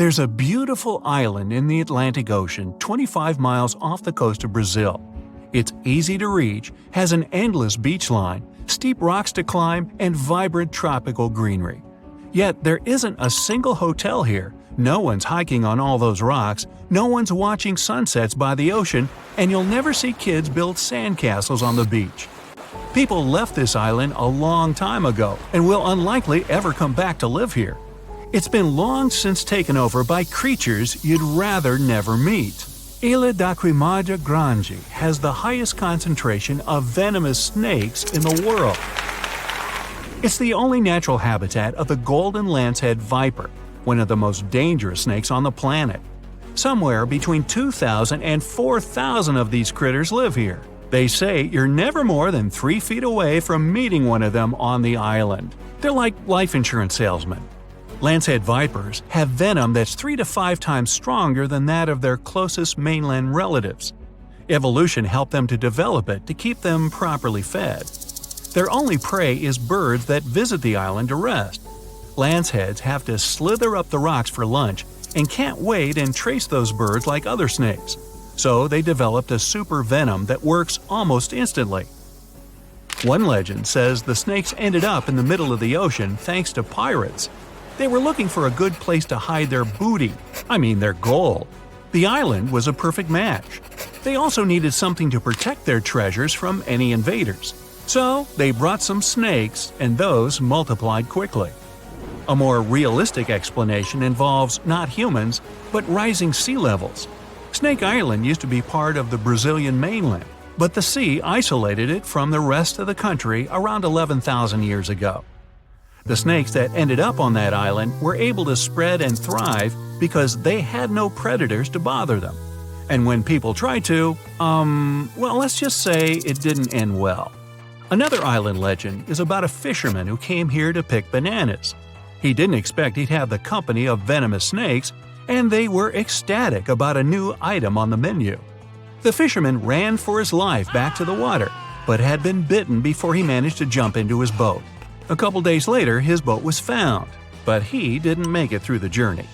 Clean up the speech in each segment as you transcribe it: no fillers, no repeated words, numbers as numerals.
There's a beautiful island in the Atlantic Ocean 25 miles off the coast of Brazil. It's easy to reach, has an endless beach line, steep rocks to climb, and vibrant tropical greenery. Yet there isn't a single hotel here, no one's hiking on all those rocks, no one's watching sunsets by the ocean, and you'll never see kids build sandcastles on the beach. People left this island a long time ago and will unlikely ever come back to live here. It's been long since taken over by creatures you'd rather never meet. Ilha da Queimada Grande has the highest concentration of venomous snakes in the world. It's the only natural habitat of the golden lancehead viper, one of the most dangerous snakes on the planet. Somewhere between 2,000 and 4,000 of these critters live here. They say you're never more than 3 feet away from meeting one of them on the island. They're like life insurance salesmen. Lancehead vipers have venom that's 3 to 5 times stronger than that of their closest mainland relatives. Evolution helped them to develop it to keep them properly fed. Their only prey is birds that visit the island to rest. Lanceheads have to slither up the rocks for lunch and can't wait and trace those birds like other snakes. So they developed a super venom that works almost instantly. One legend says the snakes ended up in the middle of the ocean thanks to pirates. They were looking for a good place to hide their booty, their gold. The island was a perfect match. They also needed something to protect their treasures from any invaders. So they brought some snakes, and those multiplied quickly. A more realistic explanation involves not humans, but rising sea levels. Snake Island used to be part of the Brazilian mainland, but the sea isolated it from the rest of the country around 11,000 years ago. The snakes that ended up on that island were able to spread and thrive because they had no predators to bother them. And when people tried to, let's just say it didn't end well. Another island legend is about a fisherman who came here to pick bananas. He didn't expect he'd have the company of venomous snakes, and they were ecstatic about a new item on the menu. The fisherman ran for his life back to the water, but had been bitten before he managed to jump into his boat. A couple days later, his boat was found, but he didn't make it through the journey.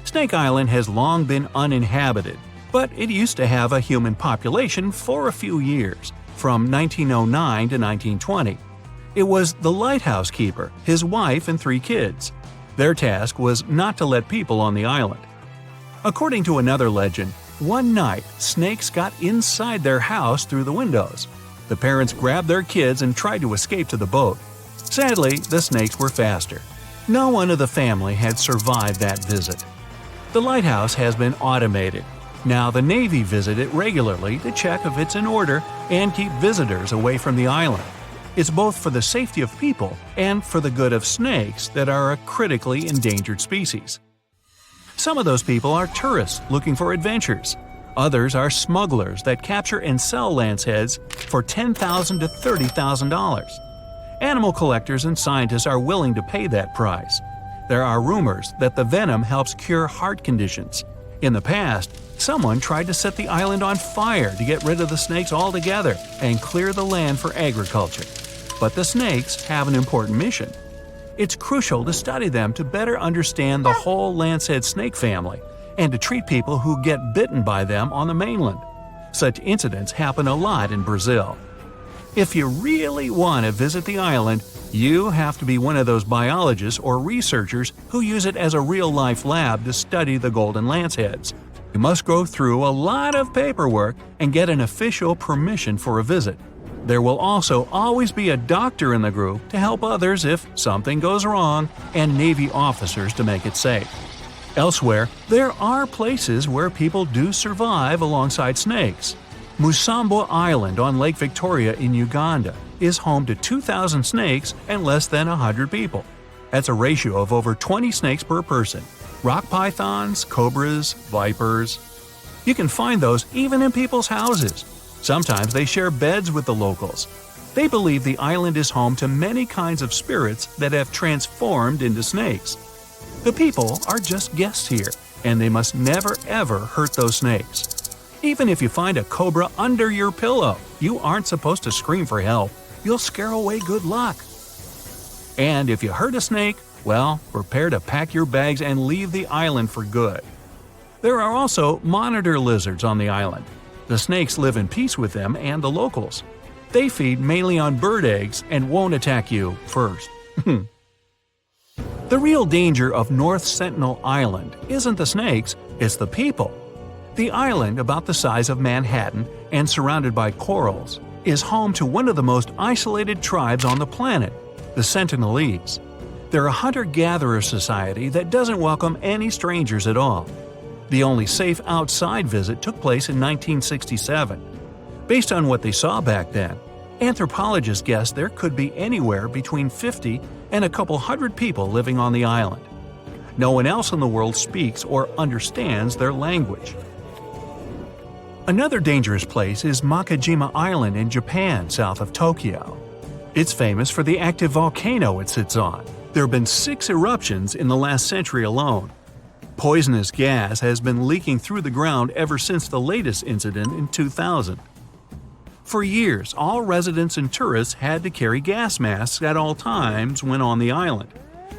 Snake Island has long been uninhabited, but it used to have a human population for a few years, from 1909 to 1920. It was the lighthouse keeper, his wife, and 3 kids. Their task was not to let people on the island. According to another legend, one night snakes got inside their house through the windows. The parents grabbed their kids and tried to escape to the boat. Sadly, the snakes were faster. No one of the family had survived that visit. The lighthouse has been automated. Now the Navy visit it regularly to check if it's in order and keep visitors away from the island. It's both for the safety of people and for the good of snakes that are a critically endangered species. Some of those people are tourists looking for adventures. Others are smugglers that capture and sell lanceheads for $10,000 to $30,000. Animal collectors and scientists are willing to pay that price. There are rumors that the venom helps cure heart conditions. In the past, someone tried to set the island on fire to get rid of the snakes altogether and clear the land for agriculture. But the snakes have an important mission. It's crucial to study them to better understand the whole lancehead snake family and to treat people who get bitten by them on the mainland. Such incidents happen a lot in Brazil. If you really want to visit the island, you have to be one of those biologists or researchers who use it as a real-life lab to study the golden lanceheads. You must go through a lot of paperwork and get an official permission for a visit. There will also always be a doctor in the group to help others if something goes wrong, and Navy officers to make it safe. Elsewhere, there are places where people do survive alongside snakes. Musambo Island on Lake Victoria in Uganda is home to 2,000 snakes and less than 100 people. That's a ratio of over 20 snakes per person. Rock pythons, cobras, vipers. You can find those even in people's houses. Sometimes they share beds with the locals. They believe the island is home to many kinds of spirits that have transformed into snakes. The people are just guests here, and they must never ever hurt those snakes. Even if you find a cobra under your pillow, you aren't supposed to scream for help. You'll scare away good luck. And if you hurt a snake, Well, prepare to pack your bags and leave the island for good. There are also monitor lizards on the island. The snakes live in peace with them and the locals. They feed mainly on bird eggs and won't attack you first. The real danger of North Sentinel Island isn't the snakes, it's the people. The island, about the size of Manhattan and surrounded by corals, is home to one of the most isolated tribes on the planet, the Sentinelese. They're a hunter-gatherer society that doesn't welcome any strangers at all. The only safe outside visit took place in 1967. Based on what they saw back then, anthropologists guessed there could be anywhere between 50 and a couple hundred people living on the island. No one else in the world speaks or understands their language. Another dangerous place is Makajima Island in Japan, south of Tokyo. It's famous for the active volcano it sits on. There have been 6 eruptions in the last century alone. Poisonous gas has been leaking through the ground ever since the latest incident in 2000. For years, all residents and tourists had to carry gas masks at all times when on the island.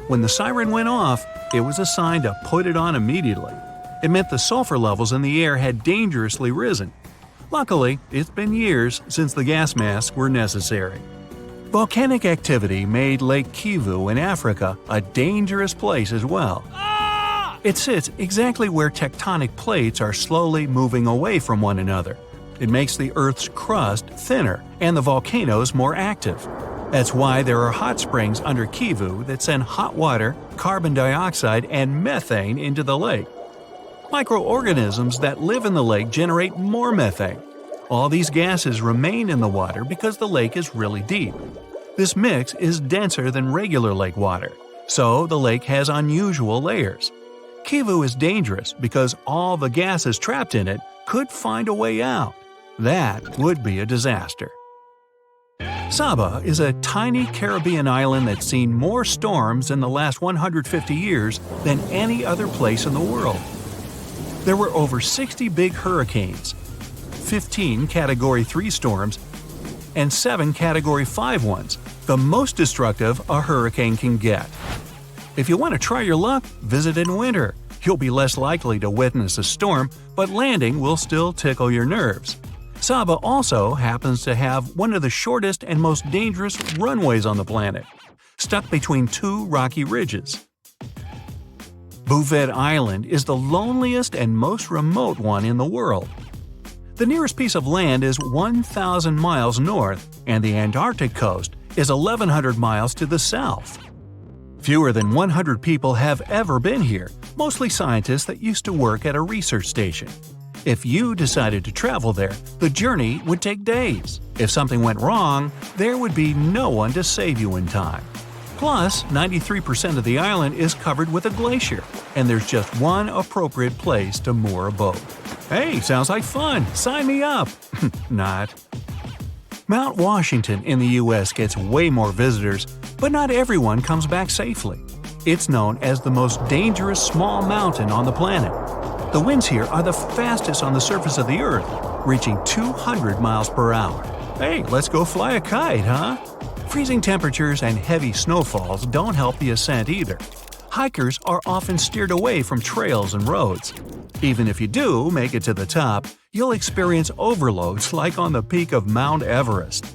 When the siren went off, it was a sign to put it on immediately. It meant the sulfur levels in the air had dangerously risen. Luckily, it's been years since the gas masks were necessary. Volcanic activity made Lake Kivu in Africa a dangerous place as well. It sits exactly where tectonic plates are slowly moving away from one another. It makes the Earth's crust thinner and the volcanoes more active. That's why there are hot springs under Kivu that send hot water, carbon dioxide, and methane into the lake. Microorganisms that live in the lake generate more methane. All these gases remain in the water because the lake is really deep. This mix is denser than regular lake water, so the lake has unusual layers. Kivu is dangerous because all the gases trapped in it could find a way out. That would be a disaster. Saba is a tiny Caribbean island that's seen more storms in the last 150 years than any other place in the world. There were over 60 big hurricanes, 15 Category 3 storms, and 7 Category 5 ones, the most destructive a hurricane can get. If you want to try your luck, visit in winter. You'll be less likely to witness a storm, but landing will still tickle your nerves. Saba also happens to have one of the shortest and most dangerous runways on the planet, stuck between 2 rocky ridges. Bouvet Island is the loneliest and most remote one in the world. The nearest piece of land is 1,000 miles north, and the Antarctic coast is 1,100 miles to the south. Fewer than 100 people have ever been here, mostly scientists that used to work at a research station. If you decided to travel there, the journey would take days. If something went wrong, there would be no one to save you in time. Plus, 93% of the island is covered with a glacier, and there's just one appropriate place to moor a boat. Hey, sounds like fun! Sign me up! Not. Mount Washington in the US gets way more visitors, but not everyone comes back safely. It's known as the most dangerous small mountain on the planet. The winds here are the fastest on the surface of the Earth, reaching 200 miles per hour. Hey, let's go fly a kite, huh? Freezing temperatures and heavy snowfalls don't help the ascent either. Hikers are often steered away from trails and roads. Even if you do make it to the top, you'll experience overloads like on the peak of Mount Everest.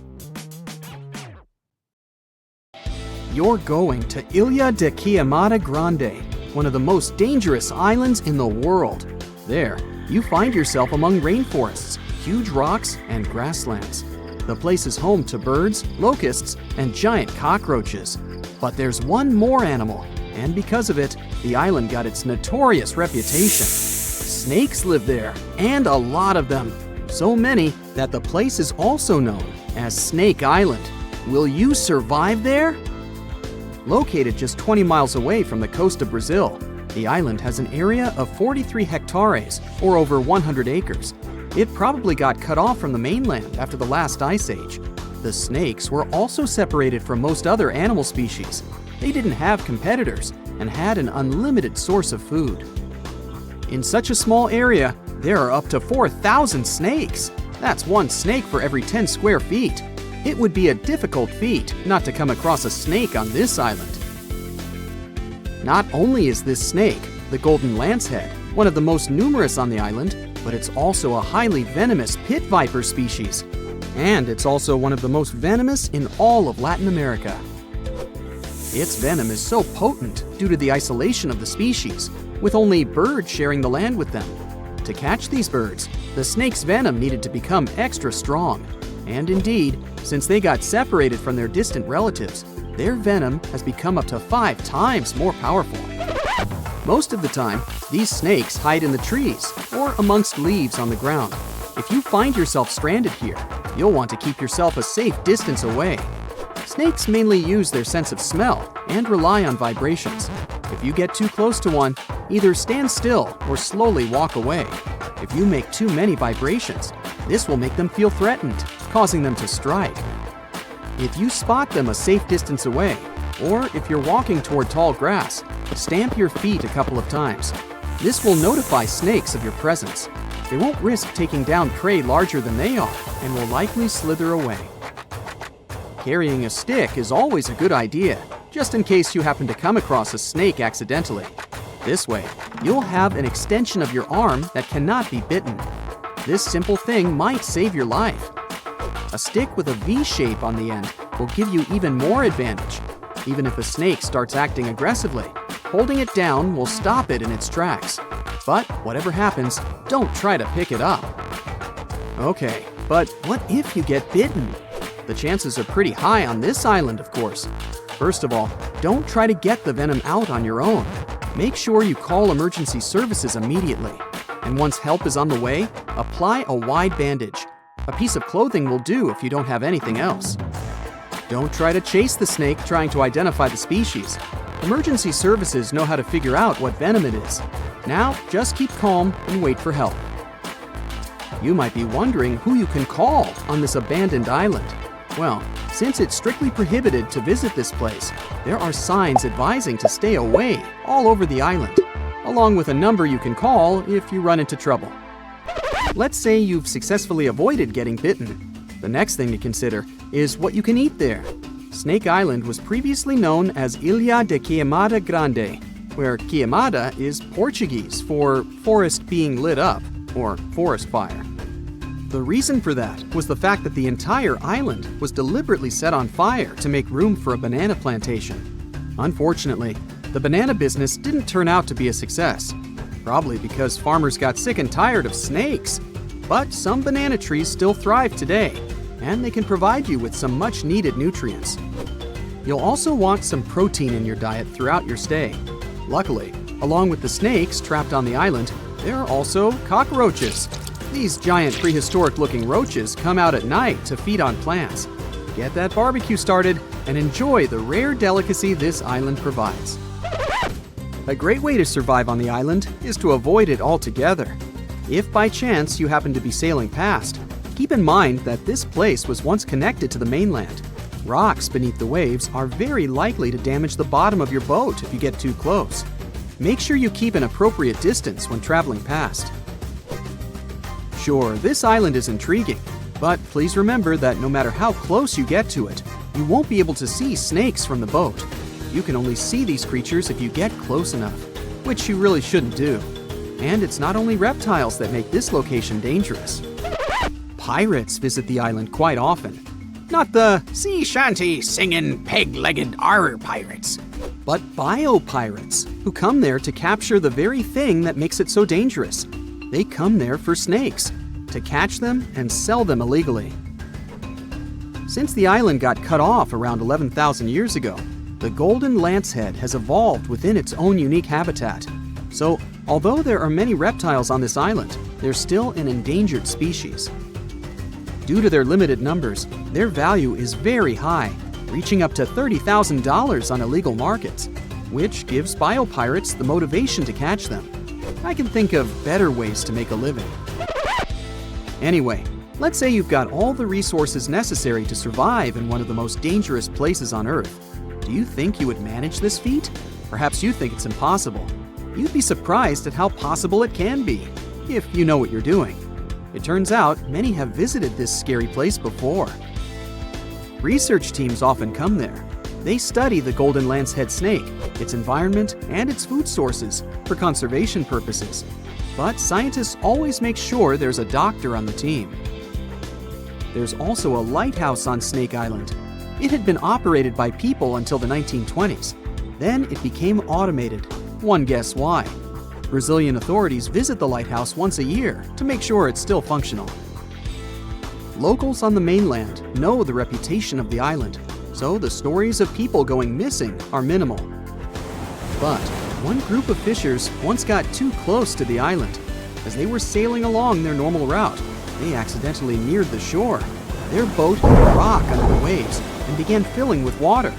You're going to Ilha de Queimada Grande, one of the most dangerous islands in the world. There, you find yourself among rainforests, huge rocks, and grasslands. The place is home to birds, locusts, and giant cockroaches. But there's one more animal, and because of it, the island got its notorious reputation. Snakes live there, and a lot of them. So many that the place is also known as Snake Island. Will you survive there? Located just 20 miles away from the coast of Brazil, the island has an area of 43 hectares, or over 100 acres. It probably got cut off from the mainland after the last ice age. The snakes were also separated from most other animal species. They didn't have competitors and had an unlimited source of food. In such a small area, there are up to 4,000 snakes. That's one snake for every 10 square feet. It would be a difficult feat not to come across a snake on this island. Not only is this snake, the golden lancehead, one of the most numerous on the island, but it's also a highly venomous pit viper species. And it's also one of the most venomous in all of Latin America. Its venom is so potent due to the isolation of the species, with only birds sharing the land with them. To catch these birds, the snake's venom needed to become extra strong. And indeed, since they got separated from their distant relatives, their venom has become up to 5 times more powerful. Most of the time, these snakes hide in the trees or amongst leaves on the ground. If you find yourself stranded here, you'll want to keep yourself a safe distance away. Snakes mainly use their sense of smell and rely on vibrations. If you get too close to one, either stand still or slowly walk away. If you make too many vibrations, this will make them feel threatened, causing them to strike. If you spot them a safe distance away, or if you're walking toward tall grass, stamp your feet a couple of times. This will notify snakes of your presence. They won't risk taking down prey larger than they are and will likely slither away. Carrying a stick is always a good idea, just in case you happen to come across a snake accidentally. This way, you'll have an extension of your arm that cannot be bitten. This simple thing might save your life. A stick with a V shape on the end will give you even more advantage. Even if a snake starts acting aggressively, holding it down will stop it in its tracks. But whatever happens, don't try to pick it up. Okay, but what if you get bitten? The chances are pretty high on this island, of course. First of all, don't try to get the venom out on your own. Make sure you call emergency services immediately. And once help is on the way, apply a wide bandage. A piece of clothing will do if you don't have anything else. Don't try to chase the snake trying to identify the species. Emergency services know how to figure out what venom it is. Now, just keep calm and wait for help. You might be wondering who you can call on this abandoned island. Well, since it's strictly prohibited to visit this place, there are signs advising to stay away all over the island, along with a number you can call if you run into trouble. Let's say you've successfully avoided getting bitten. The next thing to consider is what you can eat there. Snake Island was previously known as Ilha de Queimada Grande, where queimada is Portuguese for forest being lit up, or forest fire. The reason for that was the fact that the entire island was deliberately set on fire to make room for a banana plantation. Unfortunately, the banana business didn't turn out to be a success, probably because farmers got sick and tired of snakes. But some banana trees still thrive today, and they can provide you with some much-needed nutrients. You'll also want some protein in your diet throughout your stay. Luckily, along with the snakes trapped on the island, there are also cockroaches. These giant prehistoric-looking roaches come out at night to feed on plants. Get that barbecue started and enjoy the rare delicacy this island provides. A great way to survive on the island is to avoid it altogether. If by chance you happen to be sailing past, keep in mind that this place was once connected to the mainland. Rocks beneath the waves are very likely to damage the bottom of your boat if you get too close. Make sure you keep an appropriate distance when traveling past. Sure, this island is intriguing, but please remember that no matter how close you get to it, you won't be able to see snakes from the boat. You can only see these creatures if you get close enough, which you really shouldn't do. And it's not only reptiles that make this location dangerous. Pirates visit the island quite often. Not the sea shanty singing peg-legged arr pirates, but bio-pirates who come there to capture the very thing that makes it so dangerous. They come there for snakes, to catch them and sell them illegally. Since the island got cut off around 11,000 years ago, the golden lancehead has evolved within its own unique habitat. So, although there are many reptiles on this island, they're still an endangered species. Due to their limited numbers, their value is very high, reaching up to $30,000 on illegal markets, which gives biopirates the motivation to catch them. I can think of better ways to make a living. Anyway, let's say you've got all the resources necessary to survive in one of the most dangerous places on Earth. Do you think you would manage this feat? Perhaps you think it's impossible. You'd be surprised at how possible it can be, if you know what you're doing. It turns out many have visited this scary place before. Research teams often come there. They study the golden lancehead snake, its environment, and its food sources for conservation purposes. But scientists always make sure there's a doctor on the team. There's also a lighthouse on Snake Island. It had been operated by people until the 1920s. Then it became automated. One guess why. Brazilian authorities visit the lighthouse once a year to make sure it's still functional. Locals on the mainland know the reputation of the island, so the stories of people going missing are minimal. But one group of fishers once got too close to the island. As they were sailing along their normal route, they accidentally neared the shore. Their boat hit a rock under the waves and began filling with water.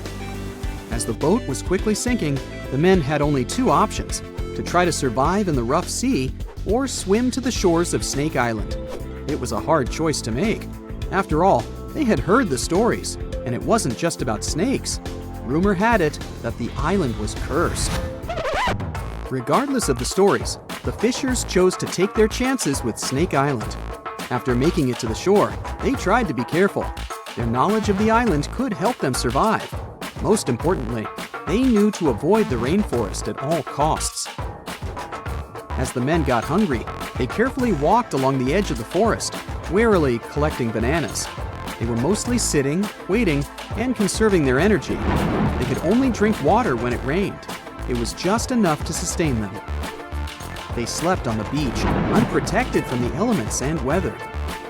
As the boat was quickly sinking, the men had only two options: to try to survive in the rough sea or swim to the shores of Snake Island. It was a hard choice to make. After all, they had heard the stories, and it wasn't just about snakes. Rumor had it that the island was cursed. Regardless of the stories, the fishers chose to take their chances with Snake Island. After making it to the shore, they tried to be careful. Their knowledge of the island could help them survive. Most importantly, they knew to avoid the rainforest at all costs. As the men got hungry, they carefully walked along the edge of the forest, warily collecting bananas. They were mostly sitting, waiting, and conserving their energy. They could only drink water when it rained. It was just enough to sustain them. They slept on the beach, unprotected from the elements and weather.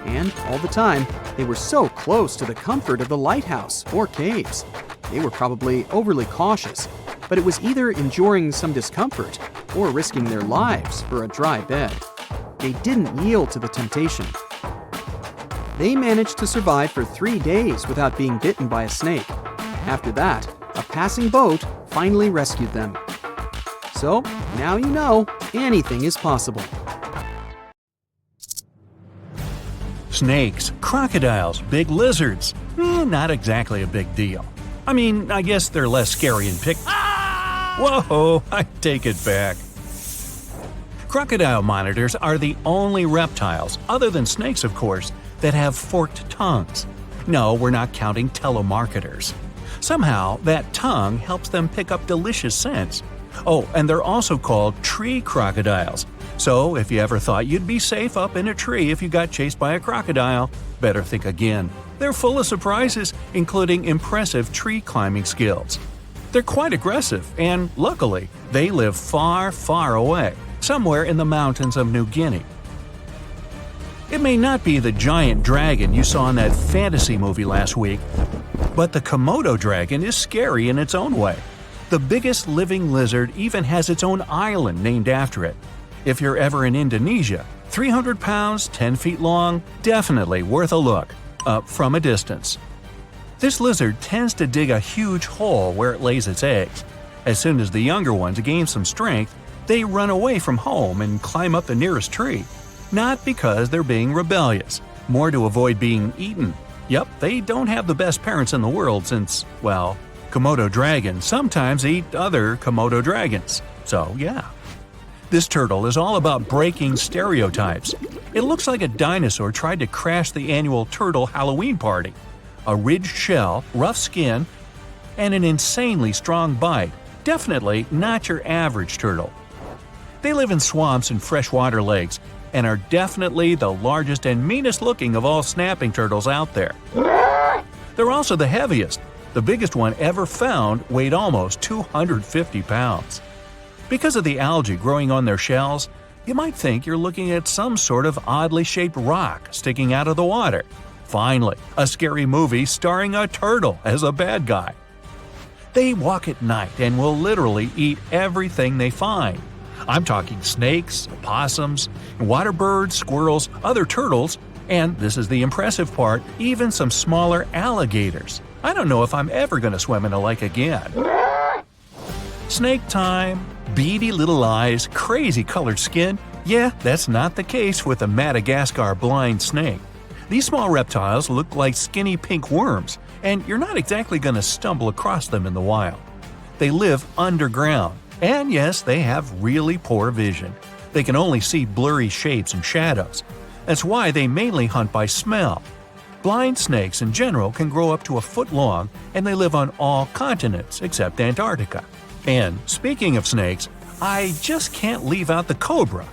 And all the time, they were so close to the comfort of the lighthouse or caves. They were probably overly cautious, but it was either enduring some discomfort or risking their lives for a dry bed. They didn't yield to the temptation. They managed to survive for 3 days without being bitten by a snake. After that, a passing boat finally rescued them. So, now you know, anything is possible. Snakes, crocodiles, big lizards. Not exactly a big deal. I mean, I guess they're less scary and Whoa, I take it back. Crocodile monitors are the only reptiles, other than snakes of course, that have forked tongues. No, we're not counting telemarketers. Somehow, that tongue helps them pick up delicious scents. Oh, and they're also called tree crocodiles. So, if you ever thought you'd be safe up in a tree if you got chased by a crocodile, better think again. They're full of surprises, including impressive tree climbing skills. They're quite aggressive, and luckily, they live far, far away, somewhere in the mountains of New Guinea. It may not be the giant dragon you saw in that fantasy movie last week, but the Komodo dragon is scary in its own way. The biggest living lizard even has its own island named after it. If you're ever in Indonesia, 300 pounds, 10 feet long, definitely worth a look, up from a distance. This lizard tends to dig a huge hole where it lays its eggs. As soon as the younger ones gain some strength, they run away from home and climb up the nearest tree. Not because they're being rebellious, more to avoid being eaten. Yep, they don't have the best parents in the world since, well, Komodo dragons sometimes eat other Komodo dragons. So, yeah. This turtle is all about breaking stereotypes. It looks like a dinosaur tried to crash the annual turtle Halloween party. A ridged shell, rough skin, and an insanely strong bite. Definitely not your average turtle. They live in swamps and freshwater lakes, and are definitely the largest and meanest looking of all snapping turtles out there. They're also the heaviest. The biggest one ever found weighed almost 250 pounds. Because of the algae growing on their shells, you might think you're looking at some sort of oddly shaped rock sticking out of the water. Finally, a scary movie starring a turtle as a bad guy. They walk at night and will literally eat everything they find. I'm talking snakes, opossums, water birds, squirrels, other turtles, and this is the impressive part, even some smaller alligators. I don't know if I'm ever going to swim in a lake again. Snake time, beady little eyes, crazy colored skin. Yeah, that's not the case with the Madagascar blind snake. These small reptiles look like skinny pink worms, and you're not exactly going to stumble across them in the wild. They live underground. And yes, they have really poor vision. They can only see blurry shapes and shadows. That's why they mainly hunt by smell. Blind snakes in general can grow up to a foot long, and they live on all continents except Antarctica. And speaking of snakes, I just can't leave out the cobra.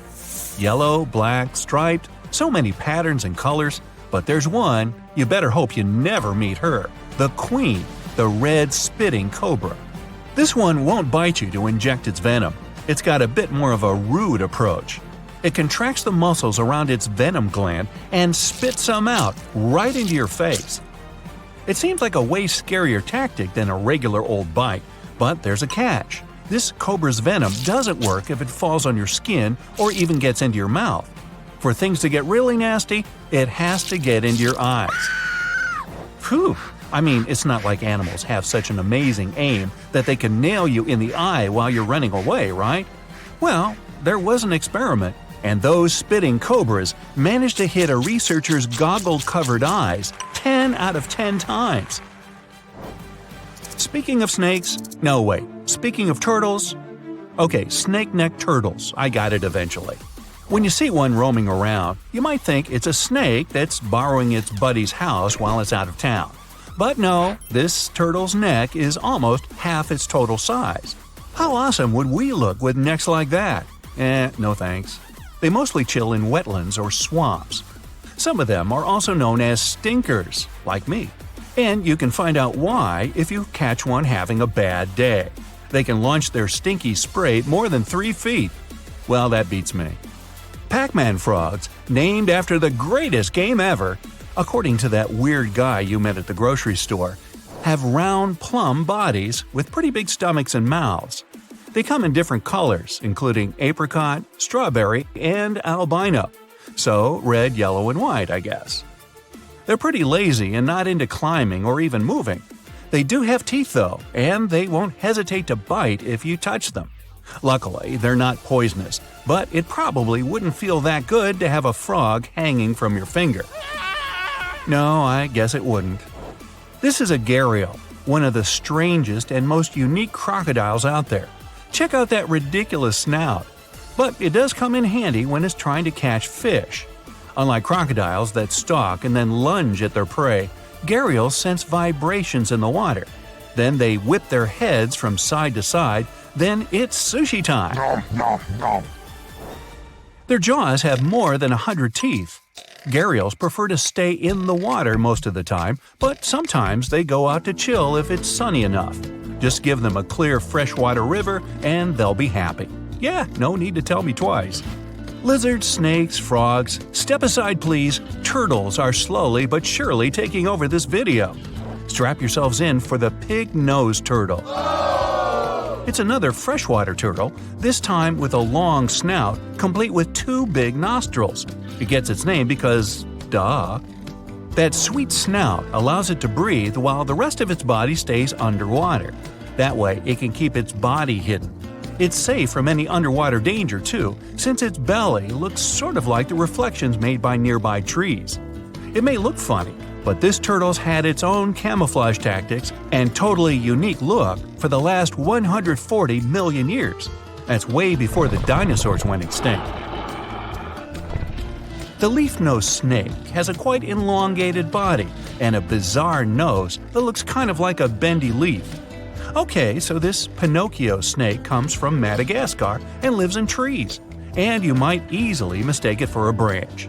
Yellow, black, striped, so many patterns and colors, but there's one, you better hope you never meet her, the queen, the red spitting cobra. This one won't bite you to inject its venom. It's got a bit more of a rude approach. It contracts the muscles around its venom gland and spits some out right into your face. It seems like a way scarier tactic than a regular old bite, but there's a catch. This cobra's venom doesn't work if it falls on your skin or even gets into your mouth. For things to get really nasty, it has to get into your eyes. Phew! I mean, it's not like animals have such an amazing aim that they can nail you in the eye while you're running away, right? Well, there was an experiment, and those spitting cobras managed to hit a researcher's goggle-covered eyes 10 out of 10 times. Speaking of snakes, no wait, speaking of turtles, okay, snake-necked turtles, I got it eventually. When you see one roaming around, you might think it's a snake that's borrowing its buddy's house while it's out of town. But no, this turtle's neck is almost half its total size. How awesome would we look with necks like that? No thanks. They mostly chill in wetlands or swamps. Some of them are also known as stinkers, like me. And you can find out why if you catch one having a bad day. They can launch their stinky spray more than 3 feet. Well, that beats me. Pac-Man frogs, named after the greatest game ever, according to that weird guy you met at the grocery store, have round plum bodies with pretty big stomachs and mouths. They come in different colors, including apricot, strawberry, and albino. So red, yellow, and white, I guess. They're pretty lazy and not into climbing or even moving. They do have teeth though, and they won't hesitate to bite if you touch them. Luckily, they're not poisonous, but it probably wouldn't feel that good to have a frog hanging from your finger. No, I guess it wouldn't. This is a gharial, one of the strangest and most unique crocodiles out there. Check out that ridiculous snout. But it does come in handy when it's trying to catch fish. Unlike crocodiles that stalk and then lunge at their prey, gharials sense vibrations in the water. Then they whip their heads from side to side, then it's sushi time. Nom, nom, nom. Their jaws have more than 100 teeth. Gharials prefer to stay in the water most of the time, but sometimes they go out to chill if it's sunny enough. Just give them a clear freshwater river and they'll be happy. Yeah, no need to tell me twice. Lizards, snakes, frogs, step aside please, turtles are slowly but surely taking over this video. Strap yourselves in for the pig-nosed turtle. It's another freshwater turtle, this time with a long snout, complete with 2 big nostrils. It gets its name because, duh. That sweet snout allows it to breathe while the rest of its body stays underwater. That way, it can keep its body hidden. It's safe from any underwater danger too, since its belly looks sort of like the reflections made by nearby trees. It may look funny, but this turtle's had its own camouflage tactics and totally unique look for the last 140 million years. That's way before the dinosaurs went extinct. The leaf-nosed snake has a quite elongated body and a bizarre nose that looks kind of like a bendy leaf. Okay, so this Pinocchio snake comes from Madagascar and lives in trees, and you might easily mistake it for a branch.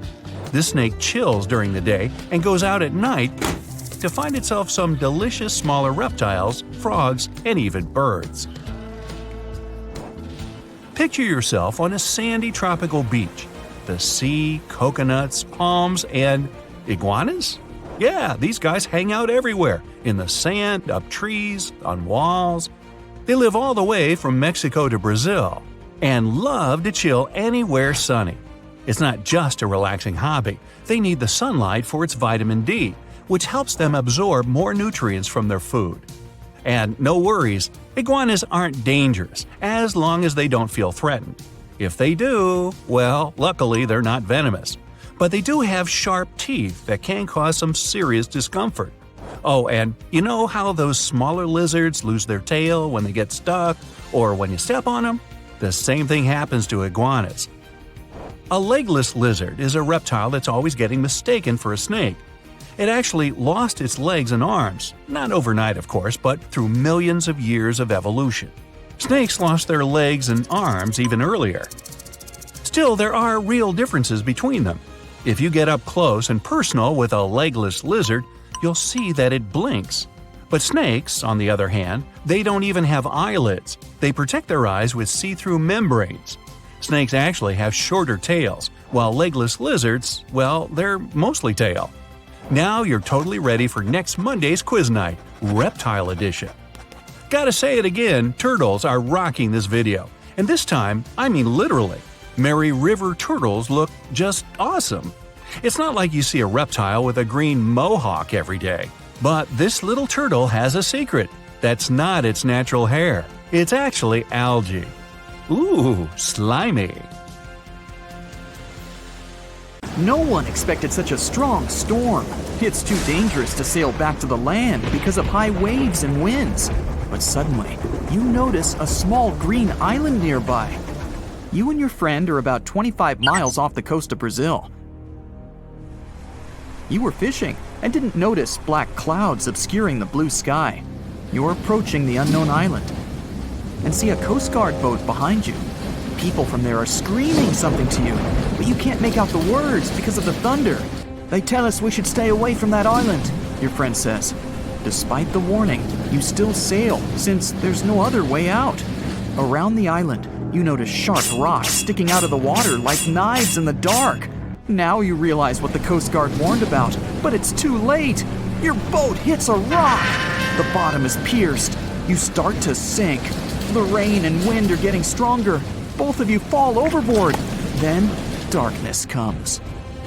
This snake chills during the day and goes out at night to find itself some delicious smaller reptiles, frogs, and even birds. Picture yourself on a sandy tropical beach. The sea, coconuts, palms, and iguanas? Yeah, these guys hang out everywhere, in the sand, up trees, on walls. They live all the way from Mexico to Brazil and love to chill anywhere sunny. It's not just a relaxing hobby. They need the sunlight for its vitamin D, which helps them absorb more nutrients from their food. And no worries, iguanas aren't dangerous as long as they don't feel threatened. If they do, well, luckily they're not venomous. But they do have sharp teeth that can cause some serious discomfort. Oh, and you know how those smaller lizards lose their tail when they get stuck or when you step on them? The same thing happens to iguanas. A legless lizard is a reptile that's always getting mistaken for a snake. It actually lost its legs and arms, not overnight of course, but through millions of years of evolution. Snakes lost their legs and arms even earlier. Still, there are real differences between them. If you get up close and personal with a legless lizard, you'll see that it blinks. But snakes, on the other hand, they don't even have eyelids. They protect their eyes with see-through membranes. Snakes actually have shorter tails, while legless lizards, well, they're mostly tail. Now you're totally ready for next Monday's quiz night, Reptile Edition. Gotta say it again, turtles are rocking this video. And this time, I mean literally. Mary River turtles look just awesome. It's not like you see a reptile with a green mohawk every day. But this little turtle has a secret. That's not its natural hair. It's actually algae. Ooh, slimy. No one expected such a strong storm. It's too dangerous to sail back to the land because of high waves and winds. But suddenly, you notice a small green island nearby. You and your friend are about 25 miles off the coast of Brazil. You were fishing and didn't notice black clouds obscuring the blue sky. You're approaching the unknown island and see a Coast Guard boat behind you. People from there are screaming something to you, but you can't make out the words because of the thunder. They tell us we should stay away from that island, your friend says. Despite the warning, you still sail since there's no other way out. Around the island, you notice sharp rocks sticking out of the water like knives in the dark. Now you realize what the Coast Guard warned about, but it's too late. Your boat hits a rock. The bottom is pierced. You start to sink. The rain and wind are getting stronger. Both of you fall overboard. Then darkness comes.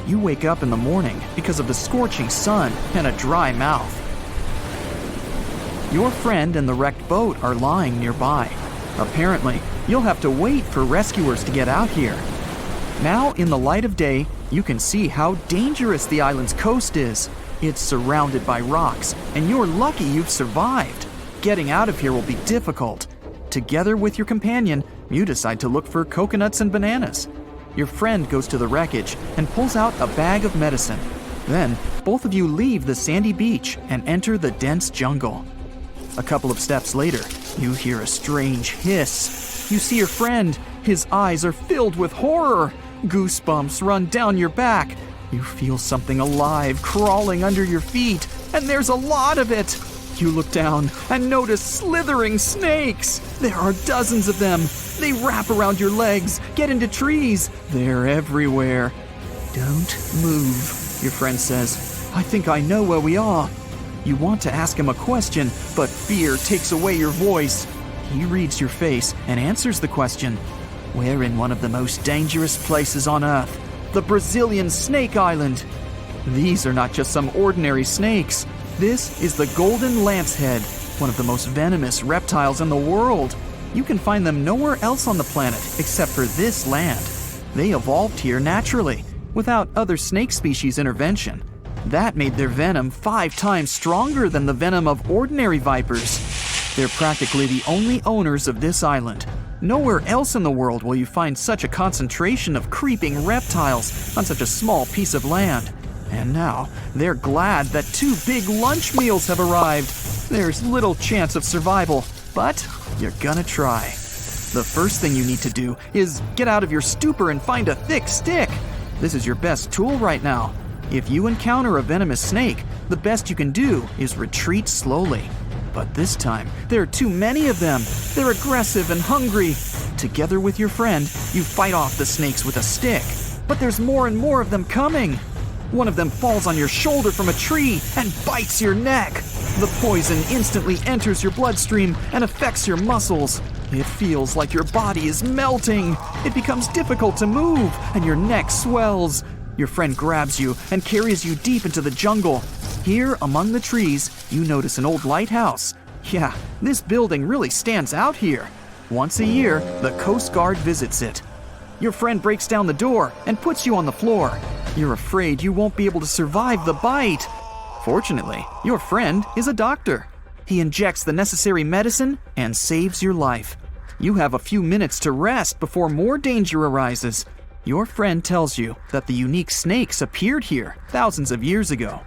You wake up in the morning because of the scorching sun and a dry mouth. Your friend and the wrecked boat are lying nearby. Apparently, you'll have to wait for rescuers to get out here. Now, in the light of day, you can see how dangerous the island's coast is. It's surrounded by rocks, and you're lucky you've survived. Getting out of here will be difficult. Together with your companion, you decide to look for coconuts and bananas. Your friend goes to the wreckage and pulls out a bag of medicine. Then, both of you leave the sandy beach and enter the dense jungle. A couple of steps later, you hear a strange hiss. You see your friend. His eyes are filled with horror. Goosebumps run down your back. You feel something alive crawling under your feet, and there's a lot of it. You look down and notice slithering snakes. There are dozens of them. They wrap around your legs, get into trees. They're everywhere. Don't move, your friend says. I think I know where we are. You want to ask him a question, but fear takes away your voice. He reads your face and answers the question. We're in one of the most dangerous places on Earth, the Brazilian Snake Island. These are not just some ordinary snakes. This is the golden lancehead, one of the most venomous reptiles in the world. You can find them nowhere else on the planet except for this land. They evolved here naturally, without other snake species intervention. That made their venom 5 times stronger than the venom of ordinary vipers. They're practically the only owners of this island. Nowhere else in the world will you find such a concentration of creeping reptiles on such a small piece of land. And now, they're glad that 2 big lunch meals have arrived. There's little chance of survival, but you're gonna try. The first thing you need to do is get out of your stupor and find a thick stick. This is your best tool right now. If you encounter a venomous snake, the best you can do is retreat slowly. But this time, there are too many of them. They're aggressive and hungry. Together with your friend, you fight off the snakes with a stick. But there's more and more of them coming. One of them falls on your shoulder from a tree and bites your neck. The poison instantly enters your bloodstream and affects your muscles. It feels like your body is melting. It becomes difficult to move, and your neck swells. Your friend grabs you and carries you deep into the jungle. Here, among the trees, you notice an old lighthouse. Yeah, this building really stands out here. Once a year, the Coast Guard visits it. Your friend breaks down the door and puts you on the floor. You're afraid you won't be able to survive the bite. Fortunately, your friend is a doctor. He injects the necessary medicine and saves your life. You have a few minutes to rest before more danger arises. Your friend tells you that the unique snakes appeared here thousands of years ago.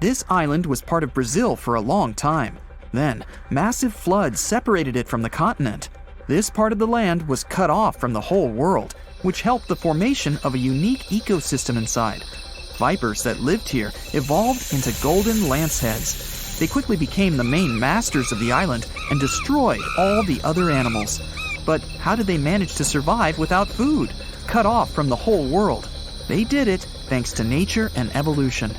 This island was part of Brazil for a long time. Then, massive floods separated it from the continent. This part of the land was cut off from the whole world, which helped the formation of a unique ecosystem inside. Vipers that lived here evolved into golden lanceheads. They quickly became the main masters of the island and destroyed all the other animals. But how did they manage to survive without food, cut off from the whole world? They did it thanks to nature and evolution.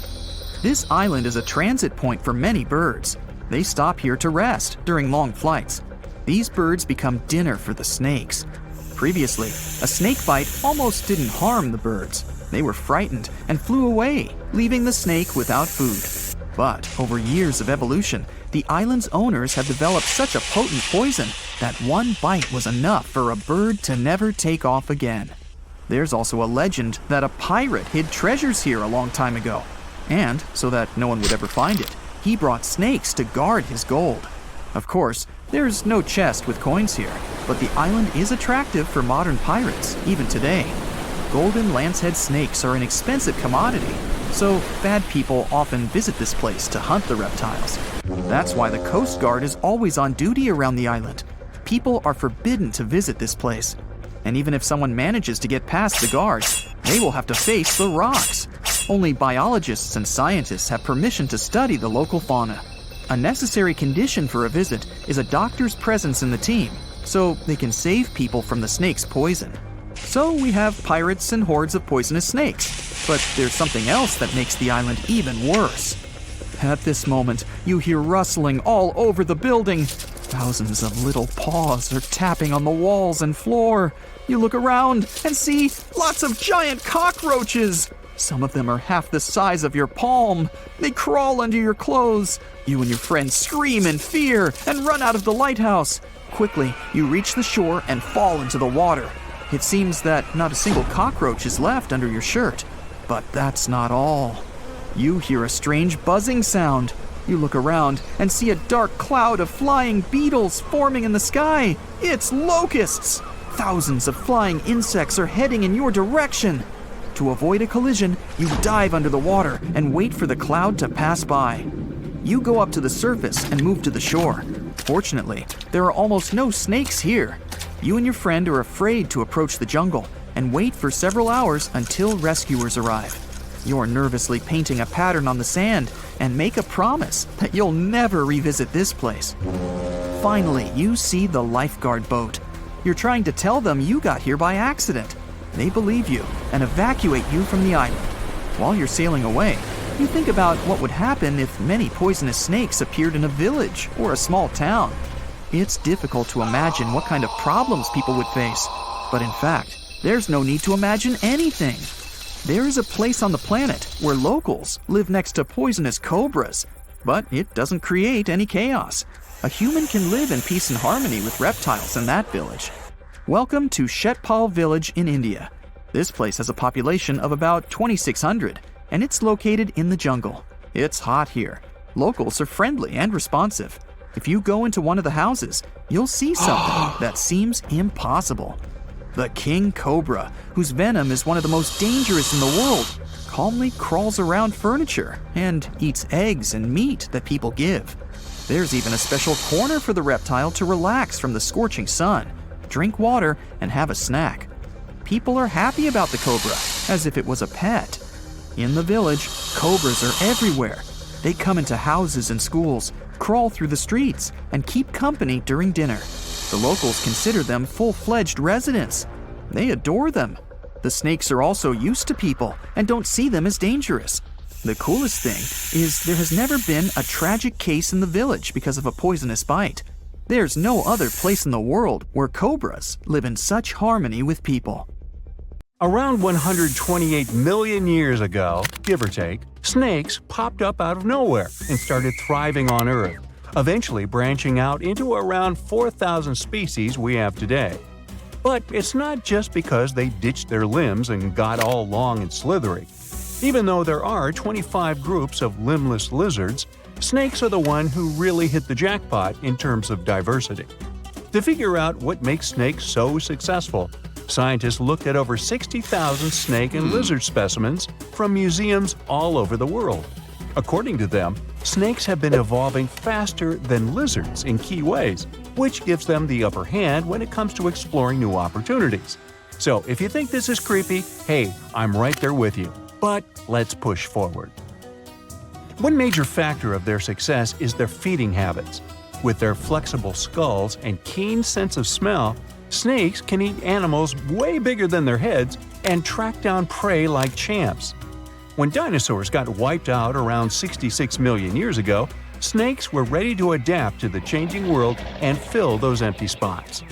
This island is a transit point for many birds. They stop here to rest during long flights. These birds become dinner for the snakes. Previously, a snake bite almost didn't harm the birds. They were frightened and flew away, leaving the snake without food. But over years of evolution, the island's owners have developed such a potent poison that one bite was enough for a bird to never take off again. There's also a legend that a pirate hid treasures here a long time ago. And, so that no one would ever find it, he brought snakes to guard his gold. Of course, there's no chest with coins here, but the island is attractive for modern pirates, even today. Golden lancehead snakes are an expensive commodity, so bad people often visit this place to hunt the reptiles. That's why the Coast Guard is always on duty around the island. People are forbidden to visit this place. And even if someone manages to get past the guards, they will have to face the rocks. Only biologists and scientists have permission to study the local fauna. A necessary condition for a visit is a doctor's presence in the team, so they can save people from the snake's poison. So we have pirates and hordes of poisonous snakes, but there's something else that makes the island even worse. At this moment, you hear rustling all over the building. Thousands of little paws are tapping on the walls and floor. You look around and see lots of giant cockroaches. Some of them are half the size of your palm. They crawl under your clothes. You and your friends scream in fear and run out of the lighthouse. Quickly, you reach the shore and fall into the water. It seems that not a single cockroach is left under your shirt. But that's not all. You hear a strange buzzing sound. You look around and see a dark cloud of flying beetles forming in the sky. It's locusts! Thousands of flying insects are heading in your direction. To avoid a collision, you dive under the water and wait for the cloud to pass by. You go up to the surface and move to the shore. Fortunately, there are almost no snakes here. You and your friend are afraid to approach the jungle and wait for several hours until rescuers arrive. You're nervously painting a pattern on the sand and make a promise that you'll never revisit this place. Finally, you see the lifeguard boat. You're trying to tell them you got here by accident. They believe you and evacuate you from the island. While you're sailing away, you think about what would happen if many poisonous snakes appeared in a village or a small town. It's difficult to imagine what kind of problems people would face. But in fact, there's no need to imagine anything. There is a place on the planet where locals live next to poisonous cobras, but it doesn't create any chaos. A human can live in peace and harmony with reptiles in that village. Welcome to Sheta village in India. This place has a population of about 2,600, and it's located in the jungle. It's hot here. Locals are friendly and responsive. If you go into one of the houses, you'll see something that seems impossible. The king cobra, whose venom is one of the most dangerous in the world, calmly crawls around furniture and eats eggs and meat that people give. There's even a special corner for the reptile to relax from the scorching sun, drink water, and have a snack. People are happy about the cobra, as if it was a pet. In the village, cobras are everywhere. They come into houses and schools, crawl through the streets, and keep company during dinner. The locals consider them full-fledged residents. They adore them. The snakes are also used to people and don't see them as dangerous. The coolest thing is there has never been a tragic case in the village because of a poisonous bite. There's no other place in the world where cobras live in such harmony with people. Around 128 million years ago, give or take, snakes popped up out of nowhere and started thriving on Earth, eventually branching out into around 4,000 species we have today. But it's not just because they ditched their limbs and got all long and slithery. Even though there are 25 groups of limbless lizards, snakes are the one who really hit the jackpot in terms of diversity. To figure out what makes snakes so successful, scientists looked at over 60,000 snake and lizard specimens from museums all over the world. According to them, snakes have been evolving faster than lizards in key ways, which gives them the upper hand when it comes to exploring new opportunities. So if you think this is creepy, hey, I'm right there with you. But let's push forward. One major factor of their success is their feeding habits. With their flexible skulls and keen sense of smell, snakes can eat animals way bigger than their heads and track down prey like champs. When dinosaurs got wiped out around 66 million years ago, snakes were ready to adapt to the changing world and fill those empty spots.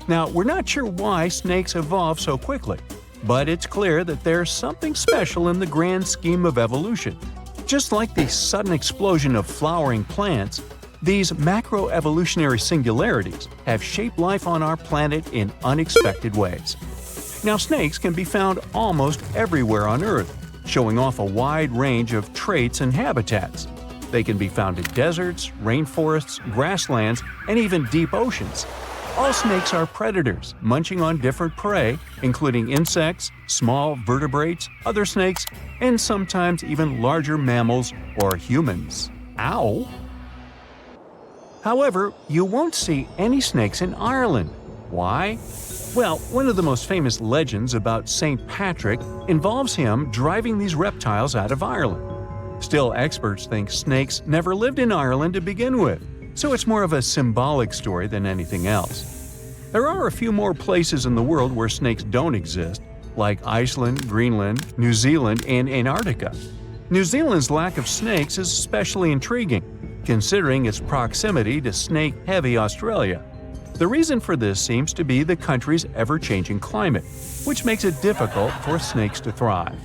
Now, we're not sure why snakes evolved so quickly, but it's clear that there's something special in the grand scheme of evolution. Just like the sudden explosion of flowering plants, these macroevolutionary singularities have shaped life on our planet in unexpected ways. Now, snakes can be found almost everywhere on Earth, showing off a wide range of traits and habitats. They can be found in deserts, rainforests, grasslands, and even deep oceans. All snakes are predators, munching on different prey, including insects, small vertebrates, other snakes, and sometimes even larger mammals or humans. Ow! However, you won't see any snakes in Ireland. Why? Well, one of the most famous legends about St. Patrick involves him driving these reptiles out of Ireland. Still, experts think snakes never lived in Ireland to begin with, so it's more of a symbolic story than anything else. There are a few more places in the world where snakes don't exist, like Iceland, Greenland, New Zealand, and Antarctica. New Zealand's lack of snakes is especially intriguing, considering its proximity to snake-heavy Australia. The reason for this seems to be the country's ever-changing climate, which makes it difficult for snakes to thrive.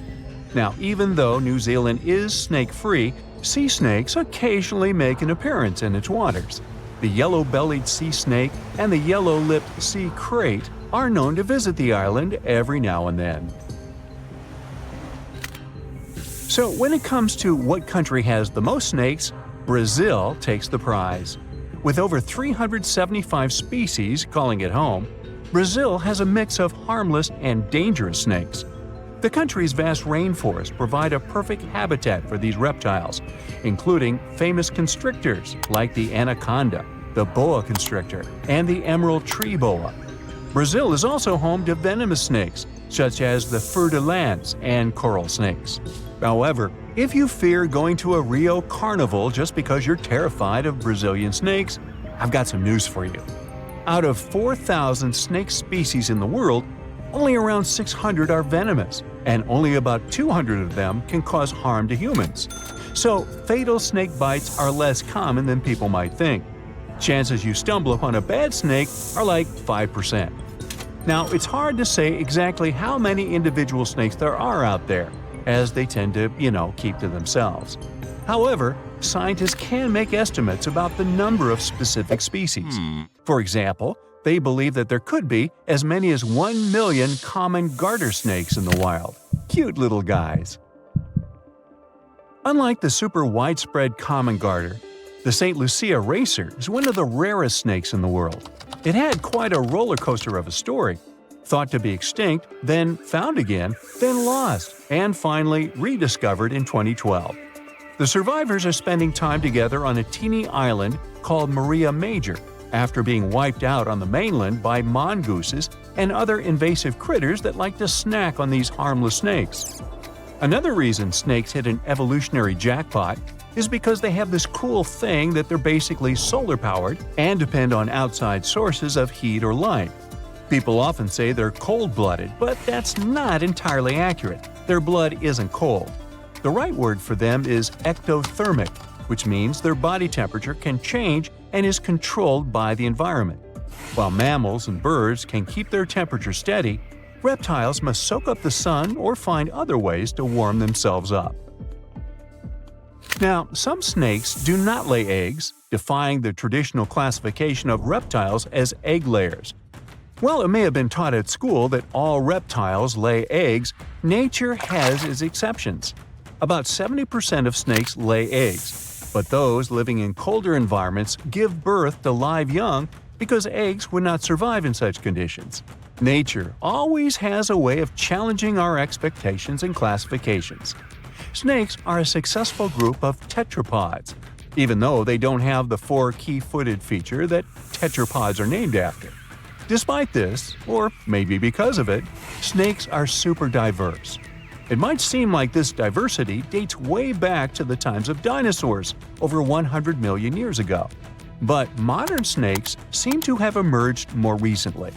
Now, even though New Zealand is snake-free, sea snakes occasionally make an appearance in its waters. The yellow-bellied sea snake and the yellow-lipped sea crate are known to visit the island every now and then. So when it comes to what country has the most snakes, Brazil takes the prize. With over 375 species calling it home, Brazil has a mix of harmless and dangerous snakes. The country's vast rainforests provide a perfect habitat for these reptiles, including famous constrictors like the anaconda, the boa constrictor, and the emerald tree boa. Brazil is also home to venomous snakes, such as the fer-de-lance and coral snakes. However, if you fear going to a Rio carnival just because you're terrified of Brazilian snakes, I've got some news for you. Out of 4,000 snake species in the world, only around 600 are venomous, and only about 200 of them can cause harm to humans. So, fatal snake bites are less common than people might think. Chances you stumble upon a bad snake are like 5%. Now, it's hard to say exactly how many individual snakes there are out there, as they tend to, keep to themselves. However, scientists can make estimates about the number of specific species. For example, they believe that there could be as many as 1 million common garter snakes in the wild. Cute little guys. Unlike the super widespread common garter, the St. Lucia racer is one of the rarest snakes in the world. It had quite a roller coaster of a story. Thought to be extinct, then found again, then lost, and finally rediscovered in 2012. The survivors are spending time together on a teeny island called Maria Major, after being wiped out on the mainland by mongooses and other invasive critters that like to snack on these harmless snakes. Another reason snakes hit an evolutionary jackpot is because they have this cool thing that they're basically solar-powered and depend on outside sources of heat or light. People often say they're cold-blooded, but that's not entirely accurate. Their blood isn't cold. The right word for them is ectothermic, which means their body temperature can change and is controlled by the environment. While mammals and birds can keep their temperature steady, reptiles must soak up the sun or find other ways to warm themselves up. Now, some snakes do not lay eggs, defying the traditional classification of reptiles as egg layers. While it may have been taught at school that all reptiles lay eggs, nature has its exceptions. About 70% of snakes lay eggs, but those living in colder environments give birth to live young because eggs would not survive in such conditions. Nature always has a way of challenging our expectations and classifications. Snakes are a successful group of tetrapods, even though they don't have the 4 key-footed feature that tetrapods are named after. Despite this, or maybe because of it, snakes are super diverse. It might seem like this diversity dates way back to the times of dinosaurs, over 100 million years ago. But modern snakes seem to have emerged more recently.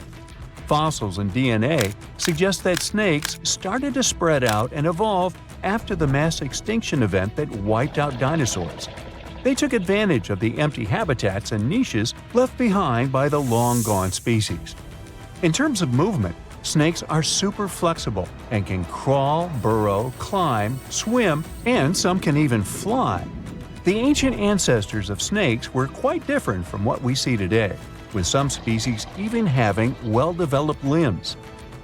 Fossils and DNA suggest that snakes started to spread out and evolve after the mass extinction event that wiped out dinosaurs. They took advantage of the empty habitats and niches left behind by the long-gone species. In terms of movement, snakes are super flexible and can crawl, burrow, climb, swim, and some can even fly. The ancient ancestors of snakes were quite different from what we see today, with some species even having well-developed limbs.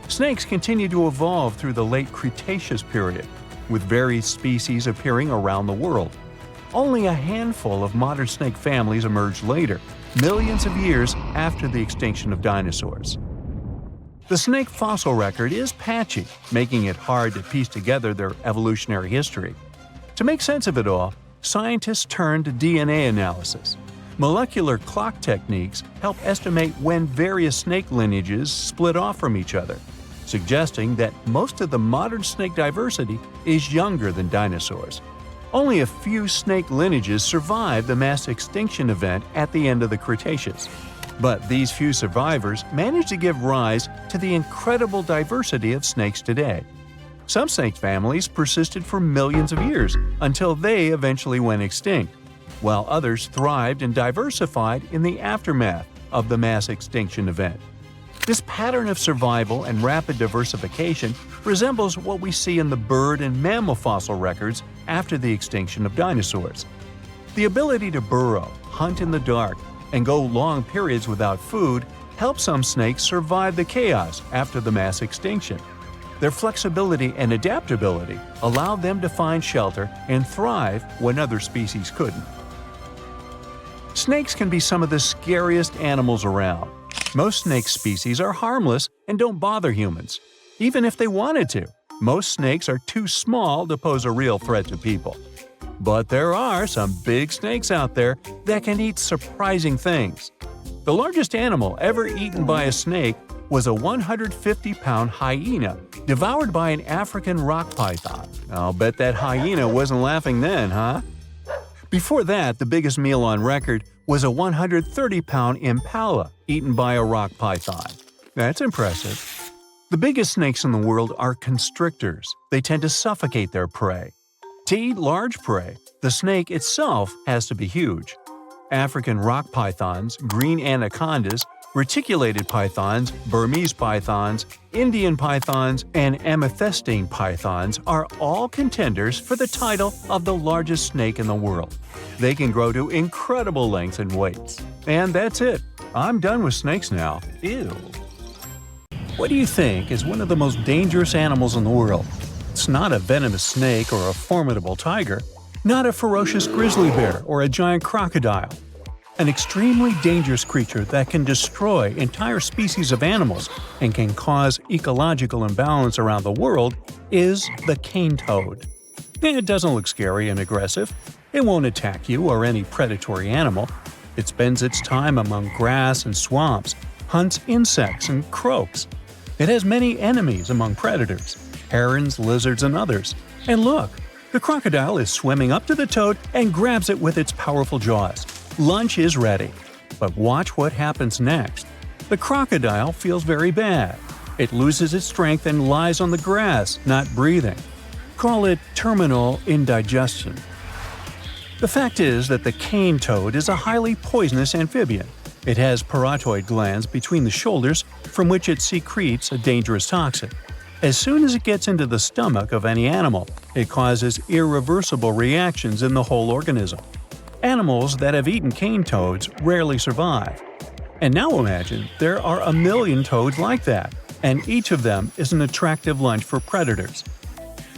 Snakes continue to evolve through the late Cretaceous period, with various species appearing around the world. Only a handful of modern snake families emerged later, millions of years after the extinction of dinosaurs. The snake fossil record is patchy, making it hard to piece together their evolutionary history. To make sense of it all, scientists turned to DNA analysis. Molecular clock techniques help estimate when various snake lineages split off from each other, suggesting that most of the modern snake diversity is younger than dinosaurs. Only a few snake lineages survived the mass extinction event at the end of the Cretaceous. But these few survivors managed to give rise to the incredible diversity of snakes today. Some snake families persisted for millions of years until they eventually went extinct, while others thrived and diversified in the aftermath of the mass extinction event. This pattern of survival and rapid diversification resembles what we see in the bird and mammal fossil records after the extinction of dinosaurs. The ability to burrow, hunt in the dark, and go long periods without food helped some snakes survive the chaos after the mass extinction. Their flexibility and adaptability allowed them to find shelter and thrive when other species couldn't. Snakes can be some of the scariest animals around. Most snake species are harmless and don't bother humans. Even if they wanted to, most snakes are too small to pose a real threat to people. But there are some big snakes out there that can eat surprising things. The largest animal ever eaten by a snake was a 150-pound hyena devoured by an African rock python. I'll bet that hyena wasn't laughing then, huh? Before that, the biggest meal on record was a 130-pound impala eaten by a rock python. That's impressive. The biggest snakes in the world are constrictors. They tend to suffocate their prey. To eat large prey, the snake itself has to be huge. African rock pythons, green anacondas, reticulated pythons, Burmese pythons, Indian pythons, and amethystine pythons are all contenders for the title of the largest snake in the world. They can grow to incredible lengths and weights. And that's it. I'm done with snakes now. Ew. What do you think is one of the most dangerous animals in the world? It's not a venomous snake or a formidable tiger, not a ferocious grizzly bear or a giant crocodile. An extremely dangerous creature that can destroy entire species of animals and can cause ecological imbalance around the world is the cane toad. It doesn't look scary and aggressive. It won't attack you or any predatory animal. It spends its time among grass and swamps, hunts insects and croaks. It has many enemies among predators, herons, lizards, and others. And look, the crocodile is swimming up to the toad and grabs it with its powerful jaws. Lunch is ready. But watch what happens next. The crocodile feels very bad. It loses its strength and lies on the grass, not breathing. Call it terminal indigestion. The fact is that the cane toad is a highly poisonous amphibian. It has parotoid glands between the shoulders from which it secretes a dangerous toxin. As soon as it gets into the stomach of any animal, it causes irreversible reactions in the whole organism. Animals that have eaten cane toads rarely survive. And now imagine there are 1 million toads like that, and each of them is an attractive lunch for predators.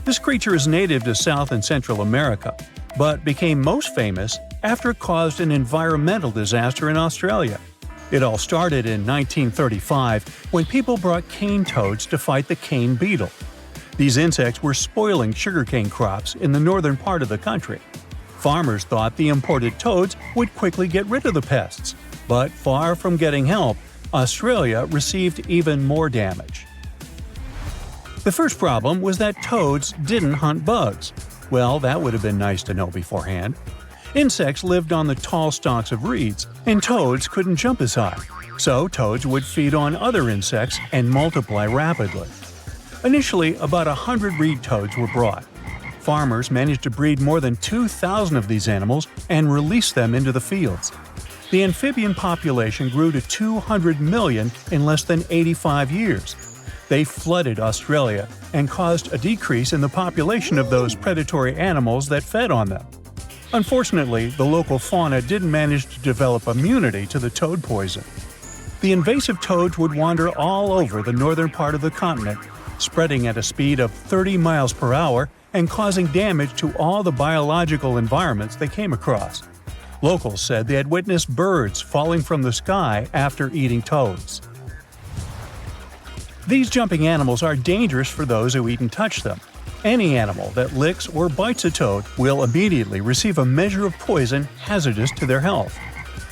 This creature is native to South and Central America, but became most famous after it caused an environmental disaster in Australia. It all started in 1935 when people brought cane toads to fight the cane beetle. These insects were spoiling sugarcane crops in the northern part of the country. Farmers thought the imported toads would quickly get rid of the pests, but far from getting help, Australia received even more damage. The first problem was that toads didn't hunt bugs. Well, that would have been nice to know beforehand. Insects lived on the tall stalks of reeds, and toads couldn't jump as high, so toads would feed on other insects and multiply rapidly. Initially, about 100 reed toads were brought. Farmers managed to breed more than 2,000 of these animals and release them into the fields. The amphibian population grew to 200 million in less than 85 years. They flooded Australia and caused a decrease in the population of those predatory animals that fed on them. Unfortunately, the local fauna didn't manage to develop immunity to the toad poison. The invasive toads would wander all over the northern part of the continent, spreading at a speed of 30 miles per hour and causing damage to all the biological environments they came across. Locals said they had witnessed birds falling from the sky after eating toads. These jumping animals are dangerous for those who eat and touch them. Any animal that licks or bites a toad will immediately receive a measure of poison hazardous to their health.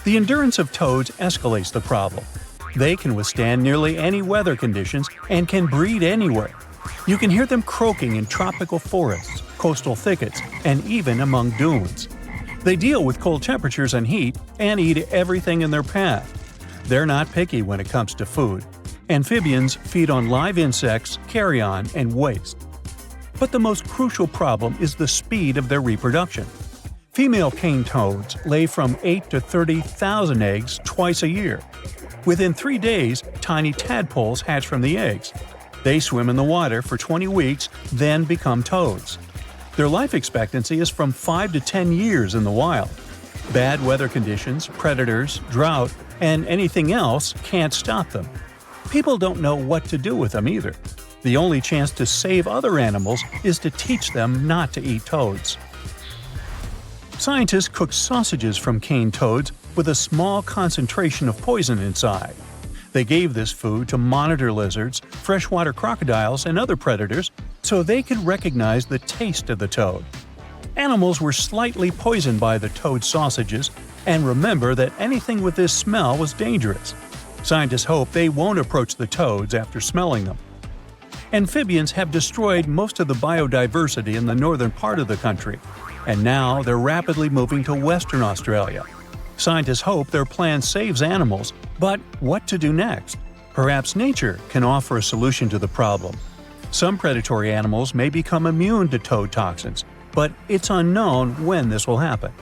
The endurance of toads escalates the problem. They can withstand nearly any weather conditions and can breed anywhere. You can hear them croaking in tropical forests, coastal thickets, and even among dunes. They deal with cold temperatures and heat and eat everything in their path. They're not picky when it comes to food. Amphibians feed on live insects, carrion, and waste. But the most crucial problem is the speed of their reproduction. Female cane toads lay from 8 to 30,000 eggs twice a year. Within 3 days, tiny tadpoles hatch from the eggs. They swim in the water for 20 weeks, then become toads. Their life expectancy is from 5 to 10 years in the wild. Bad weather conditions, predators, drought, and anything else can't stop them. People don't know what to do with them either. The only chance to save other animals is to teach them not to eat toads. Scientists cook sausages from cane toads with a small concentration of poison inside. They gave this food to monitor lizards, freshwater crocodiles, and other predators so they could recognize the taste of the toad. Animals were slightly poisoned by the toad sausages and remember that anything with this smell was dangerous. Scientists hope they won't approach the toads after smelling them. Amphibians have destroyed most of the biodiversity in the northern part of the country, and now they're rapidly moving to Western Australia. Scientists hope their plan saves animals, but what to do next? Perhaps nature can offer a solution to the problem. Some predatory animals may become immune to toad toxins, but it's unknown when this will happen.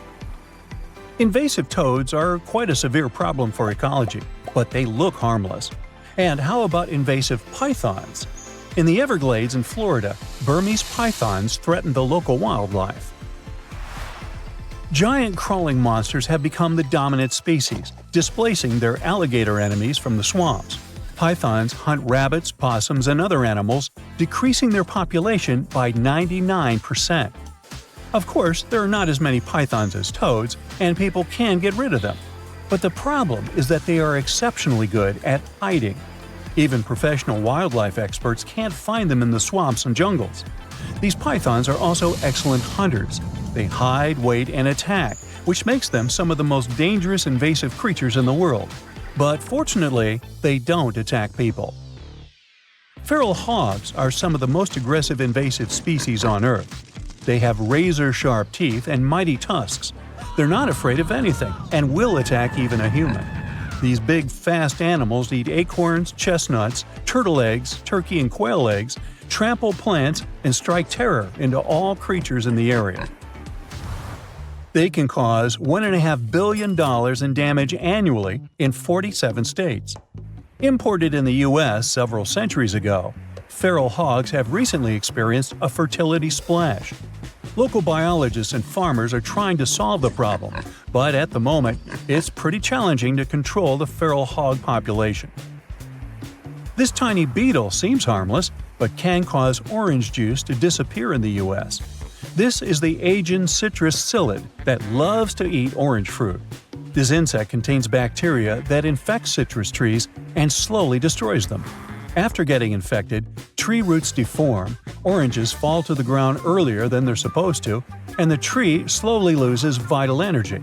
Invasive toads are quite a severe problem for ecology, but they look harmless. And how about invasive pythons? In the Everglades in Florida, Burmese pythons threaten the local wildlife. Giant crawling monsters have become the dominant species, displacing their alligator enemies from the swamps. Pythons hunt rabbits, possums, and other animals, decreasing their population by 99%. Of course, there are not as many pythons as toads, and people can get rid of them. But the problem is that they are exceptionally good at hiding. Even professional wildlife experts can't find them in the swamps and jungles. These pythons are also excellent hunters. They hide, wait, and attack, which makes them some of the most dangerous invasive creatures in the world. But fortunately, they don't attack people. Feral hogs are some of the most aggressive invasive species on Earth. They have razor-sharp teeth and mighty tusks. They're not afraid of anything and will attack even a human. These big, fast animals eat acorns, chestnuts, turtle eggs, turkey and quail eggs, trample plants, and strike terror into all creatures in the area. They can cause $1.5 billion in damage annually in 47 states. Imported in the U.S. several centuries ago, feral hogs have recently experienced a fertility splash. Local biologists and farmers are trying to solve the problem, but at the moment, it's pretty challenging to control the feral hog population. This tiny beetle seems harmless, but can cause orange juice to disappear in the U.S. This is the Asian citrus psyllid that loves to eat orange fruit. This insect contains bacteria that infect citrus trees and slowly destroys them. After getting infected, tree roots deform, Oranges fall to the ground earlier than they're supposed to, and the tree slowly loses vital energy.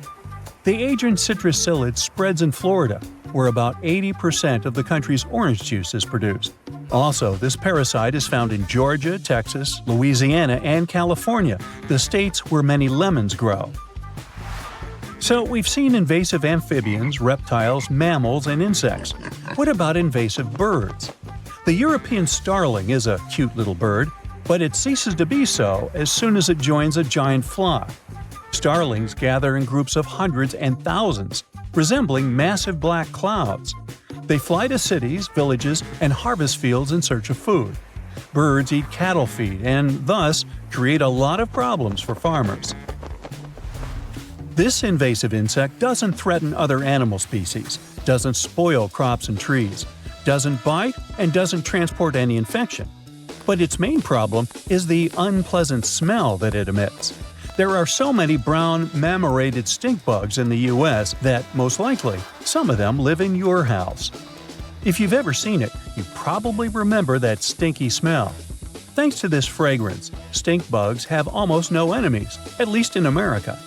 The Adrian citrus psyllid spreads in Florida, where about 80% of the country's orange juice is produced. Also, this parasite is found in Georgia, Texas, Louisiana, and California, the states where many lemons grow. So we've seen invasive amphibians, reptiles, mammals, and insects. What about invasive birds? The European starling is a cute little bird, but it ceases to be so as soon as it joins a giant flock. Starlings gather in groups of hundreds and thousands, resembling massive black clouds. They fly to cities, villages, and harvest fields in search of food. Birds eat cattle feed and, thus, create a lot of problems for farmers. This invasive insect doesn't threaten other animal species, doesn't spoil crops and trees, doesn't bite, and doesn't transport any infection. But its main problem is the unpleasant smell that it emits. There are so many brown, mammated stink bugs in the US that, most likely, some of them live in your house. If you've ever seen it, you probably remember that stinky smell. Thanks to this fragrance, stink bugs have almost no enemies, at least in America.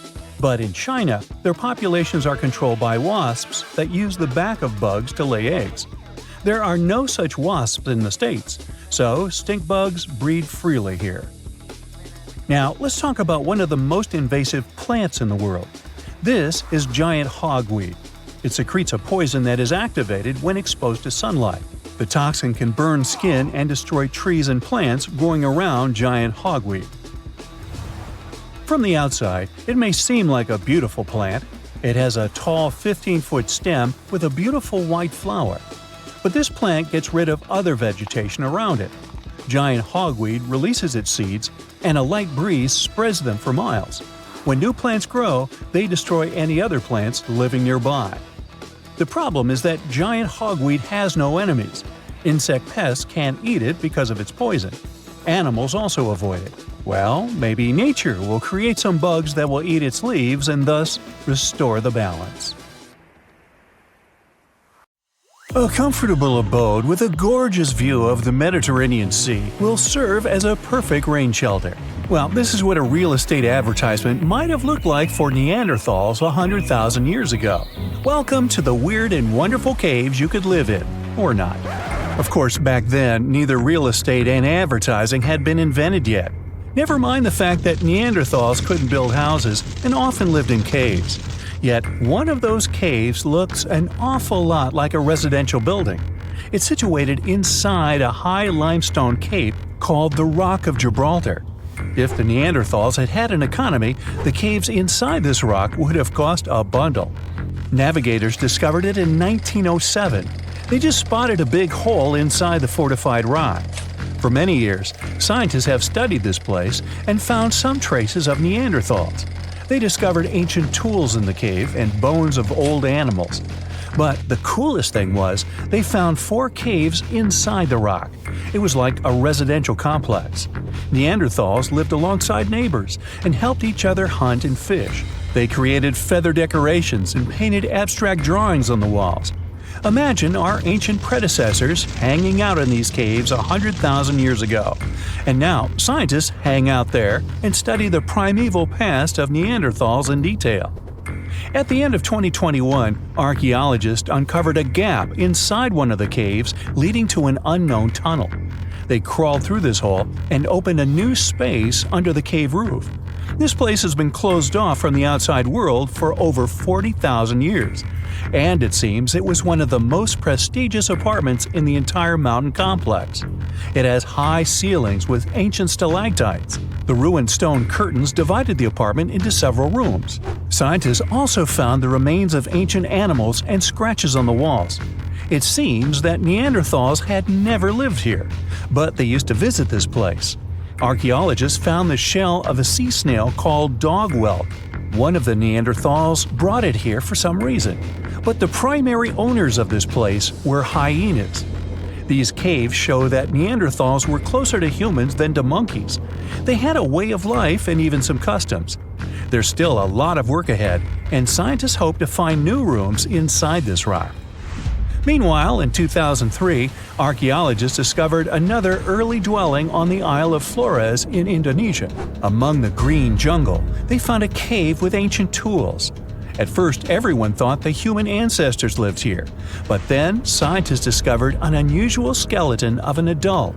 But in China, their populations are controlled by wasps that use the back of bugs to lay eggs. There are no such wasps in the States, so stink bugs breed freely here. Now, let's talk about one of the most invasive plants in the world. This is giant hogweed. It secretes a poison that is activated when exposed to sunlight. The toxin can burn skin and destroy trees and plants growing around giant hogweed. From the outside, it may seem like a beautiful plant. It has a tall 15-foot stem with a beautiful white flower. But this plant gets rid of other vegetation around it. Giant hogweed releases its seeds, and a light breeze spreads them for miles. When new plants grow, they destroy any other plants living nearby. The problem is that giant hogweed has no enemies. Insect pests can't eat it because of its poison. Animals also avoid it. Well, maybe nature will create some bugs that will eat its leaves and thus restore the balance. A comfortable abode with a gorgeous view of the Mediterranean Sea will serve as a perfect rain shelter. Well, this is what a real estate advertisement might have looked like for Neanderthals 100,000 years ago. Welcome to the weird and wonderful caves you could live in, or not. Of course, back then, neither real estate and advertising had been invented yet. Never mind the fact that Neanderthals couldn't build houses and often lived in caves. Yet, one of those caves looks an awful lot like a residential building. It's situated inside a high limestone cape called the Rock of Gibraltar. If the Neanderthals had had an economy, the caves inside this rock would have cost a bundle. Navigators discovered it in 1907. They just spotted a big hole inside the fortified rock. For many years, scientists have studied this place and found some traces of Neanderthals. They discovered ancient tools in the cave and bones of old animals. But the coolest thing was, they found 4 caves inside the rock. It was like a residential complex. Neanderthals lived alongside neighbors and helped each other hunt and fish. They created feather decorations and painted abstract drawings on the walls. Imagine our ancient predecessors hanging out in these caves 100,000 years ago. And now, scientists hang out there and study the primeval past of Neanderthals in detail. At the end of 2021, archaeologists uncovered a gap inside one of the caves leading to an unknown tunnel. They crawled through this hole and opened a new space under the cave roof. This place has been closed off from the outside world for over 40,000 years. And it seems it was one of the most prestigious apartments in the entire mountain complex. It has high ceilings with ancient stalactites. The ruined stone curtains divided the apartment into several rooms. Scientists also found the remains of ancient animals and scratches on the walls. It seems that Neanderthals had never lived here, but they used to visit this place. Archaeologists found the shell of a sea snail called dog whelk. One of the Neanderthals brought it here for some reason, but the primary owners of this place were hyenas. These caves show that Neanderthals were closer to humans than to monkeys. They had a way of life and even some customs. There's still a lot of work ahead, and scientists hope to find new rooms inside this rock. Meanwhile, in 2003, archaeologists discovered another early dwelling on the Isle of Flores in Indonesia. Among the green jungle, they found a cave with ancient tools. At first, everyone thought the human ancestors lived here, but then scientists discovered an unusual skeleton of an adult.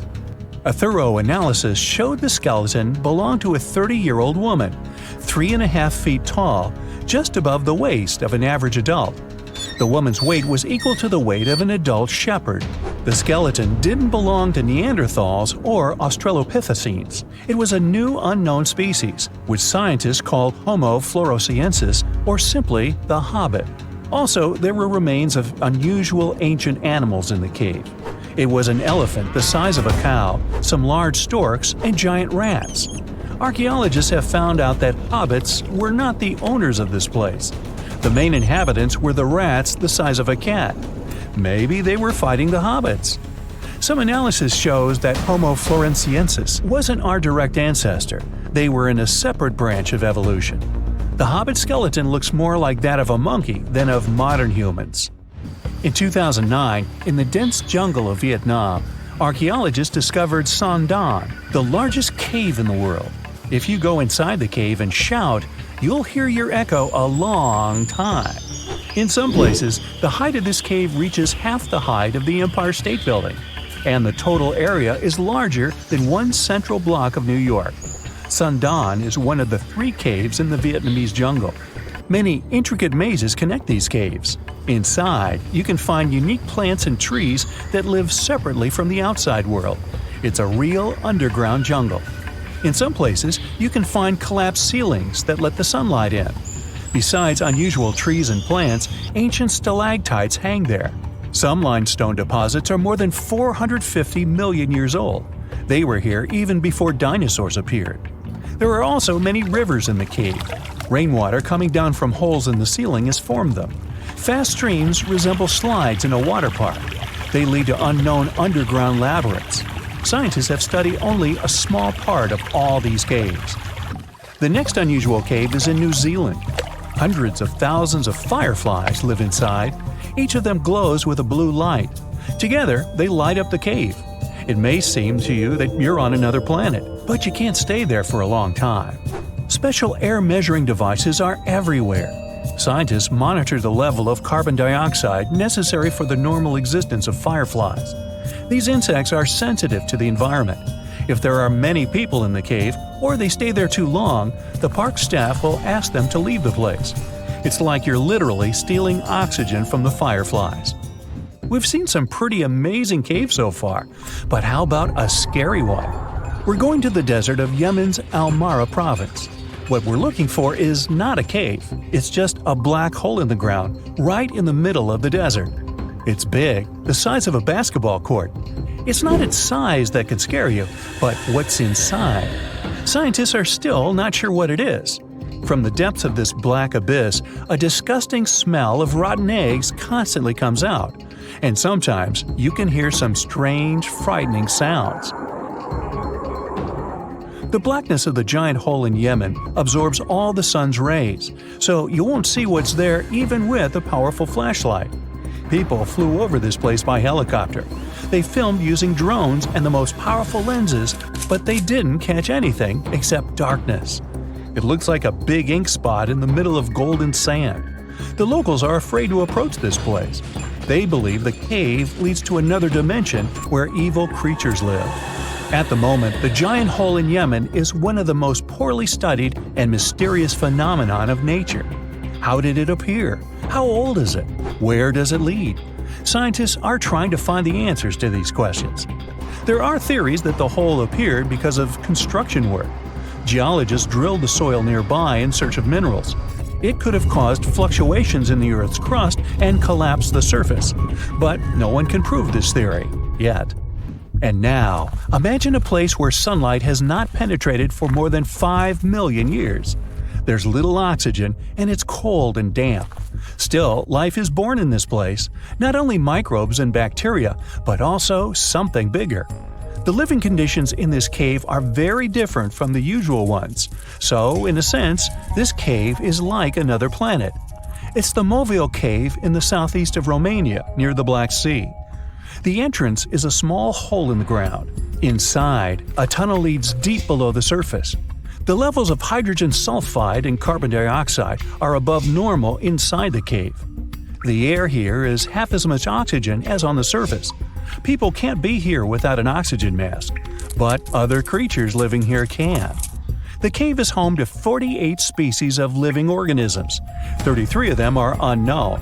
A thorough analysis showed the skeleton belonged to a 30-year-old woman, 3.5 feet tall, just above the waist of an average adult. The woman's weight was equal to the weight of an adult shepherd. The skeleton didn't belong to Neanderthals or Australopithecines. It was a new unknown species, which scientists called Homo floresiensis, or simply the Hobbit. Also, there were remains of unusual ancient animals in the cave. It was an elephant the size of a cow, some large storks, and giant rats. Archaeologists have found out that hobbits were not the owners of this place. The main inhabitants were the rats the size of a cat. Maybe they were fighting the hobbits. Some analysis shows that Homo floresiensis wasn't our direct ancestor. They were in a separate branch of evolution. The hobbit skeleton looks more like that of a monkey than of modern humans. In 2009, in the dense jungle of Vietnam, archaeologists discovered Son Don, the largest cave in the world. If you go inside the cave and shout, you'll hear your echo a long time. In some places, the height of this cave reaches half the height of the Empire State Building, and the total area is larger than one central block of New York. Son Don is one of the 3 caves in the Vietnamese jungle. Many intricate mazes connect these caves. Inside, you can find unique plants and trees that live separately from the outside world. It's a real underground jungle. In some places, you can find collapsed ceilings that let the sunlight in. Besides unusual trees and plants, ancient stalactites hang there. Some limestone deposits are more than 450 million years old. They were here even before dinosaurs appeared. There are also many rivers in the cave. Rainwater coming down from holes in the ceiling has formed them. Fast streams resemble slides in a water park. They lead to unknown underground labyrinths. Scientists have studied only a small part of all these caves. The next unusual cave is in New Zealand. Hundreds of thousands of fireflies live inside. Each of them glows with a blue light. Together, they light up the cave. It may seem to you that you're on another planet, but you can't stay there for a long time. Special air measuring devices are everywhere. Scientists monitor the level of carbon dioxide necessary for the normal existence of fireflies. These insects are sensitive to the environment. If there are many people in the cave, or they stay there too long, the park staff will ask them to leave the place. It's like you're literally stealing oxygen from the fireflies. We've seen some pretty amazing caves so far, but how about a scary one? We're going to the desert of Yemen's Al-Mara province. What we're looking for is not a cave, it's just a black hole in the ground, right in the middle of the desert. It's big, the size of a basketball court. It's not its size that could scare you, but what's inside. Scientists are still not sure what it is. From the depths of this black abyss, a disgusting smell of rotten eggs constantly comes out, and sometimes you can hear some strange, frightening sounds. The blackness of the giant hole in Yemen absorbs all the sun's rays, so you won't see what's there even with a powerful flashlight. People flew over this place by helicopter. They filmed using drones and the most powerful lenses, but they didn't catch anything except darkness. It looks like a big ink spot in the middle of golden sand. The locals are afraid to approach this place. They believe the cave leads to another dimension where evil creatures live. At the moment, the giant hole in Yemen is one of the most poorly studied and mysterious phenomenon of nature. How did it appear? How old is it? Where does it lead? Scientists are trying to find the answers to these questions. There are theories that the hole appeared because of construction work. Geologists drilled the soil nearby in search of minerals. It could have caused fluctuations in the Earth's crust and collapsed the surface. But no one can prove this theory, yet. And now, imagine a place where sunlight has not penetrated for more than 5 million years. There's little oxygen, and it's cold and damp. Still, life is born in this place, not only microbes and bacteria, but also something bigger. The living conditions in this cave are very different from the usual ones, so, in a sense, this cave is like another planet. It's the Movil Cave in the southeast of Romania, near the Black Sea. The entrance is a small hole in the ground. Inside, a tunnel leads deep below the surface. The levels of hydrogen sulfide and carbon dioxide are above normal inside the cave. The air here is half as much oxygen as on the surface. People can't be here without an oxygen mask, but other creatures living here can. The cave is home to 48 species of living organisms. 33 of them are unknown.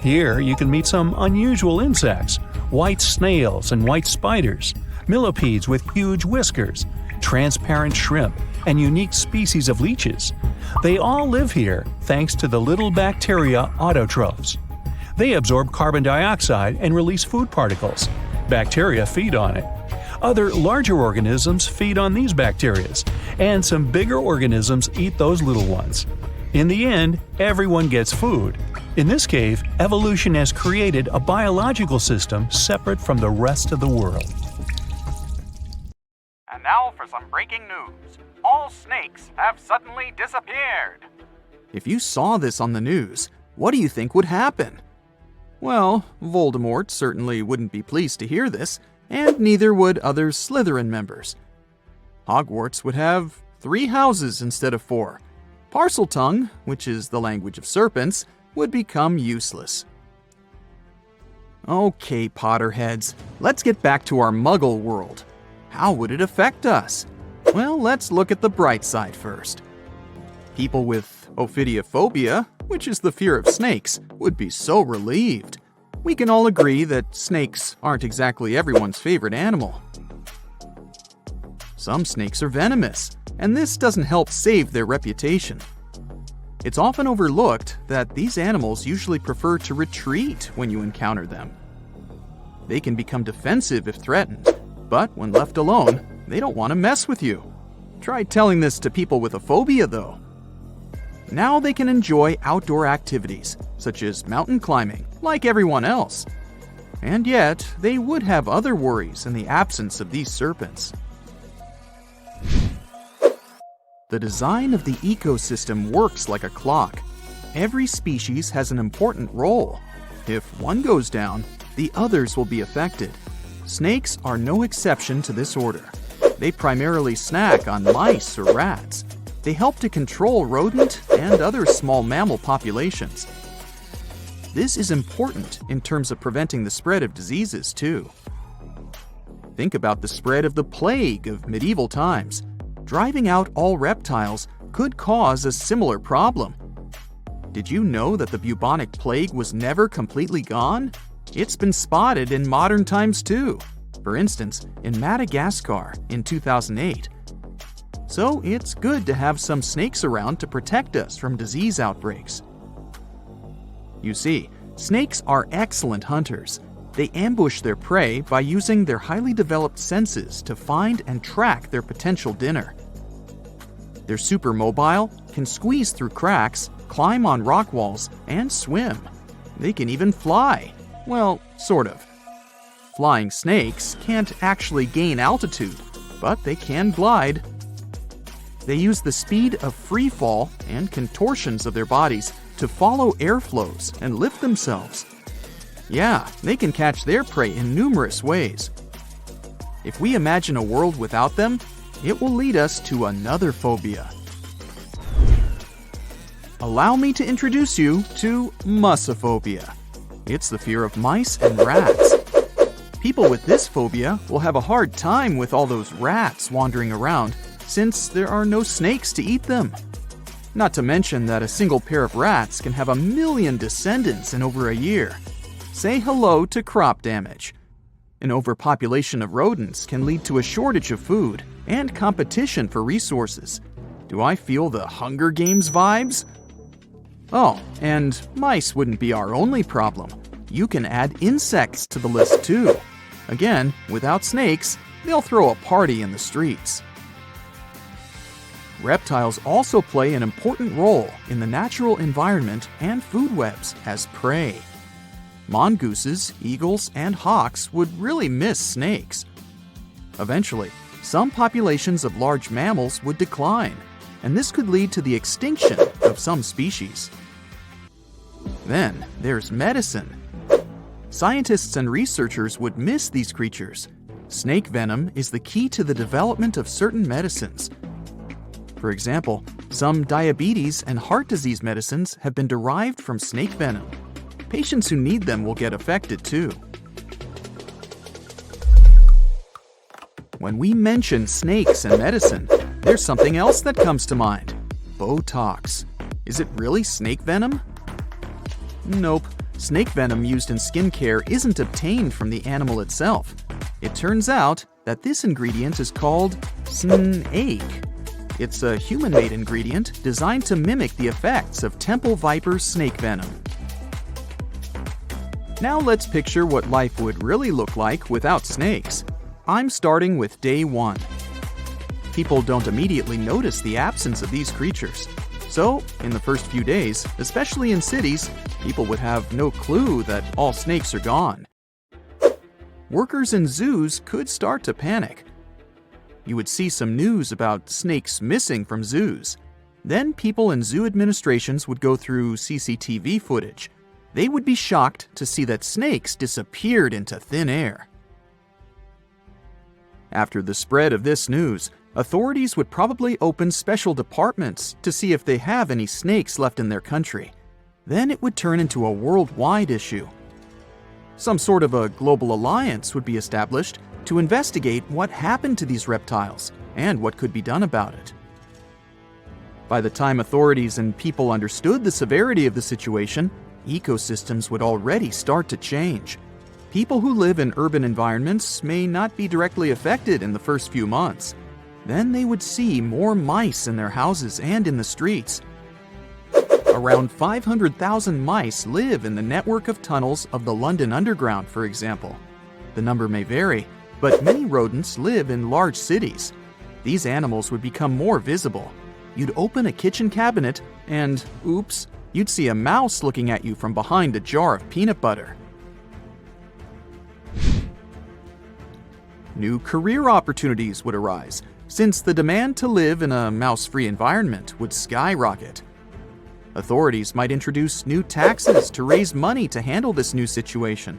Here you can meet some unusual insects, white snails and white spiders, millipedes with huge whiskers, transparent shrimp, and unique species of leeches. They all live here thanks to the little bacteria autotrophs. They absorb carbon dioxide and release food particles. Bacteria feed on it. Other larger organisms feed on these bacteria, and some bigger organisms eat those little ones. In the end, everyone gets food. In this cave, evolution has created a biological system separate from the rest of the world. And now for some breaking news. All snakes have suddenly disappeared. If you saw this on the news, what do you think would happen? Well, Voldemort certainly wouldn't be pleased to hear this, and neither would other Slytherin members. Hogwarts would have 3 houses instead of 4. Parseltongue, which is the language of serpents, would become useless. Okay, Potterheads, let's get back to our Muggle world. How would it affect us? Well, let's look at the bright side first. People with ophidiophobia, which is the fear of snakes, would be so relieved. We can all agree that snakes aren't exactly everyone's favorite animal. Some snakes are venomous, and this doesn't help save their reputation. It's often overlooked that these animals usually prefer to retreat when you encounter them. They can become defensive if threatened, but when left alone, they don't want to mess with you. Try telling this to people with a phobia, though. Now they can enjoy outdoor activities, such as mountain climbing, like everyone else. And yet, they would have other worries in the absence of these serpents. The design of the ecosystem works like a clock. Every species has an important role. If one goes down, the others will be affected. Snakes are no exception to this order. They primarily snack on mice or rats. They help to control rodent and other small mammal populations. This is important in terms of preventing the spread of diseases, too. Think about the spread of the plague of medieval times. Driving out all reptiles could cause a similar problem. Did you know that the bubonic plague was never completely gone? It's been spotted in modern times, too. For instance, in Madagascar in 2008. So it's good to have some snakes around to protect us from disease outbreaks. You see, snakes are excellent hunters. They ambush their prey by using their highly developed senses to find and track their potential dinner. They're super mobile, can squeeze through cracks, climb on rock walls, and swim. They can even fly. Well, sort of. Flying snakes can't actually gain altitude, but they can glide. They use the speed of free fall and contortions of their bodies to follow airflows and lift themselves. Yeah, they can catch their prey in numerous ways. If we imagine a world without them, it will lead us to another phobia. Allow me to introduce you to mussophobia. It's the fear of mice and rats. People with this phobia will have a hard time with all those rats wandering around, since there are no snakes to eat them. Not to mention that a single pair of rats can have 1 million descendants in over a year. Say hello to crop damage. An overpopulation of rodents can lead to a shortage of food and competition for resources. Do I feel the Hunger Games vibes? Oh, and mice wouldn't be our only problem. You can add insects to the list too. Again, without snakes, they'll throw a party in the streets. Reptiles also play an important role in the natural environment and food webs as prey. Mongooses, eagles, and hawks would really miss snakes. Eventually, some populations of large mammals would decline, and this could lead to the extinction of some species. Then there's medicine. Scientists and researchers would miss these creatures. Snake venom is the key to the development of certain medicines. For example, some diabetes and heart disease medicines have been derived from snake venom. Patients who need them will get affected too. When we mention snakes and medicine, there's something else that comes to mind. Botox. Is it really snake venom? Nope. Snake venom used in skincare isn't obtained from the animal itself. It turns out that this ingredient is called snake. It's a human-made ingredient designed to mimic the effects of temple viper snake venom. Now let's picture what life would really look like without snakes. I'm starting with day 1. People don't immediately notice the absence of these creatures. So, in the first few days, especially in cities, people would have no clue that all snakes are gone. Workers in zoos could start to panic. You would see some news about snakes missing from zoos. Then people in zoo administrations would go through CCTV footage. They would be shocked to see that snakes disappeared into thin air. After the spread of this news, authorities would probably open special departments to see if they have any snakes left in their country. Then it would turn into a worldwide issue. Some sort of a global alliance would be established to investigate what happened to these reptiles and what could be done about it. By the time authorities and people understood the severity of the situation, ecosystems would already start to change. People who live in urban environments may not be directly affected in the first few months. Then they would see more mice in their houses and in the streets. Around 500,000 mice live in the network of tunnels of the London Underground, for example. The number may vary, but many rodents live in large cities. These animals would become more visible. You'd open a kitchen cabinet and, oops, you'd see a mouse looking at you from behind a jar of peanut butter. New career opportunities would arise, since the demand to live in a mouse-free environment would skyrocket. Authorities might introduce new taxes to raise money to handle this new situation.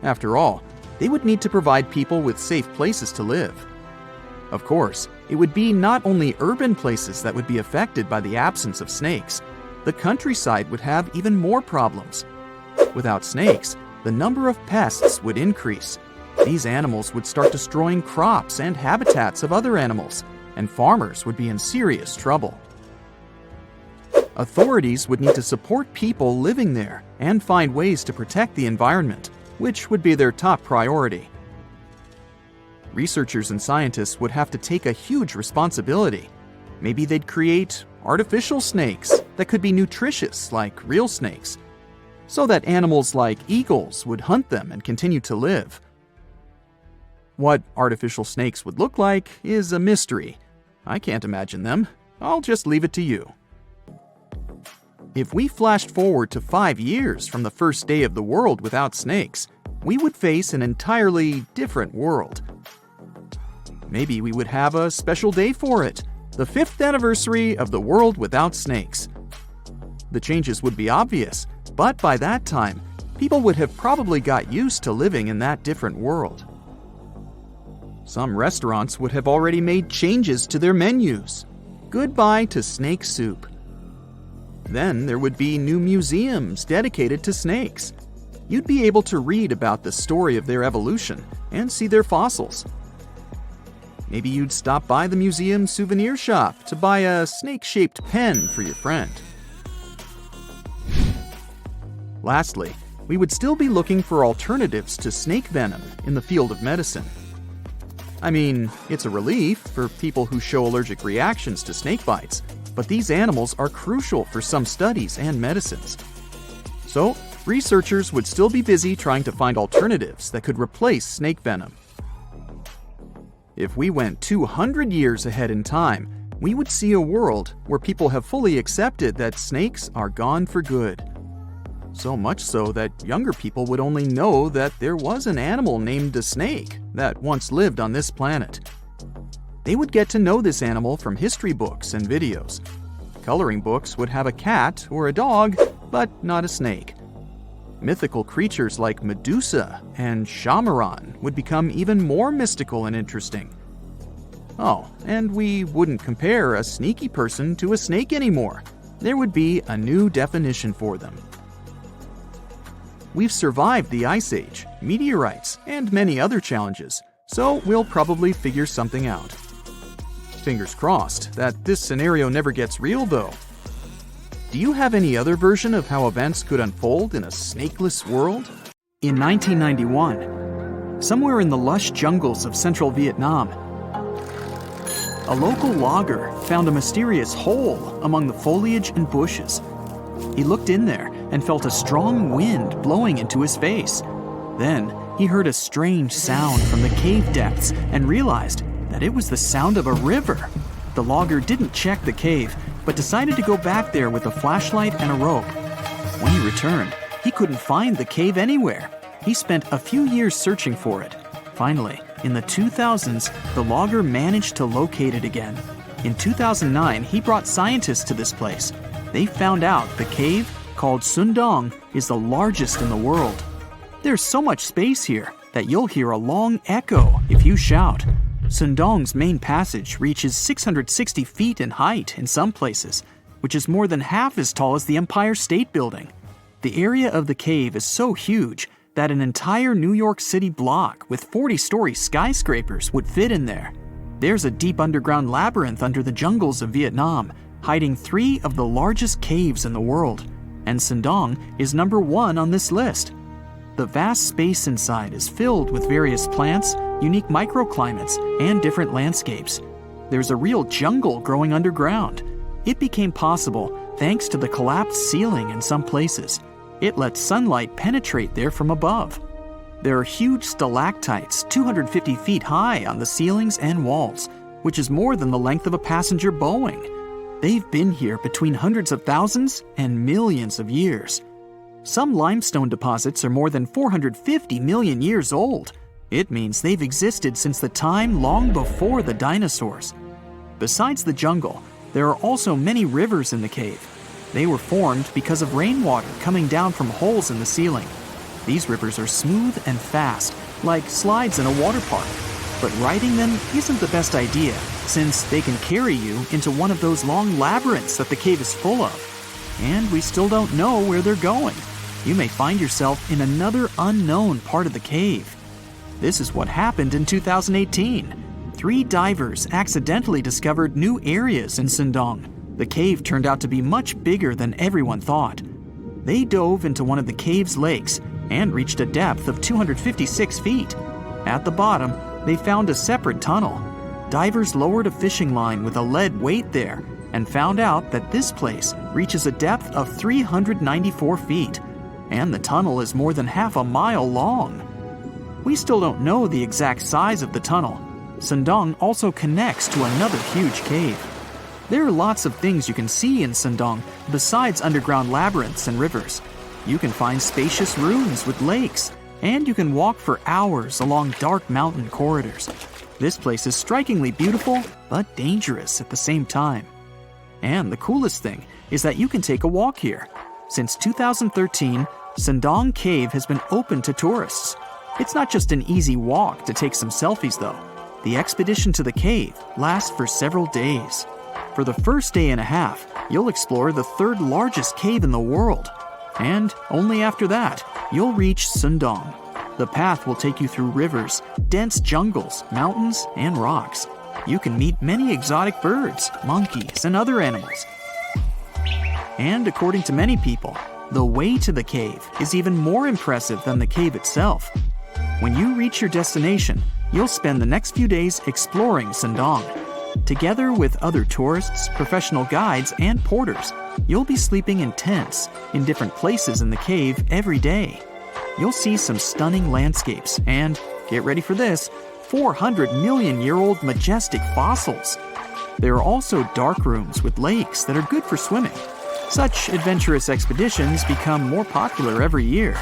After all, they would need to provide people with safe places to live. Of course, it would be not only urban places that would be affected by the absence of snakes. The countryside would have even more problems. Without snakes, the number of pests would increase. These animals would start destroying crops and habitats of other animals, and farmers would be in serious trouble. Authorities would need to support people living there and find ways to protect the environment, which would be their top priority. Researchers and scientists would have to take a huge responsibility. Maybe they'd create artificial snakes that could be nutritious like real snakes, so that animals like eagles would hunt them and continue to live. What artificial snakes would look like is a mystery. I can't imagine them. I'll just leave it to you. If we flashed forward to 5 years from the first day of the world without snakes, we would face an entirely different world. Maybe we would have a special day for it, the 5th anniversary of the world without snakes. The changes would be obvious, but by that time, people would have probably got used to living in that different world. Some restaurants would have already made changes to their menus. Goodbye to snake soup. Then there would be new museums dedicated to snakes. You'd be able to read about the story of their evolution and see their fossils. Maybe you'd stop by the museum souvenir shop to buy a snake-shaped pen for your friend. Lastly, we would still be looking for alternatives to snake venom in the field of medicine. I mean, it's a relief for people who show allergic reactions to snake bites, but these animals are crucial for some studies and medicines. So, researchers would still be busy trying to find alternatives that could replace snake venom. If we went 200 years ahead in time, we would see a world where people have fully accepted that snakes are gone for good. So much so that younger people would only know that there was an animal named a snake that once lived on this planet. They would get to know this animal from history books and videos. Coloring books would have a cat or a dog, but not a snake. Mythical creatures like Medusa and Shamaran would become even more mystical and interesting. Oh, and we wouldn't compare a sneaky person to a snake anymore. There would be a new definition for them. We've survived the Ice Age, meteorites, and many other challenges, so we'll probably figure something out. Fingers crossed that this scenario never gets real, though. Do you have any other version of how events could unfold in a snakeless world? In 1991, somewhere in the lush jungles of central Vietnam, a local logger found a mysterious hole among the foliage and bushes. He looked in there and felt a strong wind blowing into his face. Then he heard a strange sound from the cave depths and realized that it was the sound of a river. The logger didn't check the cave, but decided to go back there with a flashlight and a rope. When he returned, he couldn't find the cave anywhere. He spent a few years searching for it. Finally, in the 2000s, the logger managed to locate it again. In 2009, he brought scientists to this place. They found out the cave, called Sundong, is the largest in the world. There's so much space here that you'll hear a long echo if you shout. Sundong's main passage reaches 660 feet in height in some places, which is more than half as tall as the Empire State Building. The area of the cave is so huge that an entire New York City block with 40-story skyscrapers would fit in there. There's a deep underground labyrinth under the jungles of Vietnam, hiding 3 of the largest caves in the world, and Sundong is number 1 on this list. The vast space inside is filled with various plants, unique microclimates, and different landscapes. There's a real jungle growing underground. It became possible thanks to the collapsed ceiling in some places. It lets sunlight penetrate there from above. There are huge stalactites 250 feet high on the ceilings and walls, which is more than the length of a passenger Boeing. They've been here between hundreds of thousands and millions of years. Some limestone deposits are more than 450 million years old. It means they've existed since the time long before the dinosaurs. Besides the jungle, there are also many rivers in the cave. They were formed because of rainwater coming down from holes in the ceiling. These rivers are smooth and fast, like slides in a water park. But riding them isn't the best idea, since they can carry you into one of those long labyrinths that the cave is full of. And we still don't know where they're going. You may find yourself in another unknown part of the cave. This is what happened in 2018. 3 divers accidentally discovered new areas in Sundong. The cave turned out to be much bigger than everyone thought. They dove into one of the cave's lakes and reached a depth of 256 feet. At the bottom, they found a separate tunnel. Divers lowered a fishing line with a lead weight there and found out that this place reaches a depth of 394 feet, and the tunnel is more than half a mile long. We still don't know the exact size of the tunnel. Sundong also connects to another huge cave. There are lots of things you can see in Sundong besides underground labyrinths and rivers. You can find spacious rooms with lakes, and you can walk for hours along dark mountain corridors. This place is strikingly beautiful, but dangerous at the same time. And the coolest thing is that you can take a walk here. Since 2013, Sundong Cave has been open to tourists. It's not just an easy walk to take some selfies, though. The expedition to the cave lasts for several days. For the first day and a half, you'll explore the 3rd largest cave in the world. And only after that, you'll reach Sundong. The path will take you through rivers, dense jungles, mountains, and rocks. You can meet many exotic birds, monkeys, and other animals. And according to many people, the way to the cave is even more impressive than the cave itself. When you reach your destination, you'll spend the next few days exploring Sundong. Together with other tourists, professional guides, and porters, you'll be sleeping in tents in different places in the cave every day. You'll see some stunning landscapes and, get ready for this, 400-million-year-old majestic fossils. There are also dark rooms with lakes that are good for swimming. Such adventurous expeditions become more popular every year.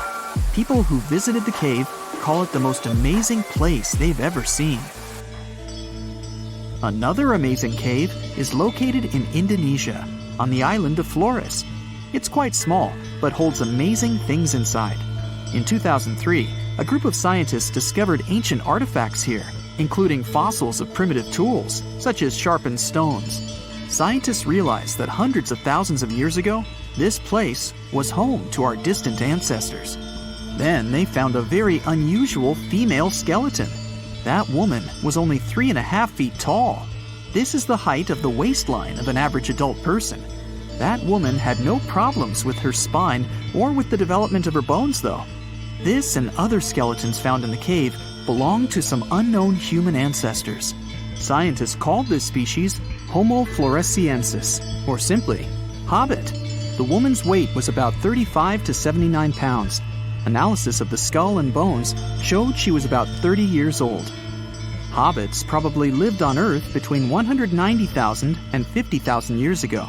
People who visited the cave call it the most amazing place they've ever seen. Another amazing cave is located in Indonesia, on the island of Flores. It's quite small, but holds amazing things inside. In 2003, a group of scientists discovered ancient artifacts here, including fossils of primitive tools, such as sharpened stones. Scientists realized that hundreds of thousands of years ago, this place was home to our distant ancestors. Then they found a very unusual female skeleton. That woman was only 3.5 feet tall. This is the height of the waistline of an average adult person. That woman had no problems with her spine or with the development of her bones, though. This and other skeletons found in the cave belonged to some unknown human ancestors. Scientists called this species Homo floresiensis, or simply, Hobbit. The woman's weight was about 35 to 79 pounds. Analysis of the skull and bones showed she was about 30 years old. Hobbits probably lived on Earth between 190,000 and 50,000 years ago.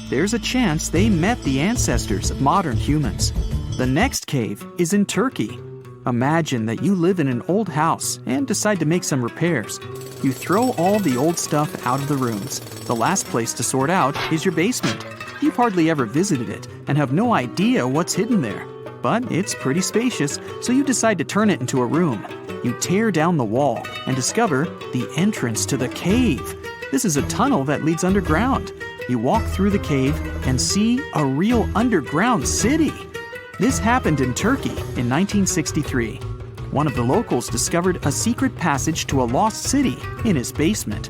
There's a chance they met the ancestors of modern humans. The next cave is in Turkey. Imagine that you live in an old house and decide to make some repairs. You throw all the old stuff out of the rooms. The last place to sort out is your basement. You've hardly ever visited it and have no idea what's hidden there. But it's pretty spacious, so you decide to turn it into a room. You tear down the wall and discover the entrance to the cave. This is a tunnel that leads underground. You walk through the cave and see a real underground city. This happened in Turkey in 1963. One of the locals discovered a secret passage to a lost city in his basement.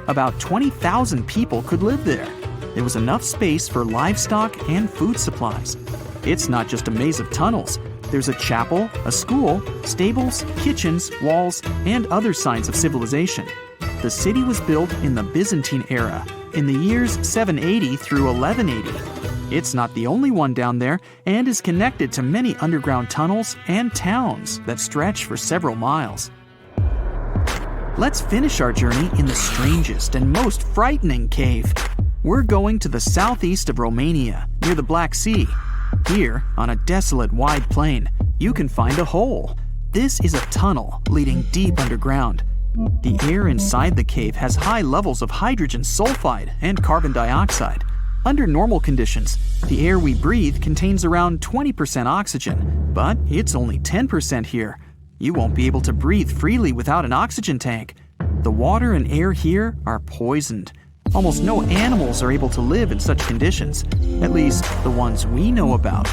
About 20,000 people could live there. There was enough space for livestock and food supplies. It's not just a maze of tunnels. There's a chapel, a school, stables, kitchens, walls, and other signs of civilization. The city was built in the Byzantine era, in the years 780 through 1180. It's not the only one down there and is connected to many underground tunnels and towns that stretch for several miles. Let's finish our journey in the strangest and most frightening cave. We're going to the southeast of Romania, near the Black Sea. Here, on a desolate wide plain, you can find a hole. This is a tunnel leading deep underground. The air inside the cave has high levels of hydrogen sulfide and carbon dioxide. Under normal conditions, the air we breathe contains around 20% oxygen, but it's only 10% here. You won't be able to breathe freely without an oxygen tank. The water and air here are poisoned. Almost no animals are able to live in such conditions, at least the ones we know about.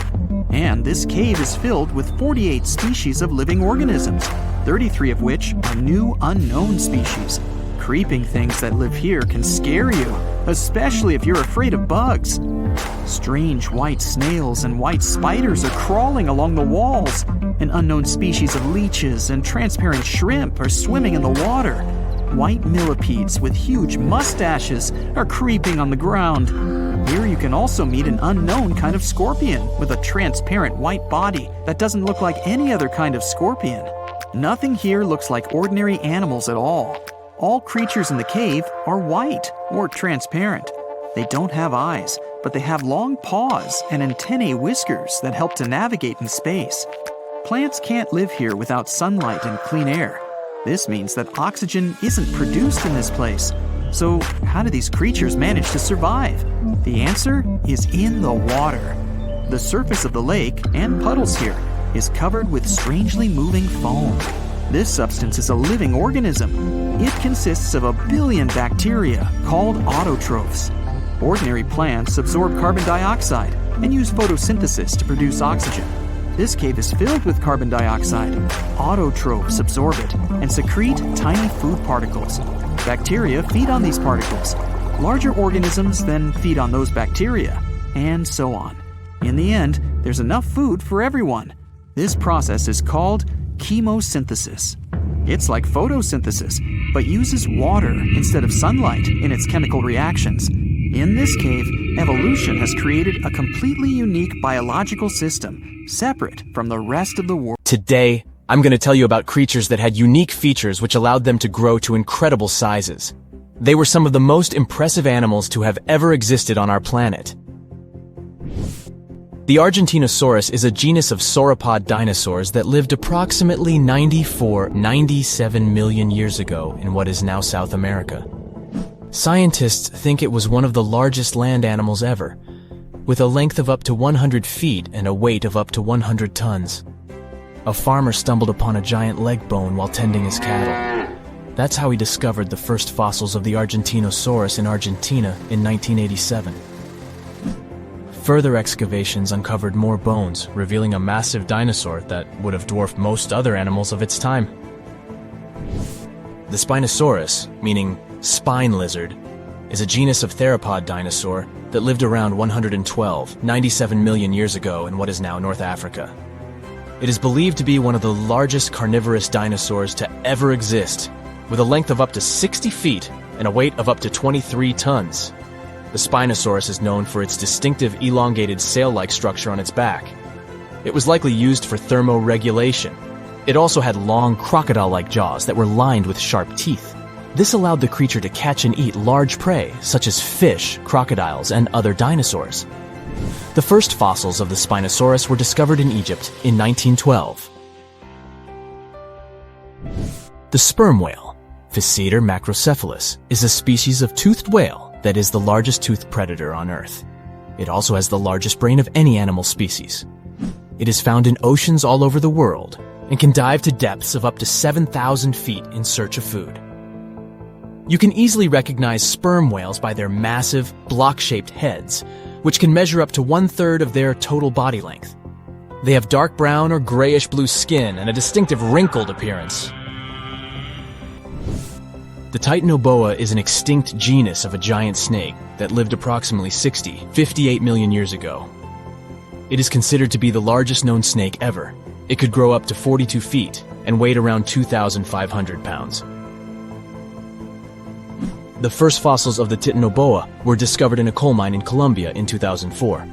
And this cave is filled with 48 species of living organisms, 33 of which are new unknown species. Creeping things that live here can scare you, especially if you're afraid of bugs. Strange white snails and white spiders are crawling along the walls. An unknown species of leeches and transparent shrimp are swimming in the water. White millipedes with huge mustaches are creeping on the ground. Here you can also meet an unknown kind of scorpion with a transparent white body that doesn't look like any other kind of scorpion. Nothing here looks like ordinary animals at all. All creatures in the cave are white or transparent. They don't have eyes, but they have long paws and antennae whiskers that help to navigate in space. Plants can't live here without sunlight and clean air. This means that oxygen isn't produced in this place. So how do these creatures manage to survive? The answer is in the water. The surface of the lake and puddles here is covered with strangely moving foam. This substance is a living organism. It consists of 1 billion bacteria called autotrophs. Ordinary plants absorb carbon dioxide and use photosynthesis to produce oxygen. This cave is filled with carbon dioxide. Autotrophs absorb it and secrete tiny food particles. Bacteria feed on these particles. Larger organisms then feed on those bacteria, and so on. In the end, there's enough food for everyone. This process is called chemosynthesis. It's like photosynthesis, but uses water instead of sunlight in its chemical reactions. In this cave, evolution has created a completely unique biological system, separate from the rest of the world. Today, I'm going to tell you about creatures that had unique features which allowed them to grow to incredible sizes. They were some of the most impressive animals to have ever existed on our planet. The Argentinosaurus is a genus of sauropod dinosaurs that lived approximately 97 million years ago in what is now South America. Scientists think it was one of the largest land animals ever. with a length of up to 100 feet and a weight of up to 100 tons. A farmer stumbled upon a giant leg bone while tending his cattle. That's how he discovered the first fossils of the Argentinosaurus in Argentina in 1987. Further excavations uncovered more bones, revealing a massive dinosaur that would have dwarfed most other animals of its time. The Spinosaurus, meaning spine lizard, is a genus of theropod dinosaur that lived around 97 million years ago in what is now North Africa. It is believed to be one of the largest carnivorous dinosaurs to ever exist, with a length of up to 60 feet and a weight of up to 23 tons. The Spinosaurus is known for its distinctive elongated sail-like structure on its back. It was likely used for thermoregulation. It also had long crocodile-like jaws that were lined with sharp teeth. This allowed the creature to catch and eat large prey, such as fish, crocodiles, and other dinosaurs. The first fossils of the Spinosaurus were discovered in Egypt in 1912. The sperm whale, Physeter macrocephalus, is a species of toothed whale that is the largest toothed predator on Earth. It also has the largest brain of any animal species. It is found in oceans all over the world and can dive to depths of up to 7,000 feet in search of food. You can easily recognize sperm whales by their massive, block-shaped heads, which can measure up to 1/3 of their total body length. They have dark brown or grayish-blue skin and a distinctive wrinkled appearance. The Titanoboa is an extinct genus of a giant snake that lived approximately 58 million years ago. It is considered to be the largest known snake ever. It could grow up to 42 feet and weighed around 2,500 pounds. The first fossils of the Titanoboa were discovered in a coal mine in Colombia in 2004.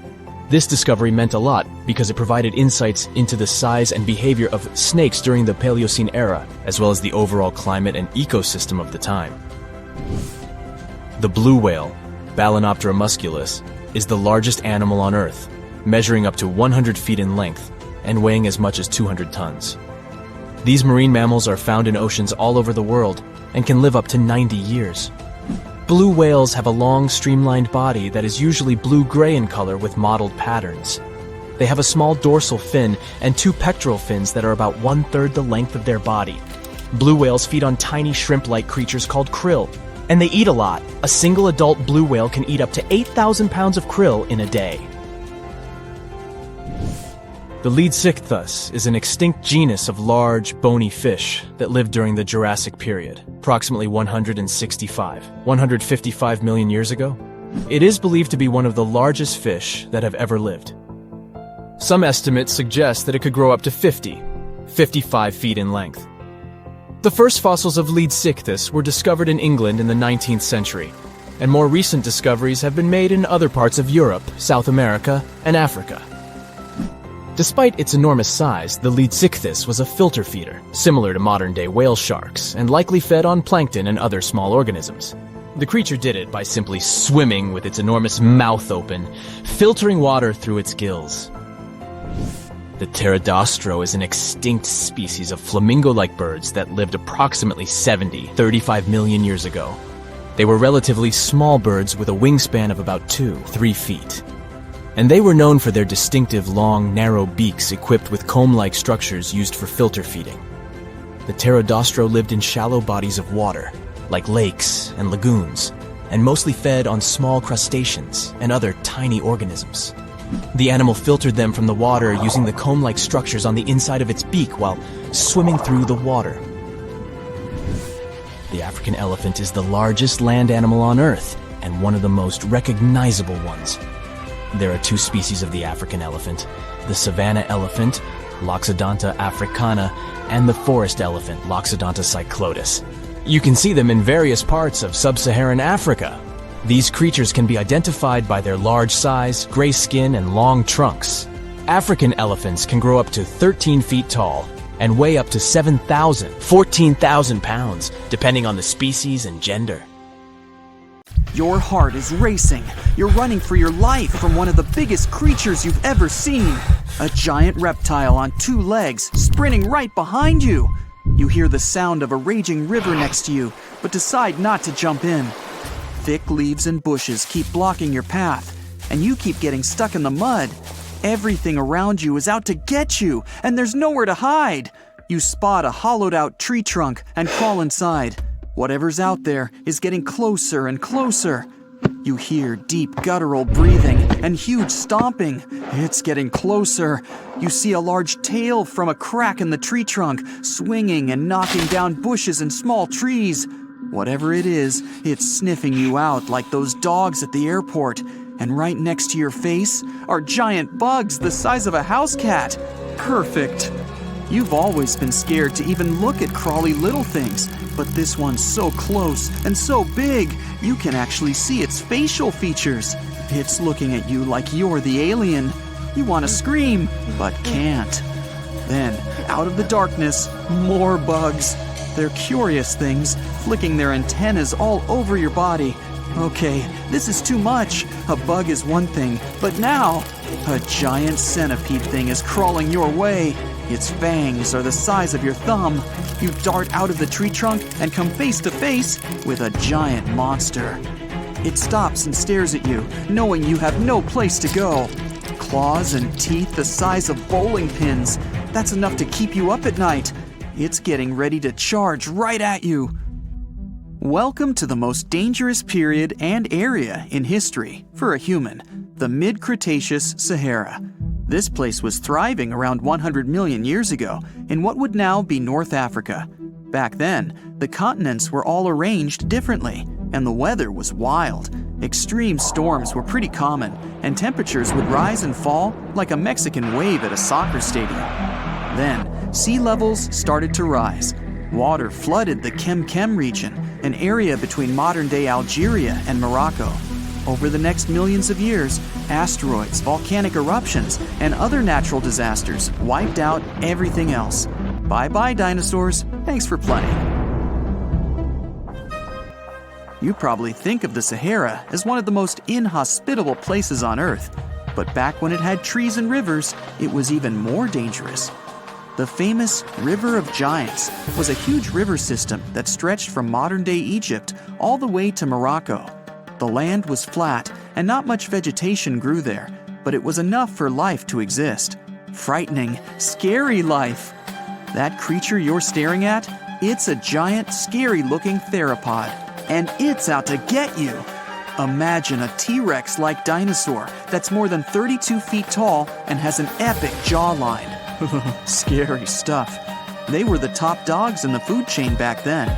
This discovery meant a lot because it provided insights into the size and behavior of snakes during the Paleocene era, as well as the overall climate and ecosystem of the time. The blue whale, Balænoptera musculus, is the largest animal on Earth, measuring up to 100 feet in length and weighing as much as 200 tons. These marine mammals are found in oceans all over the world and can live up to 90 years. Blue whales have a long, streamlined body that is usually blue-gray in color with mottled patterns. They have a small dorsal fin and 2 pectoral fins that are about 1/3 the length of their body. Blue whales feed on tiny shrimp-like creatures called krill, and they eat a lot. A single adult blue whale can eat up to 8,000 pounds of krill in a day. The Leadsichthus is an extinct genus of large, bony fish that lived during the Jurassic period, approximately 155 million years ago. It is believed to be one of the largest fish that have ever lived. Some estimates suggest that it could grow up to 55 feet in length. The first fossils of Leadsichthus were discovered in England in the 19th century, and more recent discoveries have been made in other parts of Europe, South America, and Africa. Despite its enormous size, the Leadsichthus was a filter feeder, similar to modern-day whale sharks, and likely fed on plankton and other small organisms. The creature did it by simply swimming with its enormous mouth open, filtering water through its gills. The pterodostro is an extinct species of flamingo-like birds that lived approximately 35 million years ago. They were relatively small birds with a wingspan of about 2-3 feet. And they were known for their distinctive long, narrow beaks equipped with comb-like structures used for filter feeding. The pterodostro lived in shallow bodies of water, like lakes and lagoons, and mostly fed on small crustaceans and other tiny organisms. The animal filtered them from the water using the comb-like structures on the inside of its beak while swimming through the water. The African elephant is the largest land animal on Earth and one of the most recognizable ones. There are 2 species of the African elephant, the savanna elephant, Loxodonta africana, and the forest elephant, Loxodonta cyclotis. You can see them in various parts of sub-Saharan Africa. These creatures can be identified by their large size, gray skin, and long trunks. African elephants can grow up to 13 feet tall and weigh up to 14,000 pounds, depending on the species and gender. Your heart is racing. You're running for your life from one of the biggest creatures you've ever seen. A giant reptile on 2 legs, sprinting right behind you. You hear the sound of a raging river next to you, but decide not to jump in. Thick leaves and bushes keep blocking your path. and you keep getting stuck in the mud. Everything around you is out to get you, and there's nowhere to hide. You spot a hollowed-out tree trunk and crawl inside. Whatever's out there is getting closer and closer. You hear deep guttural breathing and huge stomping. It's getting closer. You see a large tail from a crack in the tree trunk, swinging and knocking down bushes and small trees. Whatever it is, it's sniffing you out like those dogs at the airport. And right next to your face are giant bugs the size of a house cat. Perfect. You've always been scared to even look at crawly little things, but this one's so close and so big, you can actually see its facial features. It's looking at you like you're the alien. You want to scream, but can't. Then, out of the darkness, more bugs. They're curious things, flicking their antennas all over your body. Okay, this is too much. A bug is one thing, but now, a giant centipede thing is crawling your way. Its fangs are the size of your thumb. You dart out of the tree trunk and come face to face with a giant monster. It stops and stares at you, knowing you have no place to go. Claws and teeth the size of bowling pins. That's enough to keep you up at night. It's getting ready to charge right at you. Welcome to the most dangerous period and area in history for a human, the Mid-Cretaceous Sahara. This place was thriving around 100 million years ago in what would now be North Africa. Back then, the continents were all arranged differently, and the weather was wild. Extreme storms were pretty common, and temperatures would rise and fall like a Mexican wave at a soccer stadium. Then, sea levels started to rise. Water flooded the Kem region, an area between modern-day Algeria and Morocco. Over the next millions of years, asteroids, volcanic eruptions, and other natural disasters wiped out everything else. Bye-bye, dinosaurs. Thanks for playing. You probably think of the Sahara as one of the most inhospitable places on Earth, but back when it had trees and rivers, it was even more dangerous. The famous River of Giants was a huge river system that stretched from modern-day Egypt all the way to Morocco. The land was flat and not much vegetation grew there, but it was enough for life to exist. Frightening, scary life. That creature you're staring at, it's a giant, scary-looking theropod, and it's out to get you. Imagine a T-Rex-like dinosaur that's more than 32 feet tall and has an epic jawline. Scary stuff. They were the top dogs in the food chain back then.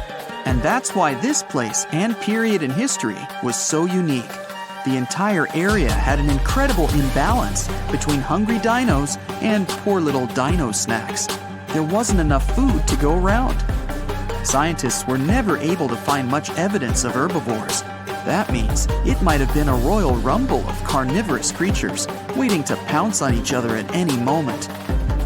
And that's why this place and period in history was so unique. The entire area had an incredible imbalance between hungry dinos and poor little dino snacks. There wasn't enough food to go around. Scientists were never able to find much evidence of herbivores. That means it might have been a royal rumble of carnivorous creatures waiting to pounce on each other at any moment.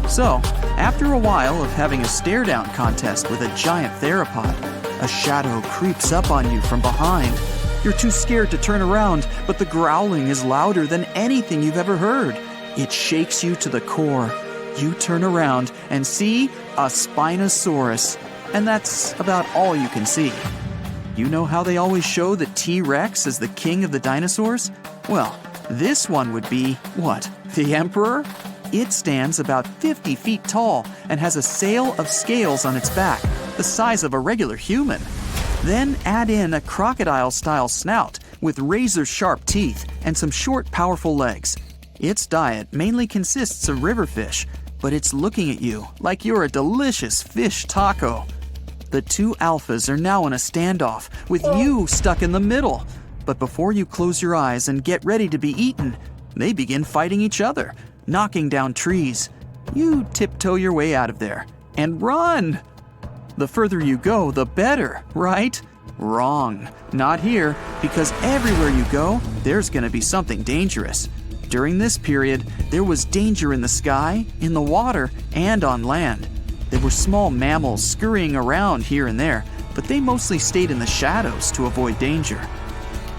So, after a while of having a stare-down contest with a giant theropod, a shadow creeps up on you from behind. You're too scared to turn around, but the growling is louder than anything you've ever heard. It shakes you to the core. You turn around and see a Spinosaurus, and that's about all you can see. You know how they always show the T-Rex as the king of the dinosaurs? Well, this one would be, what, the emperor? It stands about 50 feet tall and has a sail of scales on its back, the size of a regular human. Then add in a crocodile-style snout with razor-sharp teeth and some short, powerful legs. Its diet mainly consists of river fish, but it's looking at you like you're a delicious fish taco. The two alphas are now in a standoff, with you stuck in the middle. But before you close your eyes and get ready to be eaten, they begin fighting each other, knocking down trees. You tiptoe your way out of there and run. The further you go, the better, right? Wrong. Not here, because everywhere you go, there's going to be something dangerous. During this period, there was danger in the sky, in the water, and on land. There were small mammals scurrying around here and there, but they mostly stayed in the shadows to avoid danger.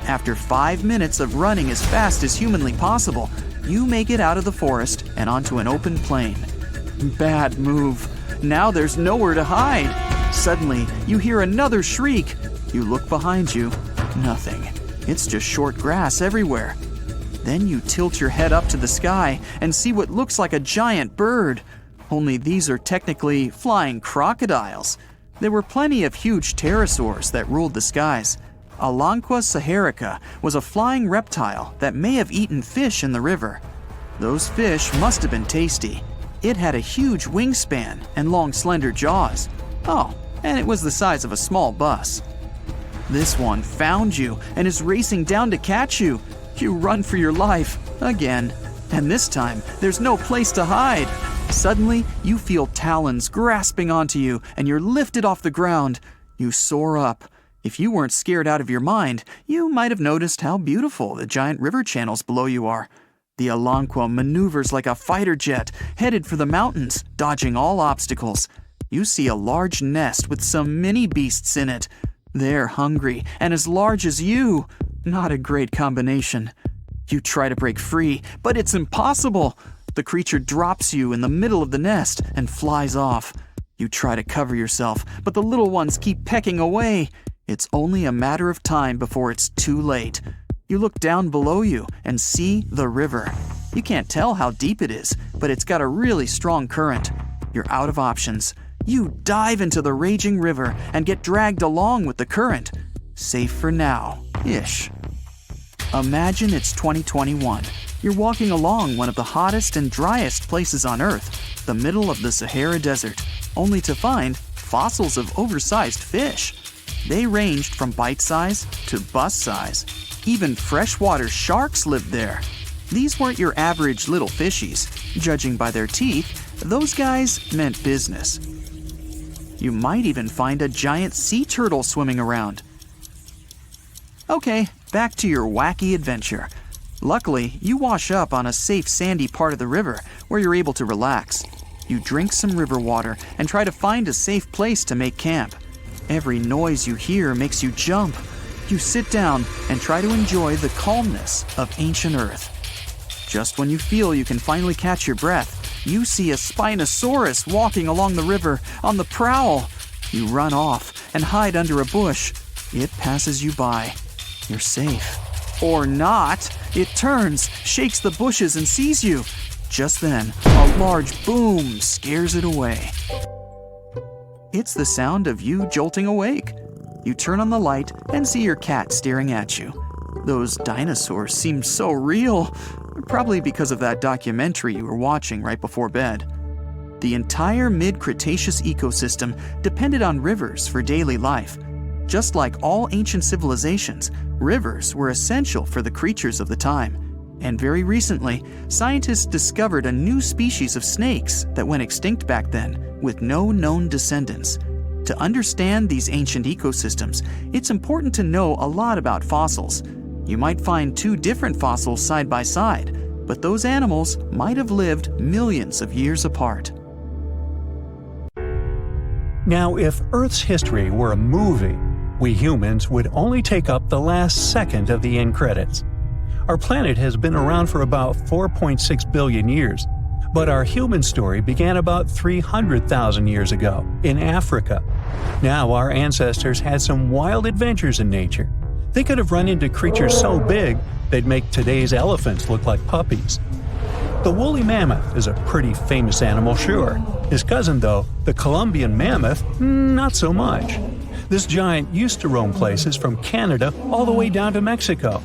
After 5 minutes of running as fast as humanly possible, you make it out of the forest and onto an open plain. Bad move. Now there's nowhere to hide. Suddenly, you hear another shriek. You look behind you. Nothing. It's just short grass everywhere. Then you tilt your head up to the sky and see what looks like a giant bird. Only these are technically flying crocodiles. There were plenty of huge pterosaurs that ruled the skies. Anaconda saharica was a flying reptile that may have eaten fish in the river. Those fish must have been tasty. It had a huge wingspan and long slender jaws. Oh, and it was the size of a small bus. This one found you and is racing down to catch you. You run for your life, again. And this time, there's no place to hide. Suddenly, you feel talons grasping onto you and you're lifted off the ground. You soar up. If you weren't scared out of your mind, you might have noticed how beautiful the giant river channels below you are. The Anaconda maneuvers like a fighter jet, headed for the mountains, dodging all obstacles. You see a large nest with some mini beasts in it. They're hungry and as large as you. Not a great combination. You try to break free, but it's impossible. The creature drops you in the middle of the nest and flies off. You try to cover yourself, but the little ones keep pecking away. It's only a matter of time before it's too late. You look down below you and see the river. You can't tell how deep it is, but it's got a really strong current. You're out of options. You dive into the raging river and get dragged along with the current. Safe for now-ish. Imagine it's 2021. You're walking along one of the hottest and driest places on Earth, the middle of the Sahara Desert, only to find fossils of oversized fish. They ranged from bite size to bus size. Even freshwater sharks lived there. These weren't your average little fishies. Judging by their teeth, those guys meant business. You might even find a giant sea turtle swimming around. Okay, back to your wacky adventure. Luckily, you wash up on a safe sandy part of the river where you're able to relax. You drink some river water and try to find a safe place to make camp. Every noise you hear makes you jump. You sit down and try to enjoy the calmness of ancient Earth. Just when you feel you can finally catch your breath, you see a Spinosaurus walking along the river on the prowl. You run off and hide under a bush. It passes you by. You're safe. Or not. It turns, shakes the bushes, and sees you. Just then, a large boom scares it away. It's the sound of you jolting awake. You turn on the light and see your cat staring at you. Those dinosaurs seem so real, probably because of that documentary you were watching right before bed. The entire Mid-Cretaceous ecosystem depended on rivers for daily life. Just like all ancient civilizations, rivers were essential for the creatures of the time. And very recently, scientists discovered a new species of snakes that went extinct back then, with no known descendants. To understand these ancient ecosystems, it's important to know a lot about fossils. You might find two different fossils side by side, but those animals might have lived millions of years apart. Now, if Earth's history were a movie, we humans would only take up the last second of the end credits. Our planet has been around for about 4.6 billion years, but our human story began about 300,000 years ago in Africa. Now our ancestors had some wild adventures in nature. They could have run into creatures so big they'd make today's elephants look like puppies. The woolly mammoth is a pretty famous animal, sure. His cousin, though, the Columbian mammoth, not so much. This giant used to roam places from Canada all the way down to Mexico.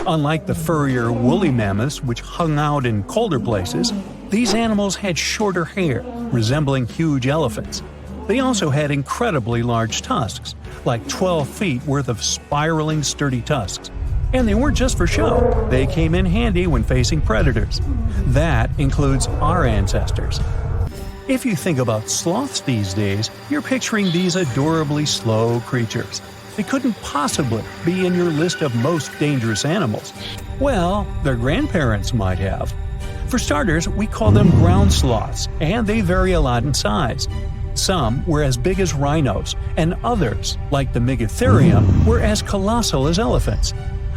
Unlike the furrier woolly mammoths, which hung out in colder places, these animals had shorter hair, resembling huge elephants. They also had incredibly large tusks, like 12 feet worth of spiraling, sturdy tusks. And they weren't just for show, they came in handy when facing predators. That includes our ancestors. If you think about sloths these days, you're picturing these adorably slow creatures. They couldn't possibly be in your list of most dangerous animals. Well, their grandparents might have. For starters, we call them ground sloths, and they vary a lot in size. Some were as big as rhinos, and others, like the Megatherium, were as colossal as elephants.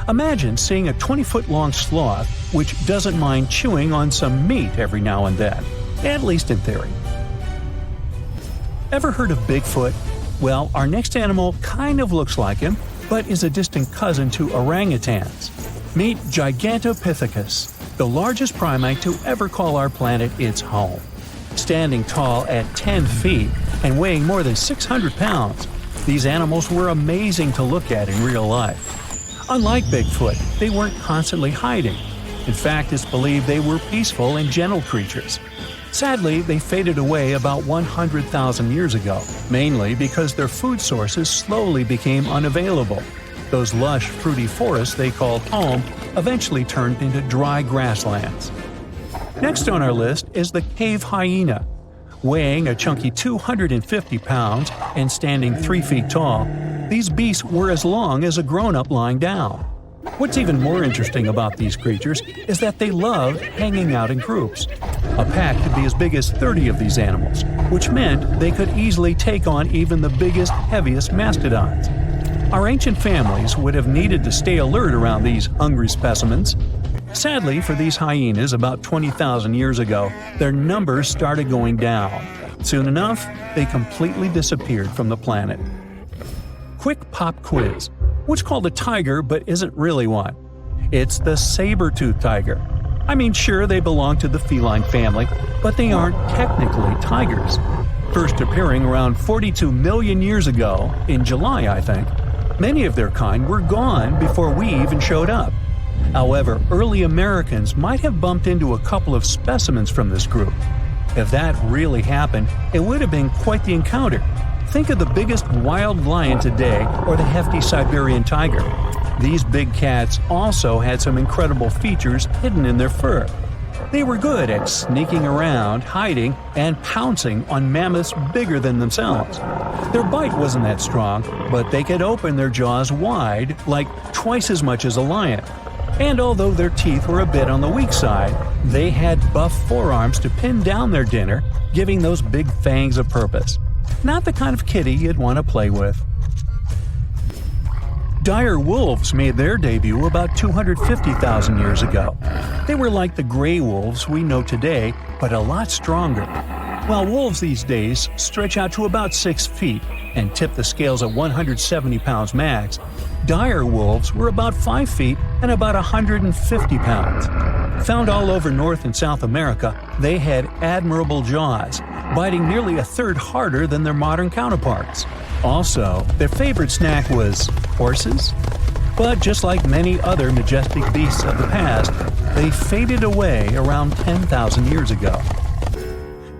Imagine seeing a 20-foot-long sloth which doesn't mind chewing on some meat every now and then, at least in theory. Ever heard of Bigfoot? Well, our next animal kind of looks like him, but is a distant cousin to orangutans. Meet Gigantopithecus, the largest primate to ever call our planet its home. Standing tall at 10 feet and weighing more than 600 pounds, these animals were amazing to look at in real life. Unlike Bigfoot, they weren't constantly hiding. In fact, it's believed they were peaceful and gentle creatures. Sadly, they faded away about 100,000 years ago, mainly because their food sources slowly became unavailable. Those lush, fruity forests they called home eventually turned into dry grasslands. Next on our list is the cave hyena. Weighing a chunky 250 pounds and standing 3 feet tall, these beasts were as long as a grown-up lying down. What's even more interesting about these creatures is that they loved hanging out in groups. A pack could be as big as 30 of these animals, which meant they could easily take on even the biggest, heaviest mastodons. Our ancient families would have needed to stay alert around these hungry specimens. Sadly for these hyenas about 20,000 years ago, their numbers started going down. Soon enough, they completely disappeared from the planet. Quick pop quiz. What's called a tiger but isn't really one? It's the saber-toothed tiger. I mean, sure, they belong to the feline family, but they aren't technically tigers. First appearing around 42 million years ago, in July I think, many of their kind were gone before we even showed up. However, early Americans might have bumped into a couple of specimens from this group. If that really happened, it would have been quite the encounter. Think of the biggest wild lion today or the hefty Siberian tiger. These big cats also had some incredible features hidden in their fur. They were good at sneaking around, hiding, and pouncing on mammoths bigger than themselves. Their bite wasn't that strong, but they could open their jaws wide, like twice as much as a lion. And although their teeth were a bit on the weak side, they had buff forearms to pin down their dinner, giving those big fangs a purpose. Not the kind of kitty you'd want to play with. Dire wolves made their debut about 250,000 years ago. They were like the gray wolves we know today, but a lot stronger. While wolves these days stretch out to about 6 feet and tip the scales at 170 pounds max, dire wolves were about 5 feet and about 150 pounds. Found all over North and South America, they had admirable jaws, biting nearly a third harder than their modern counterparts. Also, their favorite snack was horses. But just like many other majestic beasts of the past, they faded away around 10,000 years ago.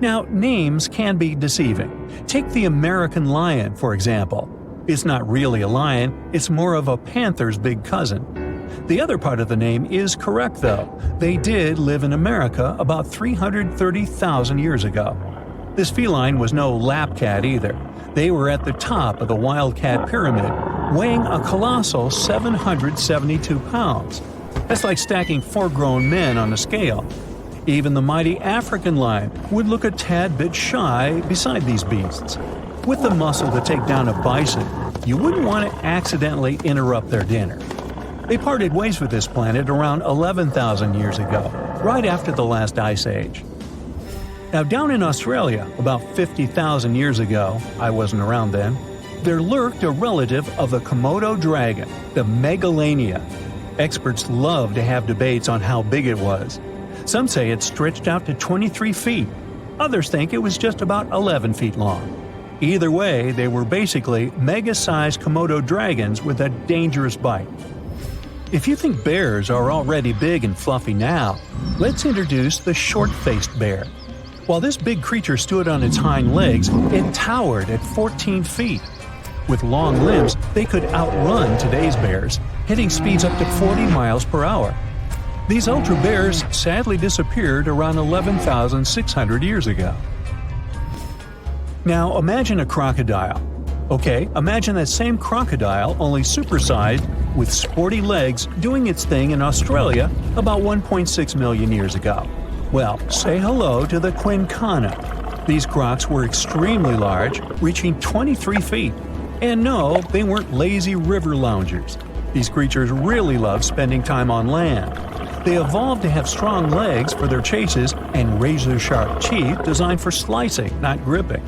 Now, names can be deceiving. Take the American lion, for example. It's not really a lion, it's more of a panther's big cousin. The other part of the name is correct, though. They did live in America about 330,000 years ago. This feline was no lap cat either. They were at the top of the wildcat pyramid, weighing a colossal 772 pounds. That's like stacking 4 grown men on a scale. Even the mighty African lion would look a tad bit shy beside these beasts. With the muscle to take down a bison, you wouldn't want to accidentally interrupt their dinner. They parted ways with this planet around 11,000 years ago, right after the last ice age. Now, down in Australia, about 50,000 years ago, I wasn't around then, there lurked a relative of the Komodo dragon, the Megalania. Experts love to have debates on how big it was. Some say it stretched out to 23 feet. Others think it was just about 11 feet long. Either way, they were basically mega-sized Komodo dragons with a dangerous bite. If you think bears are already big and fluffy now, let's introduce the short-faced bear. While this big creature stood on its hind legs, it towered at 14 feet. With long limbs, they could outrun today's bears, hitting speeds up to 40 miles per hour. These ultra bears sadly disappeared around 11,600 years ago. Now imagine a crocodile. Okay, imagine that same crocodile, only supersized, with sporty legs, doing its thing in Australia about 1.6 million years ago. Well, say hello to the quincana. These crocs were extremely large, reaching 23 feet. And no, they weren't lazy river loungers. These creatures really love spending time on land. They evolved to have strong legs for their chases and razor-sharp teeth designed for slicing, not gripping.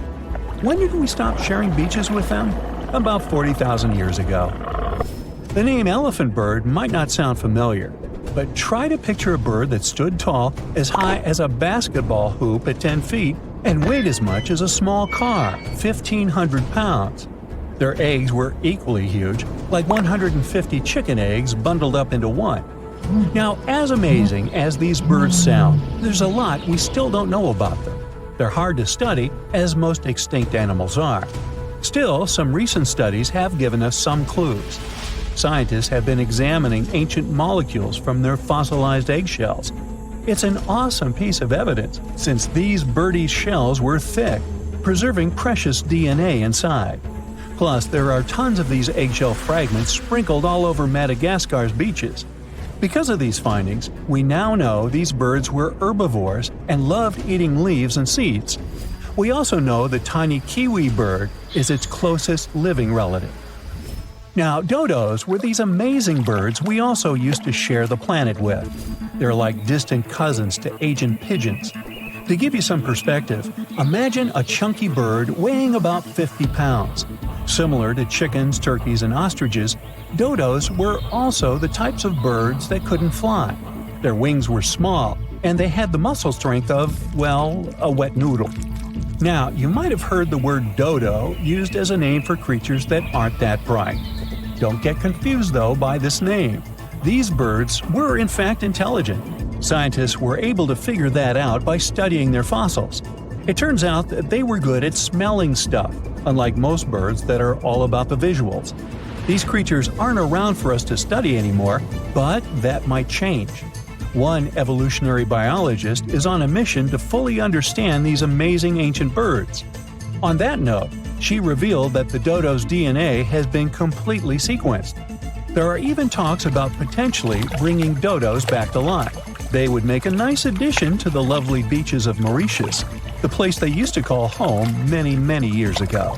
When did we stop sharing beaches with them? About 40,000 years ago. The name elephant bird might not sound familiar, but try to picture a bird that stood tall as high as a basketball hoop at 10 feet and weighed as much as a small car, 1,500 pounds. Their eggs were equally huge, like 150 chicken eggs bundled up into one. Now, as amazing as these birds sound, there's a lot we still don't know about them. They're hard to study, as most extinct animals are. Still, some recent studies have given us some clues. Scientists have been examining ancient molecules from their fossilized eggshells. It's an awesome piece of evidence, since these birdie shells were thick, preserving precious DNA inside. Plus, there are tons of these eggshell fragments sprinkled all over Madagascar's beaches. Because of these findings, we now know these birds were herbivores and loved eating leaves and seeds. We also know the tiny kiwi bird is its closest living relative. Now, dodos were these amazing birds we also used to share the planet with. They're like distant cousins to ancient pigeons. To give you some perspective, imagine a chunky bird weighing about 50 pounds. Similar to chickens, turkeys, and ostriches, dodos were also the types of birds that couldn't fly. Their wings were small, and they had the muscle strength of, well, a wet noodle. Now, you might have heard the word dodo used as a name for creatures that aren't that bright. Don't get confused, though, by this name. These birds were in fact intelligent. Scientists were able to figure that out by studying their fossils. It turns out that they were good at smelling stuff, unlike most birds that are all about the visuals. These creatures aren't around for us to study anymore, but that might change. One evolutionary biologist is on a mission to fully understand these amazing ancient birds. On that note, she revealed that the dodo's DNA has been completely sequenced. There are even talks about potentially bringing dodos back to life. They would make a nice addition to the lovely beaches of Mauritius, the place they used to call home many, many years ago.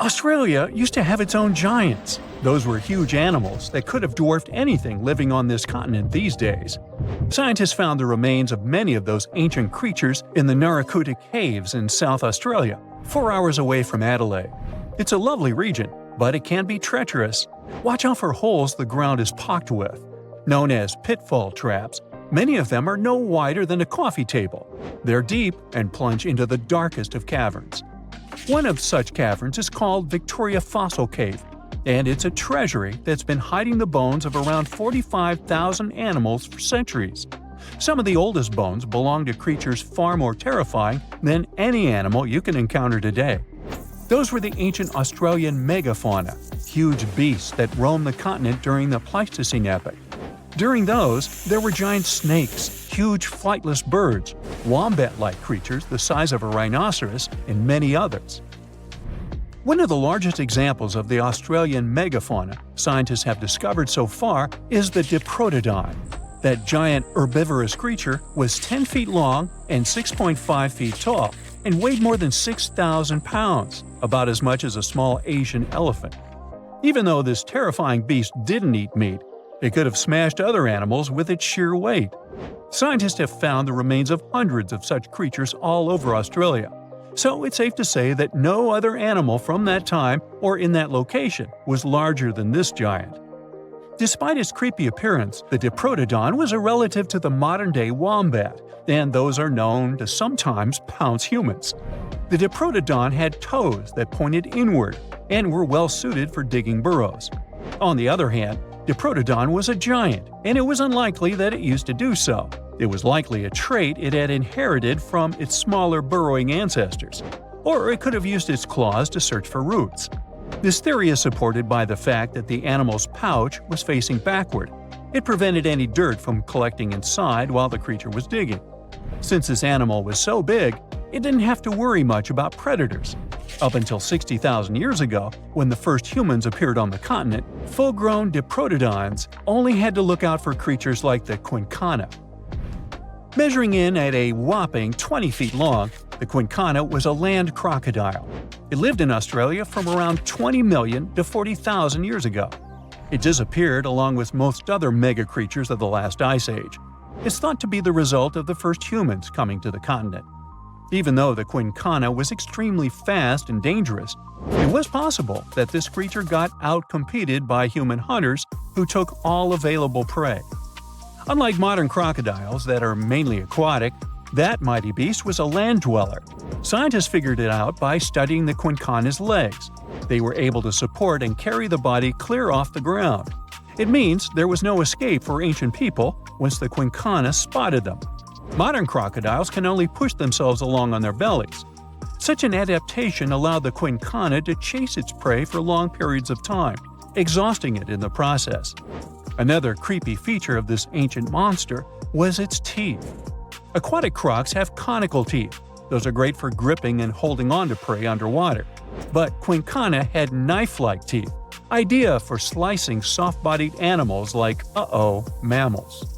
Australia used to have its own giants. Those were huge animals that could have dwarfed anything living on this continent these days. Scientists found the remains of many of those ancient creatures in the Anaconda Caves in South Australia, 4 hours away from Adelaide. It's a lovely region, but it can be treacherous. Watch out for holes the ground is pocked with. Known as pitfall traps, many of them are no wider than a coffee table. They're deep and plunge into the darkest of caverns. One of such caverns is called Victoria Fossil Cave, and it's a treasury that's been hiding the bones of around 45,000 animals for centuries. Some of the oldest bones belong to creatures far more terrifying than any animal you can encounter today. Those were the ancient Australian Mega-fauna, huge beasts that roamed the continent during the Pleistocene epoch. During those, there were giant snakes, huge flightless birds, wombat-like creatures the size of a rhinoceros, and many others. One of the largest examples of the Australian megafauna scientists have discovered so far is the Diprotodon. That giant herbivorous creature was 10 feet long and 6.5 feet tall, and weighed more than 6,000 pounds, about as much as a small Asian elephant. Even though this terrifying beast didn't eat meat, it could have smashed other animals with its sheer weight. Scientists have found the remains of hundreds of such creatures all over Australia, so it's safe to say that no other animal from that time or in that location was larger than this giant. Despite its creepy appearance, the Diprotodon was a relative to the modern-day wombat, and those are known to sometimes pounce humans. The Diprotodon had toes that pointed inward and were well suited for digging burrows. On the other hand, Diprotodon was a giant, and it was unlikely that it used to do so. It was likely a trait it had inherited from its smaller burrowing ancestors, or it could have used its claws to search for roots. This theory is supported by the fact that the animal's pouch was facing backward. It prevented any dirt from collecting inside while the creature was digging. Since this animal was so big, it didn't have to worry much about predators. Up until 60,000 years ago, when the first humans appeared on the continent, full-grown Diprotodons only had to look out for creatures like the quincana. Measuring in at a whopping 20 feet long, the quincana was a land crocodile. It lived in Australia from around 20 million to 40,000 years ago. It disappeared along with most other mega creatures of the last ice age. It's thought to be the result of the first humans coming to the continent. Even though the quincana was extremely fast and dangerous, it was possible that this creature got outcompeted by human hunters who took all available prey. Unlike modern crocodiles that are mainly aquatic, that mighty beast was a land dweller. Scientists figured it out by studying the quincana's legs. They were able to support and carry the body clear off the ground. It means there was no escape for ancient people once the quincana spotted them. Modern crocodiles can only push themselves along on their bellies. Such an adaptation allowed the quincana to chase its prey for long periods of time, exhausting it in the process. Another creepy feature of this ancient monster was its teeth. Aquatic crocs have conical teeth. Those are great for gripping and holding on to prey underwater. But quincana had knife-like teeth, ideal for slicing soft-bodied animals like, mammals.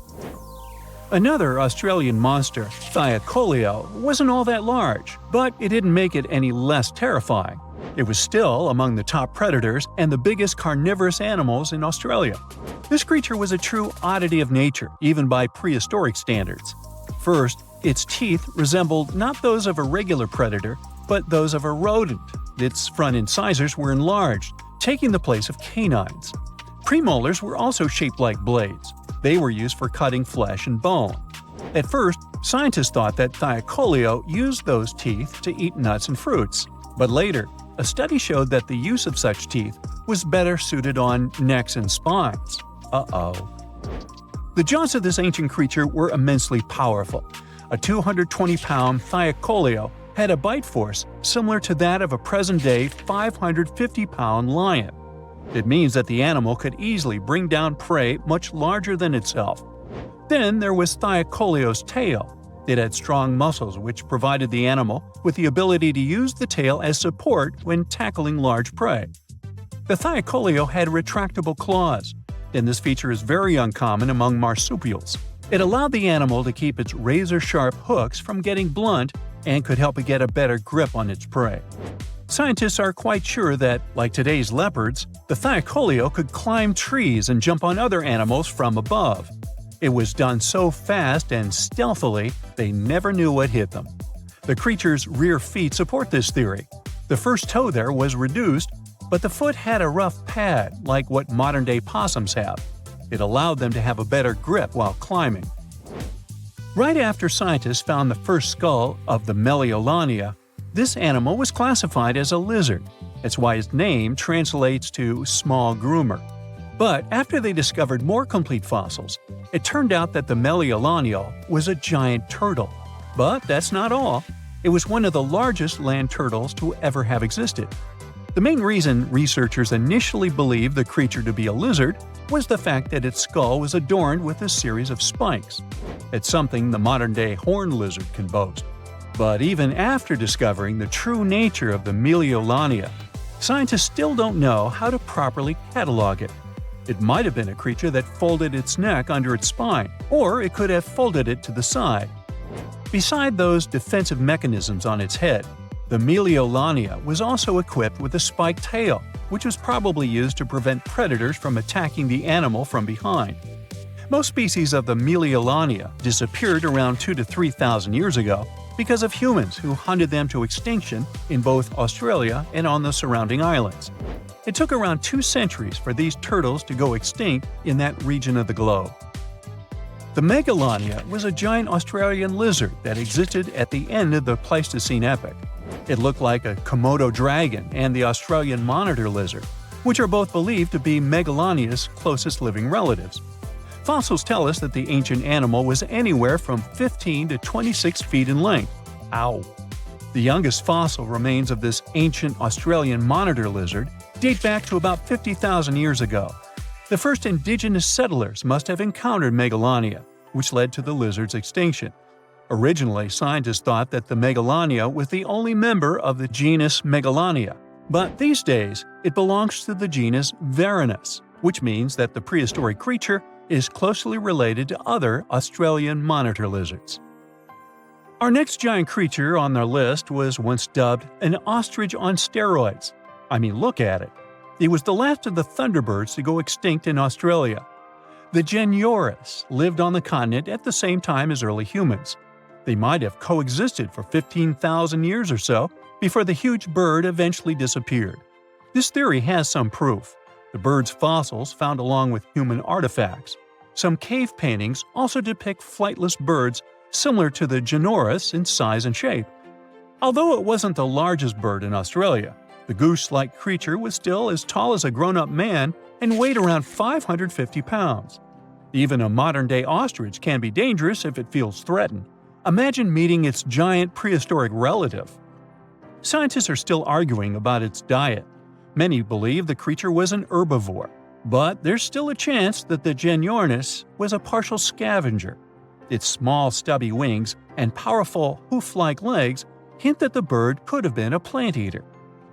Another Australian monster, Thiacoleo, wasn't all that large, but it didn't make it any less terrifying. It was still among the top predators and the biggest carnivorous animals in Australia. This creature was a true oddity of nature, even by prehistoric standards. First, its teeth resembled not those of a regular predator, but those of a rodent. Its front incisors were enlarged, taking the place of canines. Premolars were also shaped like blades. They were used for cutting flesh and bone. At first, scientists thought that Thiacoleo used those teeth to eat nuts and fruits. But later, a study showed that the use of such teeth was better suited on necks and spines. The jaws of this ancient creature were immensely powerful. A 220-pound Thiacoleo had a bite force similar to that of a present-day 550-pound lion. It means that the animal could easily bring down prey much larger than itself. Then there was Thiacoleo's tail. It had strong muscles which provided the animal with the ability to use the tail as support when tackling large prey. The Thiacoleo had retractable claws, and this feature is very uncommon among marsupials. It allowed the animal to keep its razor-sharp hooks from getting blunt and could help it get a better grip on its prey. Scientists are quite sure that, like today's leopards, the Thiacoleo could climb trees and jump on other animals from above. It was done so fast and stealthily, they never knew what hit them. The creature's rear feet support this theory. The first toe there was reduced, but the foot had a rough pad like what modern-day possums have. It allowed them to have a better grip while climbing. Right after scientists found the first skull of the Meliolania, this animal was classified as a lizard. That's why its name translates to small groomer. But after they discovered more complete fossils, it turned out that the Meliolania was a giant turtle. But that's not all. It was one of the largest land turtles to ever have existed. The main reason researchers initially believed the creature to be a lizard was the fact that its skull was adorned with a series of spikes. It's something the modern-day horned lizard can boast. But even after discovering the true nature of the Meliolania, scientists still don't know how to properly catalog it. It might have been a creature that folded its neck under its spine, or it could have folded it to the side. Beside those defensive mechanisms on its head, the Meliolania was also equipped with a spiked tail, which was probably used to prevent predators from attacking the animal from behind. Most species of the Meliolania disappeared around 2,000 to 3,000 years ago because of humans who hunted them to extinction in both Australia and on the surrounding islands. It took around 2 centuries for these turtles to go extinct in that region of the globe. The Megalania was a giant Australian lizard that existed at the end of the Pleistocene epoch. It looked like a Komodo dragon and the Australian monitor lizard, which are both believed to be Megalania's closest living relatives. Fossils tell us that the ancient animal was anywhere from 15 to 26 feet in length. Ow! The youngest fossil remains of this ancient Australian monitor lizard date back to about 50,000 years ago. The first indigenous settlers must have encountered Megalania, which led to the lizard's extinction. Originally, scientists thought that the Megalania was the only member of the genus Megalania, but these days it belongs to the genus Varanus, which means that the prehistoric creature is closely related to other Australian monitor lizards. Our next giant creature on our list was once dubbed an ostrich on steroids. I mean, look at it. It was the last of the thunderbirds to go extinct in Australia. The Genurus lived on the continent at the same time as early humans. They might have coexisted for 15,000 years or so before the huge bird eventually disappeared. This theory has some proof. The bird's fossils found along with human artifacts. Some cave paintings also depict flightless birds similar to the Genoris in size and shape. Although it wasn't the largest bird in Australia, the goose-like creature was still as tall as a grown-up man and weighed around 550 pounds. Even a modern-day ostrich can be dangerous if it feels threatened. Imagine meeting its giant prehistoric relative. Scientists are still arguing about its diet. Many believe the creature was an herbivore, but there's still a chance that the Genoris was a partial scavenger. Its small, stubby wings and powerful hoof-like legs hint that the bird could have been a plant eater.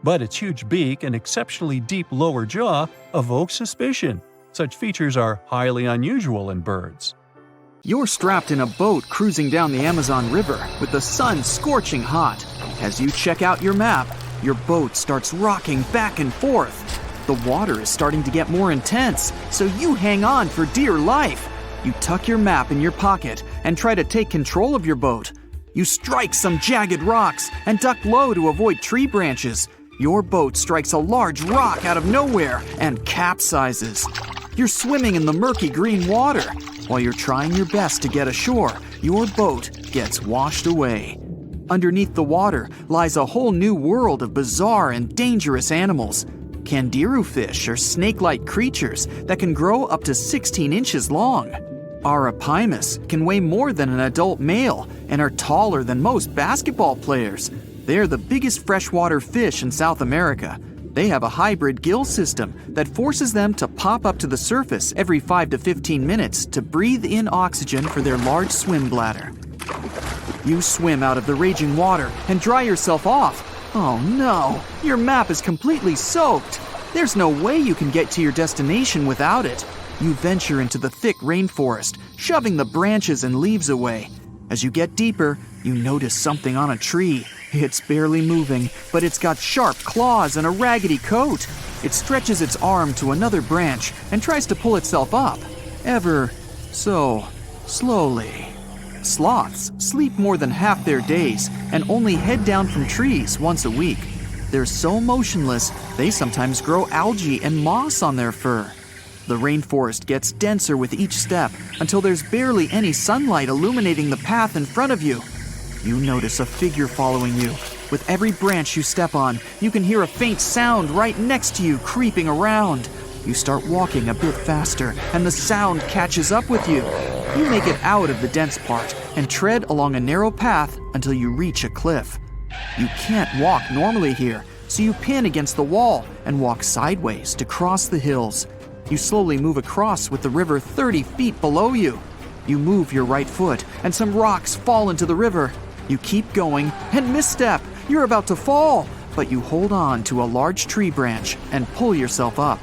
But its huge beak and exceptionally deep lower jaw evoke suspicion. Such features are highly unusual in birds. You're strapped in a boat cruising down the Amazon River with the sun scorching hot. As you check out your map, your boat starts rocking back and forth. The water is starting to get more intense, so you hang on for dear life. You tuck your map in your pocket and try to take control of your boat. You strike some jagged rocks and duck low to avoid tree branches. Your boat strikes a large rock out of nowhere and capsizes. You're swimming in the murky green water. While you're trying your best to get ashore, your boat gets washed away. Underneath the water lies a whole new world of bizarre and dangerous animals. Candiru fish are snake-like creatures that can grow up to 16 inches long. Arapimus can weigh more than an adult male and are taller than most basketball players. They are the biggest freshwater fish in South America. They have a hybrid gill system that forces them to pop up to the surface every 5 to 15 minutes to breathe in oxygen for their large swim bladder. You swim out of the raging water and dry yourself off. Oh no, your map is completely soaked. There's no way you can get to your destination without it. You venture into the thick rainforest, shoving the branches and leaves away. As you get deeper, you notice something on a tree. It's barely moving, but it's got sharp claws and a raggedy coat. It stretches its arm to another branch and tries to pull itself up, ever so slowly. Sloths sleep more than half their days and only head down from trees once a week. They're so motionless, they sometimes grow algae and moss on their fur. The rainforest gets denser with each step until there's barely any sunlight illuminating the path in front of you. You notice a figure following you. With every branch you step on, you can hear a faint sound right next to you creeping around. You start walking a bit faster, and the sound catches up with you. You make it out of the dense part and tread along a narrow path until you reach a cliff. You can't walk normally here, so you pin against the wall and walk sideways to cross the hills. You slowly move across with the river 30 feet below you. You move your right foot, and some rocks fall into the river. You keep going and misstep. You're about to fall, but you hold on to a large tree branch and pull yourself up.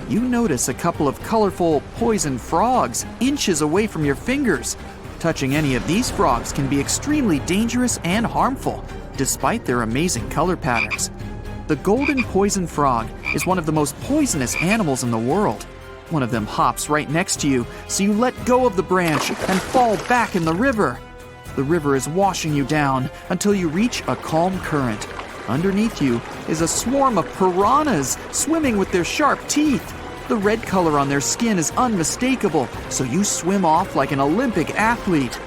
You notice a couple of colorful poison frogs inches away from your fingers. Touching any of these frogs can be extremely dangerous and harmful, despite their amazing color patterns. The golden poison frog is one of the most poisonous animals in the world. One of them hops right next to you, so you let go of the branch and fall back in the river. The river is washing you down until you reach a calm current. Underneath you is a swarm of piranhas swimming with their sharp teeth. The red color on their skin is unmistakable, so you swim off like an Olympic athlete.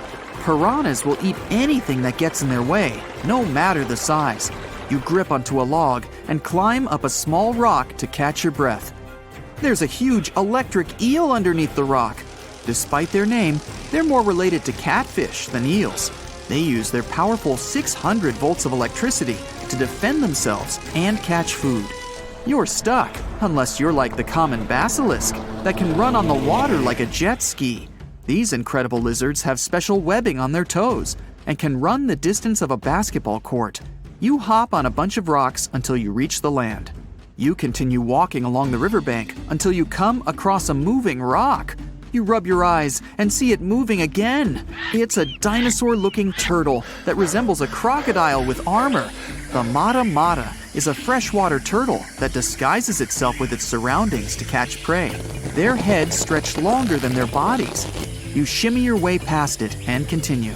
Piranhas will eat anything that gets in their way, no matter the size. You grip onto a log and climb up a small rock to catch your breath. There's a huge electric eel underneath the rock. Despite their name, they're more related to catfish than eels. They use their powerful 600 volts of electricity to defend themselves and catch food. You're stuck, unless you're like the common basilisk that can run on the water like a jet ski. These incredible lizards have special webbing on their toes and can run the distance of a basketball court. You hop on a bunch of rocks until you reach the land. You continue walking along the riverbank until you come across a moving rock. You rub your eyes and see it moving again. It's a dinosaur-looking turtle that resembles a crocodile with armor. The mata mata is a freshwater turtle that disguises itself with its surroundings to catch prey. Their heads stretch longer than their bodies. You shimmy your way past it and continue.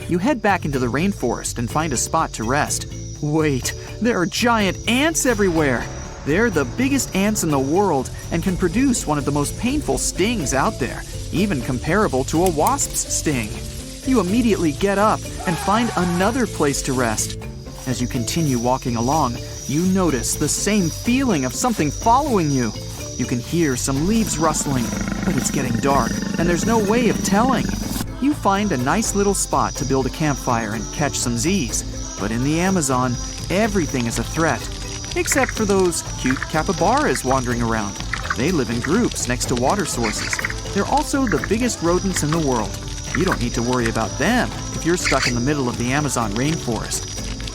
You head back into the rainforest and find a spot to rest. Wait, there are giant ants everywhere! They're the biggest ants in the world and can produce one of the most painful stings out there, even comparable to a wasp's sting. You immediately get up and find another place to rest. As you continue walking along, you notice the same feeling of something following you. You can hear some leaves rustling, but it's getting dark and there's no way of telling. You find a nice little spot to build a campfire and catch some Z's, but in the Amazon, everything is a threat. Except for those cute capybaras wandering around. They live in groups next to water sources. They're also the biggest rodents in the world. You don't need to worry about them if you're stuck in the middle of the Amazon rainforest.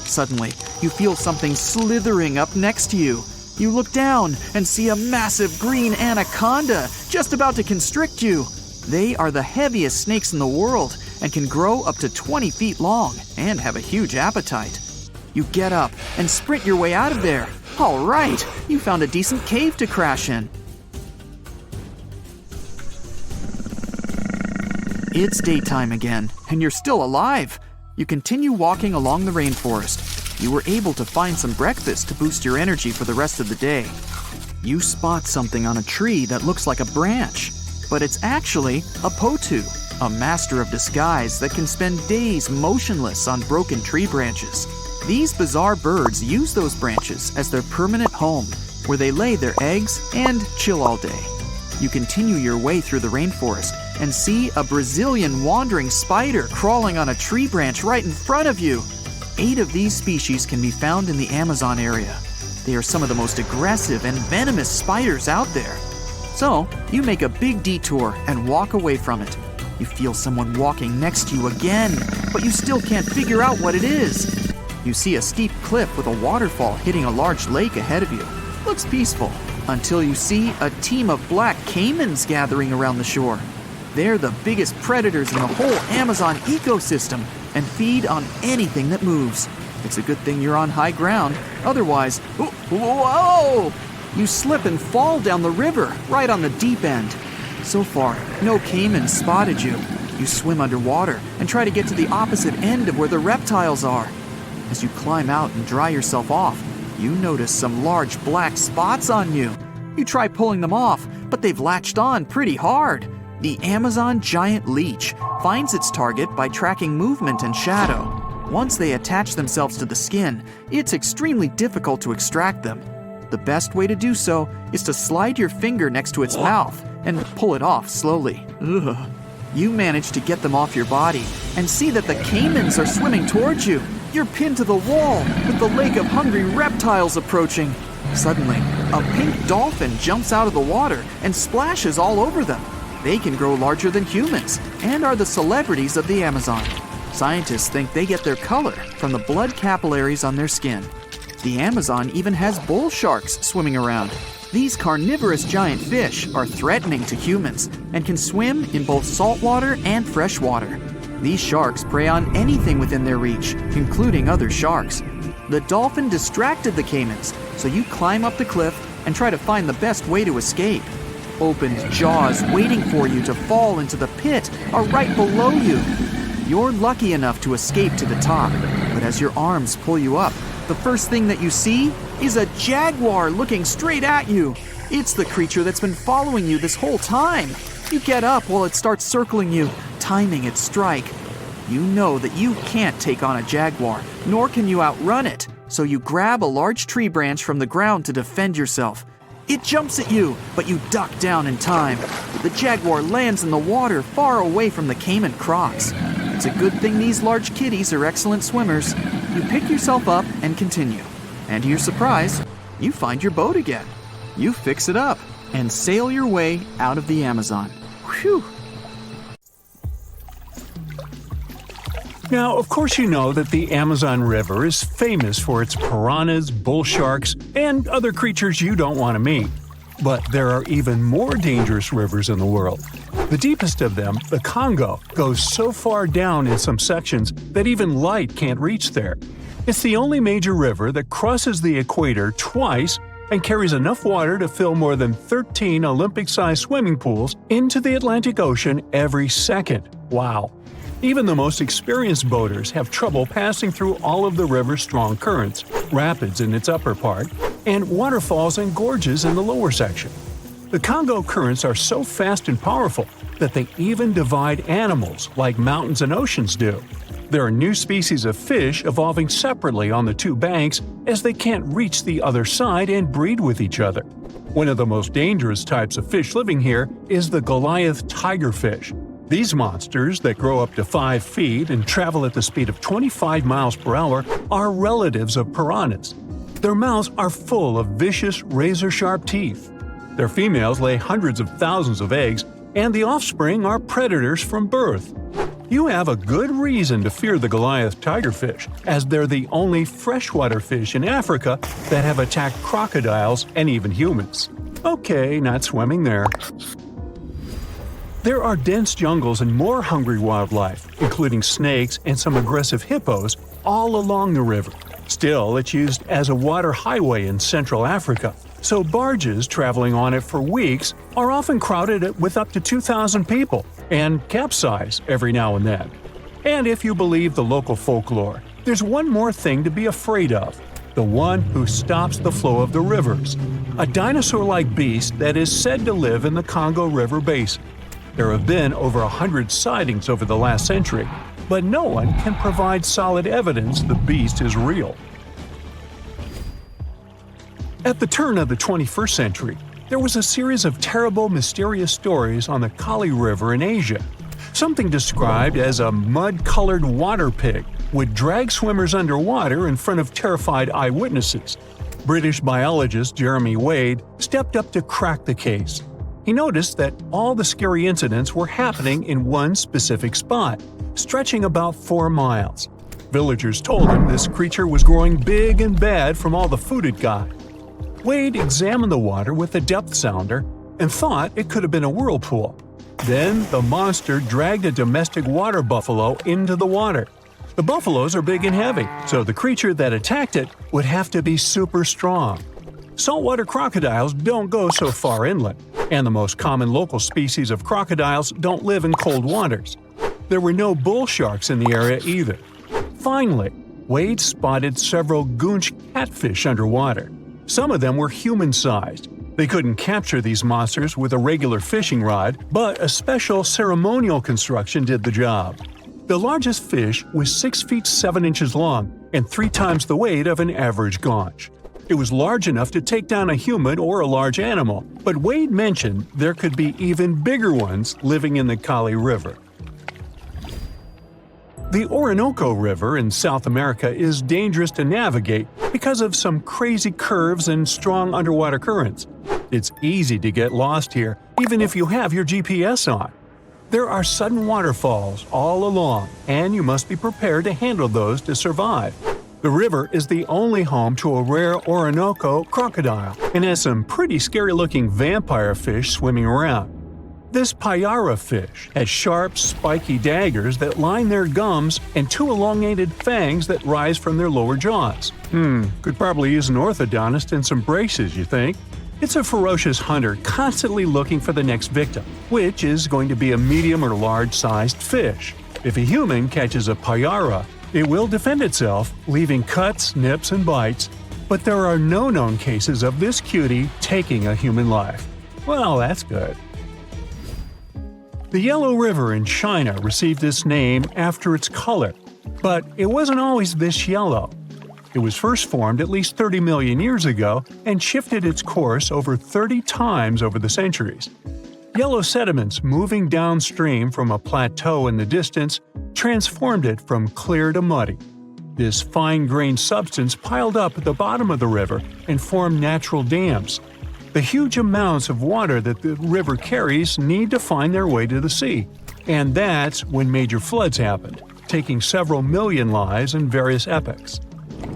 Suddenly, you feel something slithering up next to you. You look down and see a massive green anaconda just about to constrict you. They are the heaviest snakes in the world and can grow up to 20 feet long and have a huge appetite. You get up and sprint your way out of there. All right, you found a decent cave to crash in. It's daytime again, and you're still alive. You continue walking along the rainforest. You were able to find some breakfast to boost your energy for the rest of the day. You spot something on a tree that looks like a branch, but it's actually a potu, a master of disguise that can spend days motionless on broken tree branches. These bizarre birds use those branches as their permanent home, where they lay their eggs and chill all day. You continue your way through the rainforest and see a Brazilian wandering spider crawling on a tree branch right in front of you. 8 of these species can be found in the Amazon area. They are some of the most aggressive and venomous spiders out there. So, you make a big detour and walk away from it. You feel someone walking next to you again, but you still can't figure out what it is. You see a steep cliff with a waterfall hitting a large lake ahead of you. Looks peaceful, until you see a team of black caimans gathering around the shore. They're the biggest predators in the whole Amazon ecosystem and feed on anything that moves. It's a good thing you're on high ground, otherwise, whoa! You slip and fall down the river, right on the deep end. So far, no caimans spotted you. You swim underwater and try to get to the opposite end of where the reptiles are. As you climb out and dry yourself off, you notice some large black spots on you. You try pulling them off, but they've latched on pretty hard. The Amazon giant leech finds its target by tracking movement and shadow. Once they attach themselves to the skin, it's extremely difficult to extract them. The best way to do so is to slide your finger next to its mouth and pull it off slowly. Ugh. You manage to get them off your body and see that the caimans are swimming towards you. You're pinned to the wall with the lake of hungry reptiles approaching. Suddenly, a pink dolphin jumps out of the water and splashes all over them. They can grow larger than humans and are the celebrities of the Amazon. Scientists think they get their color from the blood capillaries on their skin. The Amazon even has bull sharks swimming around. These carnivorous giant fish are threatening to humans and can swim in both saltwater and freshwater. These sharks prey on anything within their reach, including other sharks. The dolphin distracted the caimans, so you climb up the cliff and try to find the best way to escape. Opened jaws waiting for you to fall into the pit are right below you. You're lucky enough to escape to the top, but as your arms pull you up, the first thing that you see is a jaguar looking straight at you. It's the creature that's been following you this whole time. You get up while it starts circling you, timing its strike. You know that you can't take on a jaguar, nor can you outrun it, so you grab a large tree branch from the ground to defend yourself. It jumps at you, but you duck down in time. The jaguar lands in the water far away from the caiman crocs. It's a good thing these large kitties are excellent swimmers. You pick yourself up and continue. And to your surprise, you find your boat again. You fix it up and sail your way out of the Amazon. Whew! Now, of course you know that the Amazon River is famous for its piranhas, bull sharks, and other creatures you don't want to meet. But there are even more dangerous rivers in the world. The deepest of them, the Congo, goes so far down in some sections that even light can't reach there. It's the only major river that crosses the equator twice and carries enough water to fill more than 13 Olympic-sized swimming pools into the Atlantic Ocean every second. Wow! Even the most experienced boaters have trouble passing through all of the river's strong currents, rapids in its upper part, and waterfalls and gorges in the lower section. The Congo currents are so fast and powerful that they even divide animals like mountains and oceans do. There are new species of fish evolving separately on the two banks as they can't reach the other side and breed with each other. One of the most dangerous types of fish living here is the Goliath tigerfish. These monsters, that grow up to 5 feet and travel at the speed of 25 miles per hour, are relatives of piranhas. Their mouths are full of vicious, razor-sharp teeth. Their females lay hundreds of thousands of eggs, and the offspring are predators from birth. You have a good reason to fear the Goliath tigerfish, as they're the only freshwater fish in Africa that have attacked crocodiles and even humans. Okay, not swimming there. There are dense jungles and more hungry wildlife, including snakes and some aggressive hippos, all along the river. Still, it's used as a water highway in Central Africa, so barges traveling on it for weeks are often crowded with up to 2,000 people and capsize every now and then. And if you believe the local folklore, there's one more thing to be afraid of: the one who stops the flow of the rivers, a dinosaur-like beast that is said to live in the Congo River basin. There have been over 100 sightings over the last century, but no one can provide solid evidence the beast is real. At the turn of the 21st century, there was a series of terrible, mysterious stories on the Kali River in Asia. Something described as a mud-colored water pig would drag swimmers underwater in front of terrified eyewitnesses. British biologist Jeremy Wade stepped up to crack the case. He noticed that all the scary incidents were happening in one specific spot, stretching about 4 miles. Villagers told him this creature was growing big and bad from all the food it got. Wade examined the water with a depth sounder and thought it could have been a whirlpool. Then the monster dragged a domestic water buffalo into the water. The buffaloes are big and heavy, so the creature that attacked it would have to be super strong. Saltwater crocodiles don't go so far inland, and the most common local species of crocodiles don't live in cold waters. There were no bull sharks in the area either. Finally, Wade spotted several goonch catfish underwater. Some of them were human-sized. They couldn't capture these monsters with a regular fishing rod, but a special ceremonial construction did the job. The largest fish was 6 feet 7 inches long and 3 times the weight of an average gaunch. It was large enough to take down a human or a large animal, but Wade mentioned there could be even bigger ones living in the Kali River. The Orinoco River in South America is dangerous to navigate because of some crazy curves and strong underwater currents. It's easy to get lost here, even if you have your GPS on. There are sudden waterfalls all along, and you must be prepared to handle those to survive. The river is the only home to a rare Orinoco crocodile and has some pretty scary-looking vampire fish swimming around. This payara fish has sharp, spiky daggers that line their gums and 2 elongated fangs that rise from their lower jaws. Could probably use an orthodontist and some braces, you think? It's a ferocious hunter constantly looking for the next victim, which is going to be a medium or large-sized fish. If a human catches a payara, it will defend itself, leaving cuts, nips, and bites, but there are no known cases of this cutie taking a human life. Well, that's good. The Yellow River in China received its name after its color, but it wasn't always this yellow. It was first formed at least 30 million years ago and shifted its course over 30 times over the centuries. Yellow sediments moving downstream from a plateau in the distance transformed it from clear to muddy. This fine-grained substance piled up at the bottom of the river and formed natural dams. The huge amounts of water that the river carries need to find their way to the sea, and that's when major floods happened, taking several million lives in various epochs.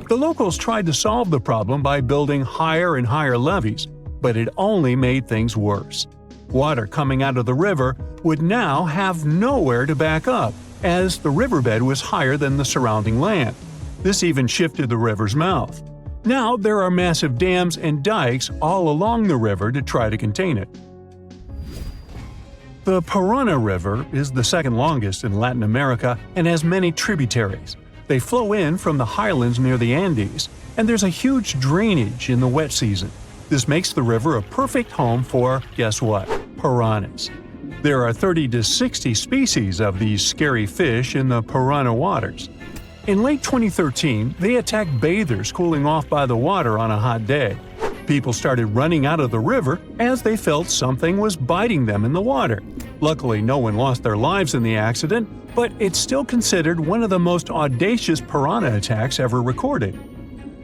The locals tried to solve the problem by building higher and higher levees, but it only made things worse. Water coming out of the river would now have nowhere to back up, as the riverbed was higher than the surrounding land. This even shifted the river's mouth. Now there are massive dams and dikes all along the river to try to contain it. The Parana River is the second longest in Latin America and has many tributaries. They flow in from the highlands near the Andes, and there's a huge drainage in the wet season. This makes the river a perfect home for, guess what, piranhas. There are 30 to 60 species of these scary fish in the Parana waters. In late 2013, they attacked bathers cooling off by the water on a hot day. People started running out of the river as they felt something was biting them in the water. Luckily, no one lost their lives in the accident, but it's still considered one of the most audacious piranha attacks ever recorded.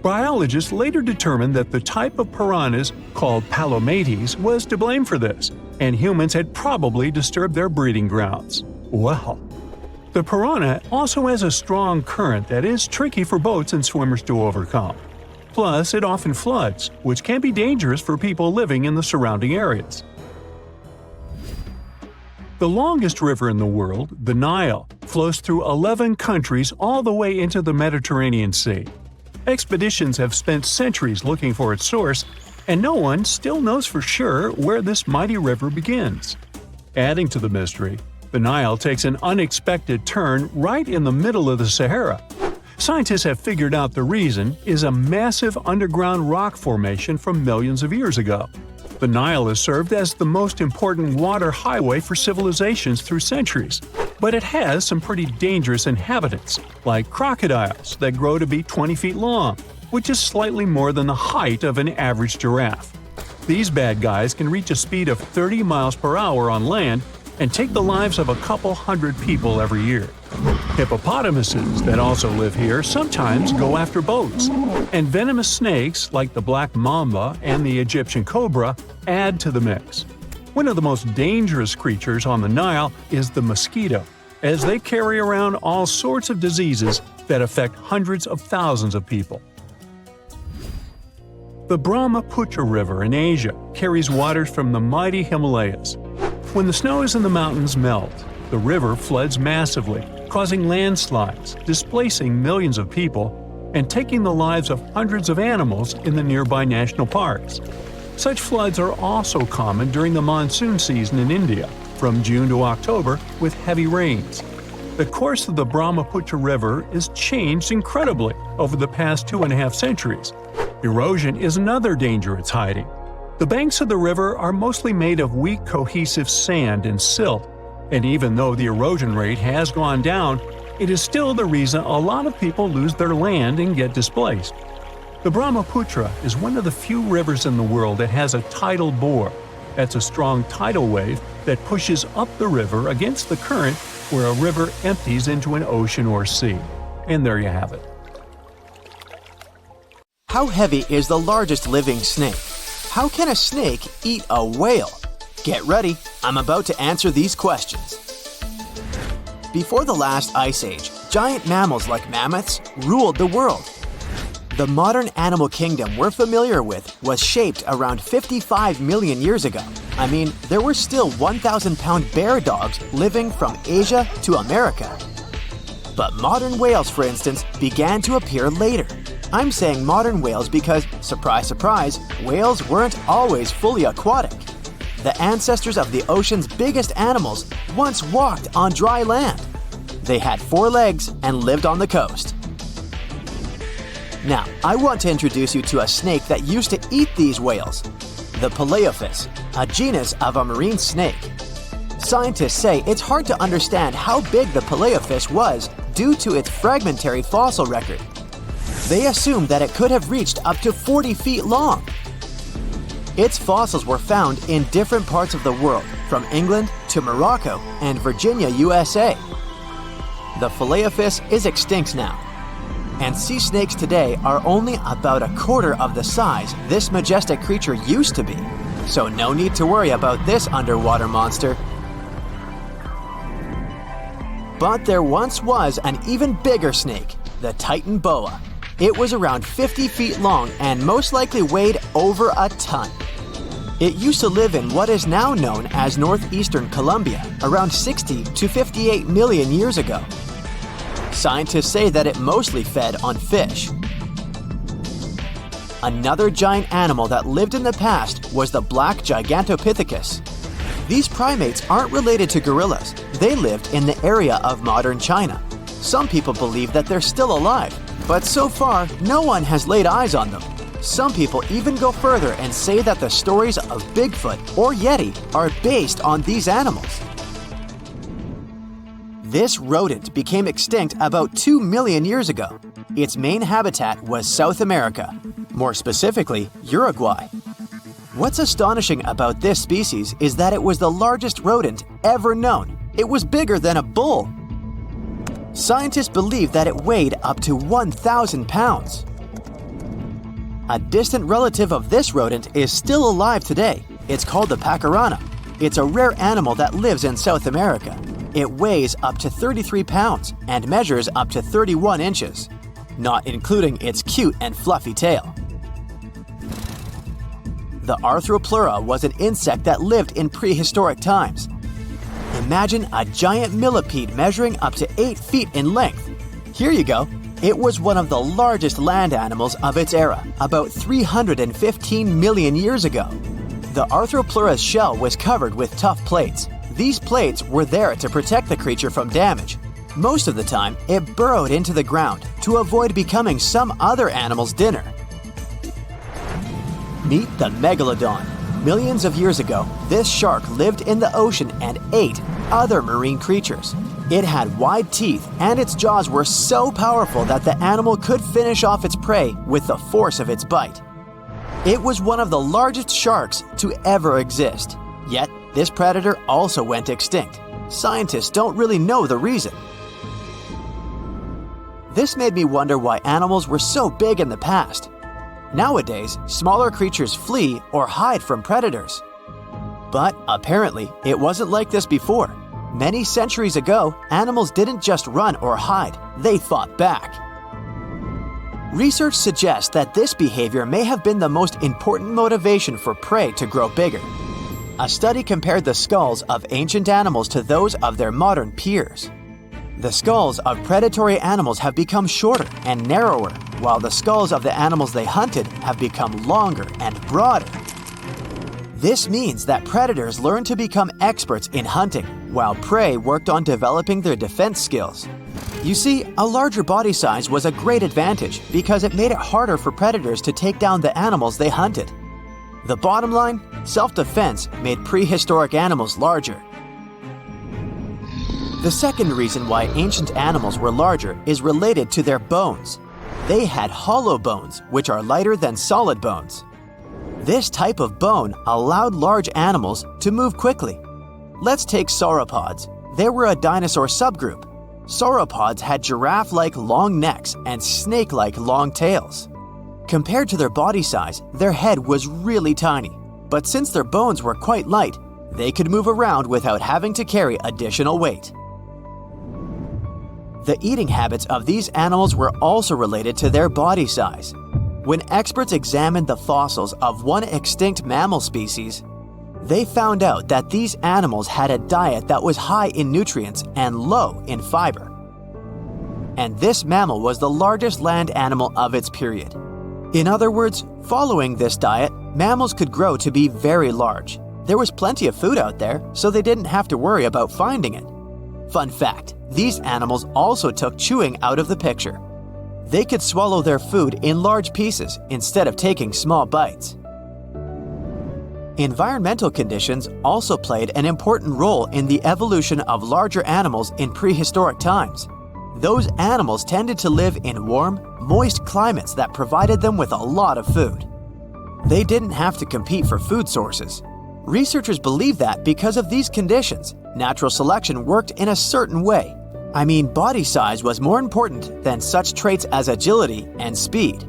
Biologists later determined that the type of piranhas, called palomates, was to blame for this, and humans had probably disturbed their breeding grounds. Well, the piranha also has a strong current that is tricky for boats and swimmers to overcome. Plus, it often floods, which can be dangerous for people living in the surrounding areas. The longest river in the world, the Nile, flows through 11 countries all the way into the Mediterranean Sea. Expeditions have spent centuries looking for its source, and no one still knows for sure where this mighty river begins. Adding to the mystery, the Nile takes an unexpected turn right in the middle of the Sahara. Scientists have figured out the reason is a massive underground rock formation from millions of years ago. The Nile has served as the most important water highway for civilizations through centuries, but it has some pretty dangerous inhabitants, like crocodiles that grow to be 20 feet long, which is slightly more than the height of an average giraffe. These bad guys can reach a speed of 30 miles per hour on land and take the lives of a couple hundred people every year. Hippopotamuses that also live here sometimes go after boats, and venomous snakes like the black mamba and the Egyptian cobra add to the mix. One of the most dangerous creatures on the Nile is the mosquito, as they carry around all sorts of diseases that affect hundreds of thousands of people. The Brahmaputra River in Asia carries waters from the mighty Himalayas. When the snows in the mountains melt, the river floods massively, causing landslides, displacing millions of people, and taking the lives of hundreds of animals in the nearby national parks. Such floods are also common during the monsoon season in India, from June to October, with heavy rains. The course of the Brahmaputra River is changed incredibly over the past 2.5 centuries. Erosion is another danger it's hiding. The banks of the river are mostly made of weak cohesive sand and silt, and even though the erosion rate has gone down, it is still the reason a lot of people lose their land and get displaced. The Brahmaputra is one of the few rivers in the world that has a tidal bore. That's a strong tidal wave that pushes up the river against the current where a river empties into an ocean or sea. And there you have it. How heavy is the largest living snake? How can a snake eat a whale? Get ready, I'm about to answer these questions. Before the last ice age, giant mammals like mammoths ruled the world. The modern animal kingdom we're familiar with was shaped around 55 million years ago. I mean, there were still 1,000-pound bear dogs living from Asia to America. But modern whales, for instance, began to appear later. I'm saying modern whales because, surprise, surprise, whales weren't always fully aquatic. The ancestors of the ocean's biggest animals once walked on dry land. They had 4 legs and lived on the coast. Now, I want to introduce you to a snake that used to eat these whales, the Palaeophis, a genus of a marine snake. Scientists say it's hard to understand how big the Palaeophis was due to its fragmentary fossil record. They assumed that it could have reached up to 40 feet long. Its fossils were found in different parts of the world, from England to Morocco and Virginia, USA. The Palaeophis is extinct now, and sea snakes today are only about 1/4 of the size this majestic creature used to be. So no need to worry about this underwater monster. But there once was an even bigger snake, the Titan boa. It was around 50 feet long and most likely weighed over a ton. It used to live in what is now known as northeastern Colombia, around 60 to 58 million years ago. Scientists say that it mostly fed on fish. Another giant animal that lived in the past was the black Gigantopithecus. These primates aren't related to gorillas. They lived in the area of modern China. Some people believe that they're still alive, but so far, no one has laid eyes on them. Some people even go further and say that the stories of Bigfoot or Yeti are based on these animals. This rodent became extinct about 2 million years ago. Its main habitat was South America, more specifically, Uruguay. What's astonishing about this species is that it was the largest rodent ever known. It was bigger than a bull. Scientists believe that it weighed up to 1,000 pounds. A distant relative of this rodent is still alive today. It's called the pacarana. It's a rare animal that lives in South America. It weighs up to 33 pounds and measures up to 31 inches, not including its cute and fluffy tail. The Arthropleura was an insect that lived in prehistoric times. Imagine a giant millipede measuring up to 8 feet in length. Here you go. It was one of the largest land animals of its era, about 315 million years ago. The Arthropleura's shell was covered with tough plates. These plates were there to protect the creature from damage. Most of the time, it burrowed into the ground to avoid becoming some other animal's dinner. Meet the megalodon. Millions of years ago, this shark lived in the ocean and ate other marine creatures. It had wide teeth, and its jaws were so powerful that the animal could finish off its prey with the force of its bite. It was one of the largest sharks to ever exist. Yet, this predator also went extinct. Scientists don't really know the reason. This made me wonder why animals were so big in the past. Nowadays, smaller creatures flee or hide from predators. But apparently, it wasn't like this before. Many centuries ago, animals didn't just run or hide, they fought back. Research suggests that this behavior may have been the most important motivation for prey to grow bigger. A study compared the skulls of ancient animals to those of their modern peers. The skulls of predatory animals have become shorter and narrower, while the skulls of the animals they hunted have become longer and broader. This means that predators learned to become experts in hunting, while prey worked on developing their defense skills. You see, a larger body size was a great advantage because it made it harder for predators to take down the animals they hunted. The bottom line, self-defense made prehistoric animals larger. The second reason why ancient animals were larger is related to their bones. They had hollow bones, which are lighter than solid bones. This type of bone allowed large animals to move quickly. Let's take sauropods. They were a dinosaur subgroup. Sauropods had giraffe-like long necks and snake-like long tails. Compared to their body size, their head was really tiny. But since their bones were quite light, they could move around without having to carry additional weight. The eating habits of these animals were also related to their body size. When experts examined the fossils of one extinct mammal species, they found out that these animals had a diet that was high in nutrients and low in fiber. And this mammal was the largest land animal of its period. In other words, following this diet, mammals could grow to be very large. There was plenty of food out there, so they didn't have to worry about finding it. Fun fact, these animals also took chewing out of the picture. They could swallow their food in large pieces instead of taking small bites. Environmental conditions also played an important role in the evolution of larger animals in prehistoric times. Those animals tended to live in warm, moist climates that provided them with a lot of food. They didn't have to compete for food sources. Researchers believe that because of these conditions, natural selection worked in a certain way. I mean, body size was more important than such traits as agility and speed.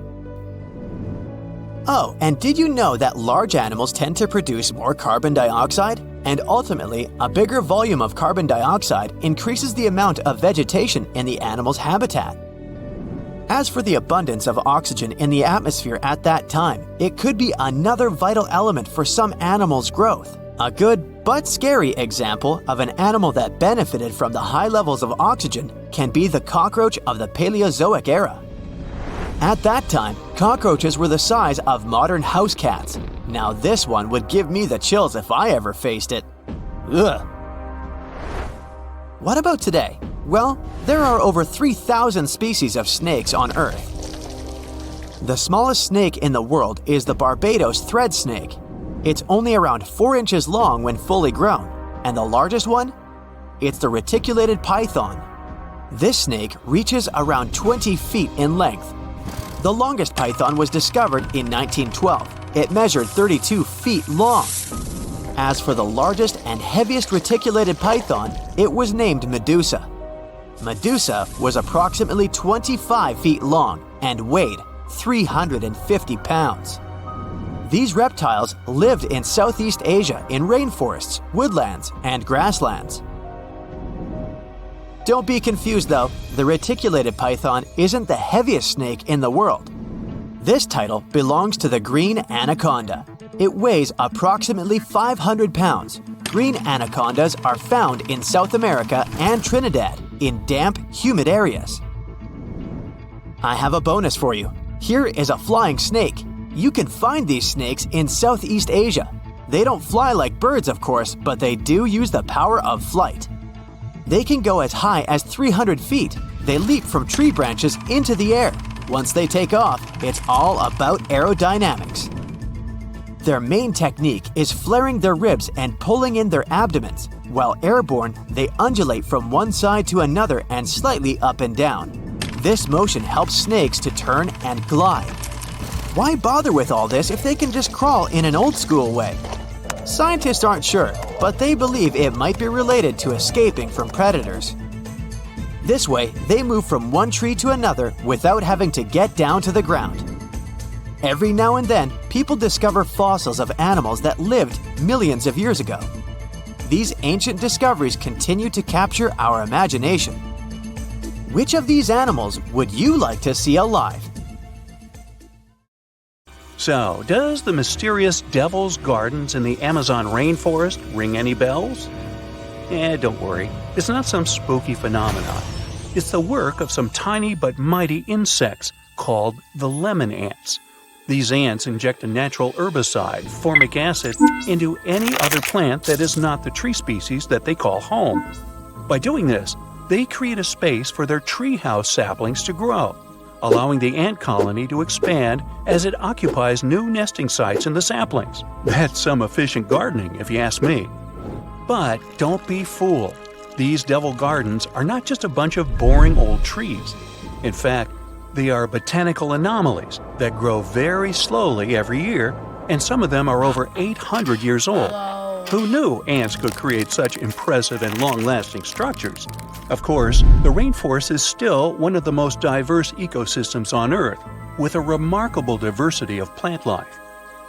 Oh, and did you know that large animals tend to produce more carbon dioxide? And ultimately, a bigger volume of carbon dioxide increases the amount of vegetation in the animal's habitat. As for the abundance of oxygen in the atmosphere at that time, it could be another vital element for some animals' growth. A good but scary example of an animal that benefited from the high levels of oxygen can be the cockroach of the Paleozoic era. At that time, cockroaches were the size of modern house cats. Now this one would give me the chills if I ever faced it. Ugh. What about today? Well, there are over 3,000 species of snakes on Earth. The smallest snake in the world is the Barbados thread snake. It's only around 4 inches long when fully grown, and the largest one? It's the reticulated python. This snake reaches around 20 feet in length. The longest python was discovered in 1912. It measured 32 feet long. As for the largest and heaviest reticulated python, it was named Medusa. Medusa was approximately 25 feet long and weighed 350 pounds. These reptiles lived in Southeast Asia in rainforests, woodlands, and grasslands. Don't be confused though, the reticulated python isn't the heaviest snake in the world. This title belongs to the green anaconda. It weighs approximately 500 pounds. Green anacondas are found in South America and Trinidad in damp, humid areas. I have a bonus for you. Here is a flying snake. You can find these snakes in Southeast Asia. They don't fly like birds, of course, but they do use the power of flight. They can go as high as 300 feet. They leap from tree branches into the air. Once they take off, it's all about aerodynamics. Their main technique is flaring their ribs and pulling in their abdomens. While airborne, they undulate from one side to another and slightly up and down. This motion helps snakes to turn and glide. Why bother with all this if they can just crawl in an old-school way? Scientists aren't sure, but they believe it might be related to escaping from predators. This way, they move from one tree to another without having to get down to the ground. Every now and then, people discover fossils of animals that lived millions of years ago. These ancient discoveries continue to capture our imagination. Which of these animals would you like to see alive? So, does the mysterious Devil's Gardens in the Amazon rainforest ring any bells? Don't worry, it's not some spooky phenomenon. It's the work of some tiny but mighty insects called the lemon ants. These ants inject a natural herbicide, formic acid, into any other plant that is not the tree species that they call home. By doing this, they create a space for their treehouse saplings to grow, allowing the ant colony to expand as it occupies new nesting sites in the saplings. That's some efficient gardening, if you ask me. But don't be fooled. These devil gardens are not just a bunch of boring old trees. In fact, they are botanical anomalies that grow very slowly every year, and some of them are over 800 years old. Who knew ants could create such impressive and long-lasting structures? Of course, the rainforest is still one of the most diverse ecosystems on Earth, with a remarkable diversity of plant life.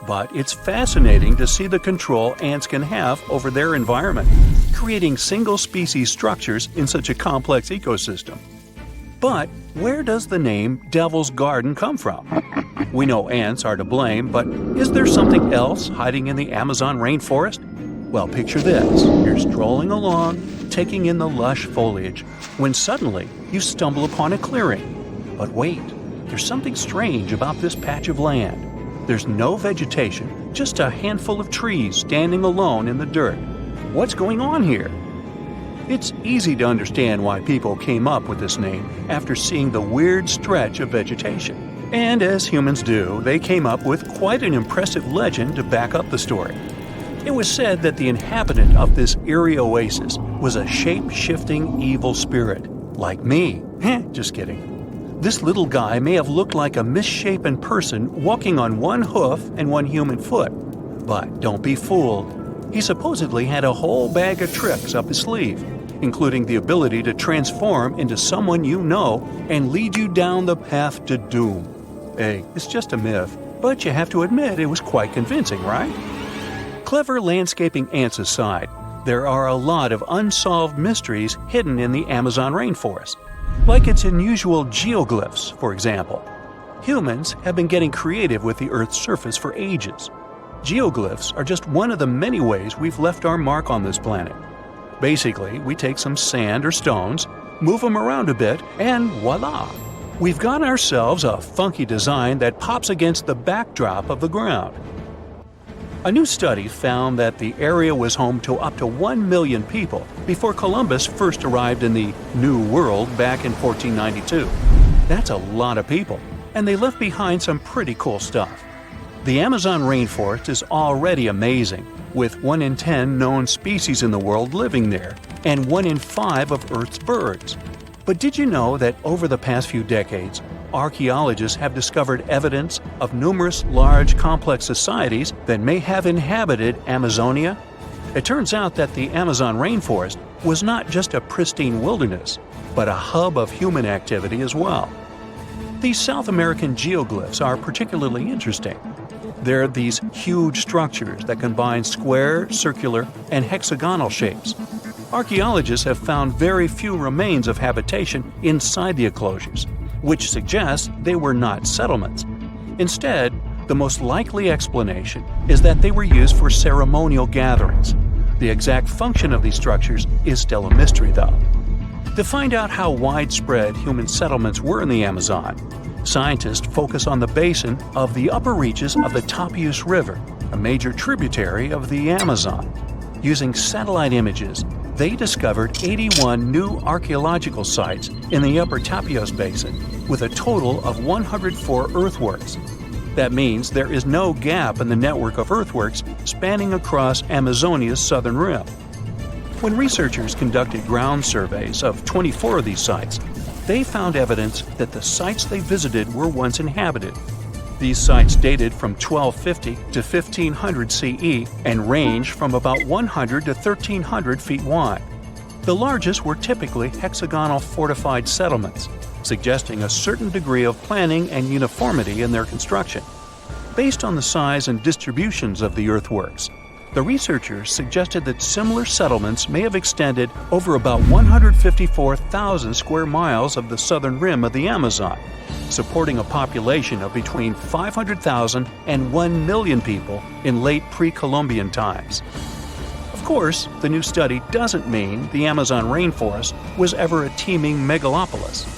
But it's fascinating to see the control ants can have over their environment, creating single-species structures in such a complex ecosystem. But where does the name Devil's Garden come from? We know ants are to blame, but is there something else hiding in the Amazon rainforest? Well, picture this. You're strolling along, taking in the lush foliage, when suddenly you stumble upon a clearing. But wait, there's something strange about this patch of land. There's no vegetation, just a handful of trees standing alone in the dirt. What's going on here? It's easy to understand why people came up with this name after seeing the weird stretch of vegetation. And as humans do, they came up with quite an impressive legend to back up the story. It was said that the inhabitant of this eerie oasis was a shape-shifting evil spirit, like me. Just kidding. This little guy may have looked like a misshapen person walking on one hoof and one human foot. But don't be fooled. He supposedly had a whole bag of tricks up his sleeve, including the ability to transform into someone you know and lead you down the path to doom. Hey, it's just a myth, but you have to admit it was quite convincing, right? Clever landscaping ants aside, there are a lot of unsolved mysteries hidden in the Amazon rainforest, like its unusual geoglyphs, for example. Humans have been getting creative with the Earth's surface for ages. Geoglyphs are just one of the many ways we've left our mark on this planet. Basically, we take some sand or stones, move them around a bit, and voila! We've got ourselves a funky design that pops against the backdrop of the ground. A new study found that the area was home to up to 1 million people before Columbus first arrived in the New World back in 1492. That's a lot of people, and they left behind some pretty cool stuff. The Amazon rainforest is already amazing, with 1 in 10 known species in the world living there, and 1 in 5 of Earth's birds. But did you know that over the past few decades, archaeologists have discovered evidence of numerous large complex societies that may have inhabited Amazonia? It turns out that the Amazon rainforest was not just a pristine wilderness, but a hub of human activity as well. These South American geoglyphs are particularly interesting. They're these huge structures that combine square, circular, and hexagonal shapes. Archaeologists have found very few remains of habitation inside the enclosures, which suggests they were not settlements. Instead, the most likely explanation is that they were used for ceremonial gatherings. The exact function of these structures is still a mystery, though. To find out how widespread human settlements were in the Amazon, scientists focus on the basin of the upper reaches of the Tapias River, a major tributary of the Amazon. Using satellite images, they discovered 81 new archaeological sites in the upper Tapias Basin, with a total of 104 earthworks. That means there is no gap in the network of earthworks spanning across Amazonia's southern rim. When researchers conducted ground surveys of 24 of these sites, they found evidence that the sites they visited were once inhabited. These sites dated from 1250 to 1500 CE and range from about 100 to 1300 feet wide. The largest were typically hexagonal fortified settlements, suggesting a certain degree of planning and uniformity in their construction. Based on the size and distributions of the earthworks, the researchers suggested that similar settlements may have extended over about 154,000 square miles of the southern rim of the Amazon, supporting a population of between 500,000 and 1 million people in late pre-Columbian times. Of course, the new study doesn't mean the Amazon rainforest was ever a teeming megalopolis.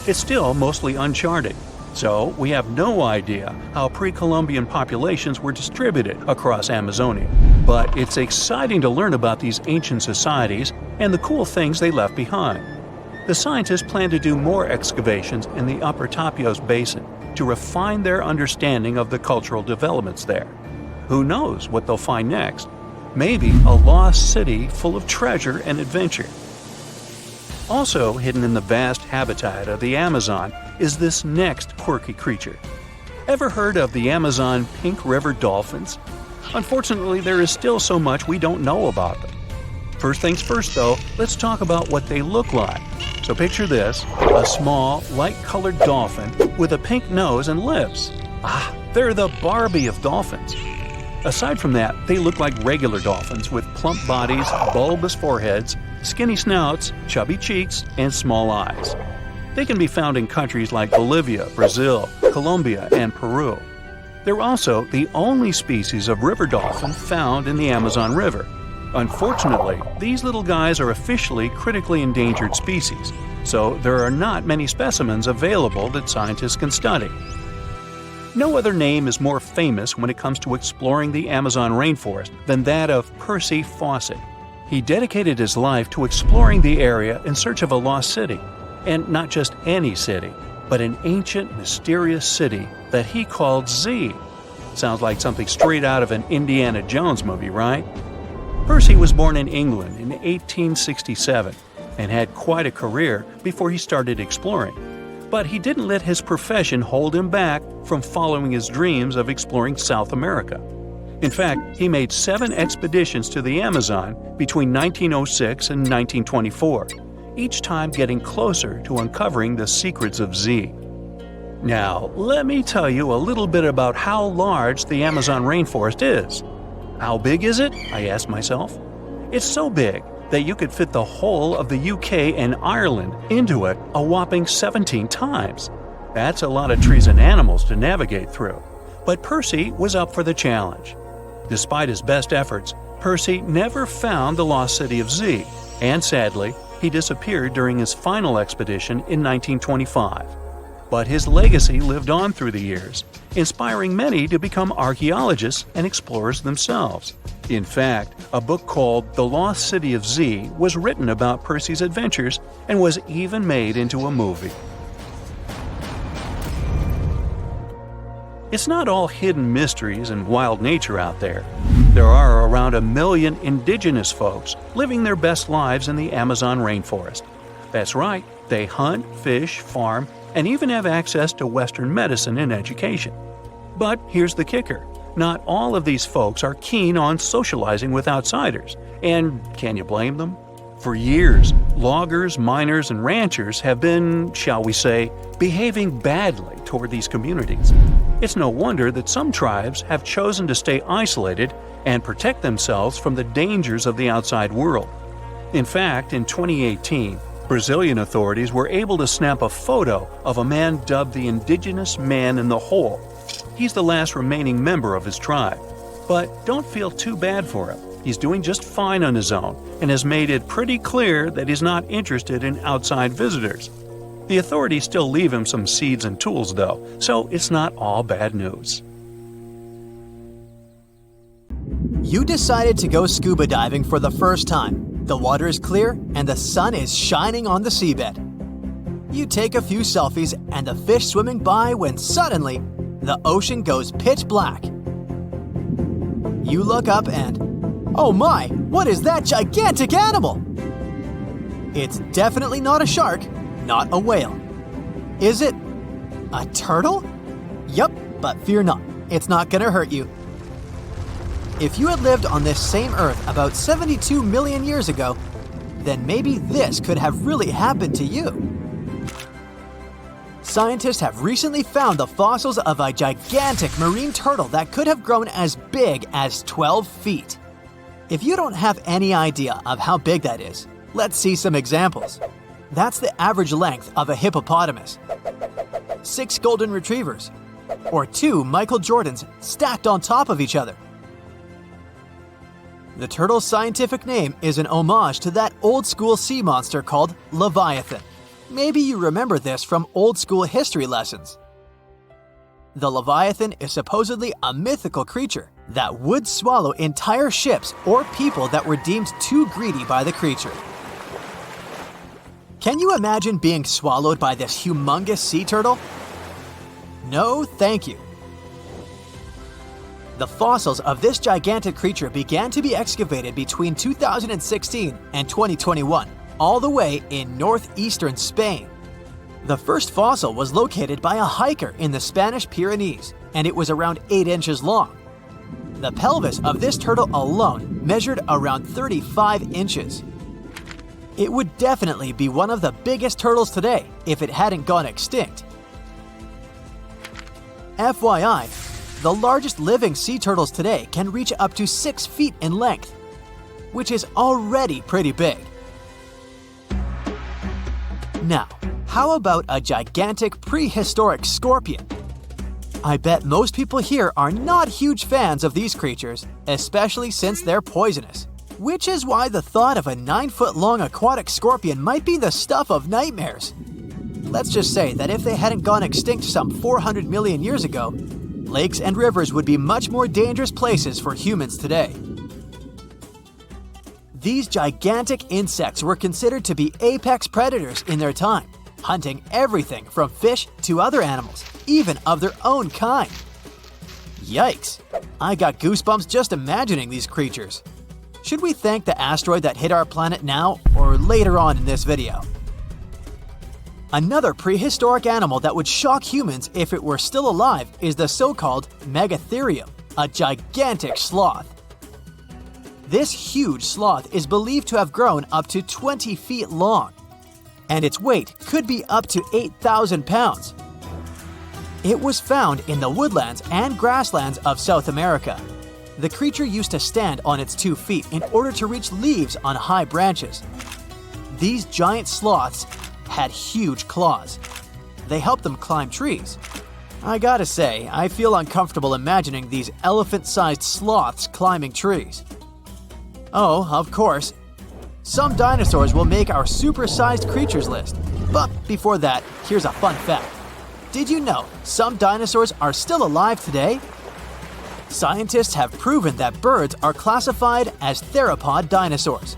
It's still mostly uncharted, so we have no idea how pre-Columbian populations were distributed across Amazonia. But it's exciting to learn about these ancient societies and the cool things they left behind. The scientists plan to do more excavations in the upper Tapias Basin to refine their understanding of the cultural developments there. Who knows what they'll find next? Maybe a lost city full of treasure and adventure. Also hidden in the vast habitat of the Amazon is this next quirky creature. Ever heard of the Amazon pink river dolphins? Unfortunately, there is still so much we don't know about them. First things first, though, let's talk about what they look like. So picture this, a small, light-colored dolphin with a pink nose and lips. They're the Barbie of dolphins. Aside from that, they look like regular dolphins with plump bodies, bulbous foreheads, skinny snouts, chubby cheeks, and small eyes. They can be found in countries like Bolivia, Brazil, Colombia, and Peru. They're also the only species of river dolphin found in the Amazon River. Unfortunately, these little guys are officially critically endangered species, so there are not many specimens available that scientists can study. No other name is more famous when it comes to exploring the Amazon rainforest than that of Percy Fawcett. He dedicated his life to exploring the area in search of a lost city. And not just any city, but an ancient, mysterious city that he called Z. Sounds like something straight out of an Indiana Jones movie, right? Percy was born in England in 1867 and had quite a career before he started exploring. But he didn't let his profession hold him back from following his dreams of exploring South America. In fact, he made 7 expeditions to the Amazon between 1906 and 1924. Each time getting closer to uncovering the secrets of Z. Now, let me tell you a little bit about how large the Amazon rainforest is. How big is it? I asked myself. It's so big that you could fit the whole of the UK and Ireland into it a whopping 17 times. That's a lot of trees and animals to navigate through. But Percy was up for the challenge. Despite his best efforts, Percy never found the lost city of Z, and sadly, he disappeared during his final expedition in 1925. but his legacy lived on through the years, inspiring many to become archaeologists and explorers themselves. In fact, a book called The Lost City of Z was written about Percy's adventures and was even made into a movie. It's not all hidden mysteries and wild nature out there. There are around 1 million indigenous folks living their best lives in the Amazon rainforest. That's right, they hunt, fish, farm, and even have access to Western medicine and education. But here's the kicker. Not all of these folks are keen on socializing with outsiders, and can you blame them? For years, loggers, miners, and ranchers have been, shall we say, behaving badly toward these communities. It's no wonder that some tribes have chosen to stay isolated and protect themselves from the dangers of the outside world. In fact, in 2018, Brazilian authorities were able to snap a photo of a man dubbed the Indigenous Man in the Hole. He's the last remaining member of his tribe. But don't feel too bad for him. He's doing just fine on his own and has made it pretty clear that he's not interested in outside visitors. The authorities still leave him some seeds and tools though, so it's not all bad news. You decided to go scuba diving for the first time. The water is clear and the sun is shining on the seabed. You take a few selfies and the fish swimming by when suddenly the ocean goes pitch black. You look up and, oh my, what is that gigantic animal? It's definitely not a shark, not a whale. Is it a turtle? Yup, but fear not, it's not gonna hurt you. If you had lived on this same Earth about 72 million years ago, then maybe this could have really happened to you. Scientists have recently found the fossils of a gigantic marine turtle that could have grown as big as 12 feet. If you don't have any idea of how big that is, let's see some examples. That's the average length of a hippopotamus, 6 golden retrievers, or 2 Michael Jordans stacked on top of each other. The turtle's scientific name is an homage to that old-school sea monster called Leviathan. Maybe you remember this from old-school history lessons. The Leviathan is supposedly a mythical creature that would swallow entire ships or people that were deemed too greedy by the creature. Can you imagine being swallowed by this humongous sea turtle? No, thank you. The fossils of this gigantic creature began to be excavated between 2016 and 2021, all the way in northeastern Spain. The first fossil was located by a hiker in the Spanish Pyrenees, and it was around 8 inches long. The pelvis of this turtle alone measured around 35 inches. It would definitely be one of the biggest turtles today if it hadn't gone extinct. FYI, the largest living sea turtles today can reach up to 6 feet in length, which is already pretty big. Now, how about a gigantic prehistoric scorpion? I bet most people here are not huge fans of these creatures, especially since they're poisonous, which is why the thought of a 9-foot-long aquatic scorpion might be the stuff of nightmares. Let's just say that if they hadn't gone extinct some 400 million years ago, lakes and rivers would be much more dangerous places for humans today. These gigantic insects were considered to be apex predators in their time, hunting everything from fish to other animals, even of their own kind. Yikes! I got goosebumps just imagining these creatures. Should we thank the asteroid that hit our planet now or later on in this video? Another prehistoric animal that would shock humans if it were still alive is the so-called Megatherium, a gigantic sloth. This huge sloth is believed to have grown up to 20 feet long, and its weight could be up to 8,000 pounds. It was found in the woodlands and grasslands of South America. The creature used to stand on its 2 feet in order to reach leaves on high branches. These giant sloths had huge claws. They helped them climb trees. I gotta say, I feel uncomfortable imagining these elephant-sized sloths climbing trees. Oh, of course, some dinosaurs will make our super-sized creatures list. But before that, here's a fun fact. Did you know some dinosaurs are still alive today? Scientists have proven that birds are classified as theropod dinosaurs.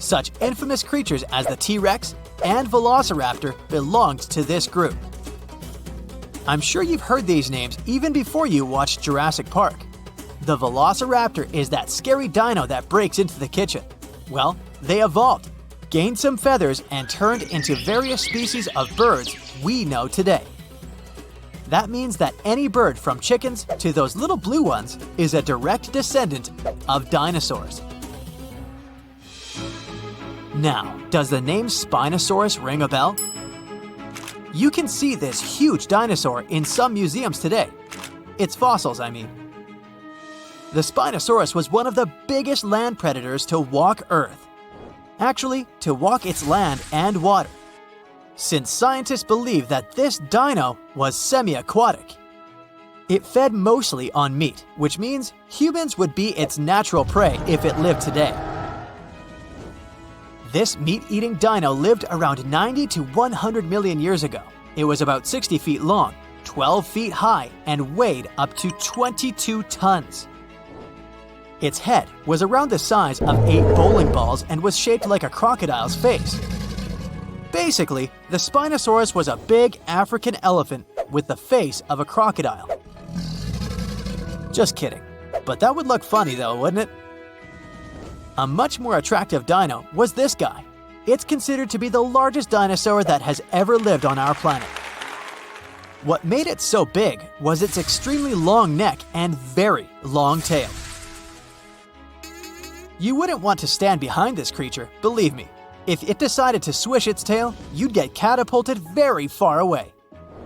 Such infamous creatures as the T-Rex and Velociraptor belonged to this group. I'm sure you've heard these names even before you watched Jurassic Park. The Velociraptor is that scary dino that breaks into the kitchen. Well, they evolved, gained some feathers, and turned into various species of birds we know today. That means that any bird from chickens to those little blue ones is a direct descendant of dinosaurs. Now, does the name Spinosaurus ring a bell? You can see this huge dinosaur in some museums today. Its fossils, I mean. The Spinosaurus was one of the biggest land predators to walk Earth. Actually, to walk its land and water, since scientists believe that this dino was semi-aquatic. It fed mostly on meat, which means humans would be its natural prey if it lived today. This meat-eating dino lived around 90 to 100 million years ago. It was about 60 feet long, 12 feet high, and weighed up to 22 tons. Its head was around the size of 8 bowling balls and was shaped like a crocodile's face. Basically, the Spinosaurus was a big African elephant with the face of a crocodile. Just kidding. But that would look funny though, wouldn't it? A much more attractive dino was this guy. It's considered to be the largest dinosaur that has ever lived on our planet. What made it so big was its extremely long neck and very long tail. You wouldn't want to stand behind this creature, believe me. If it decided to swish its tail, you'd get catapulted very far away.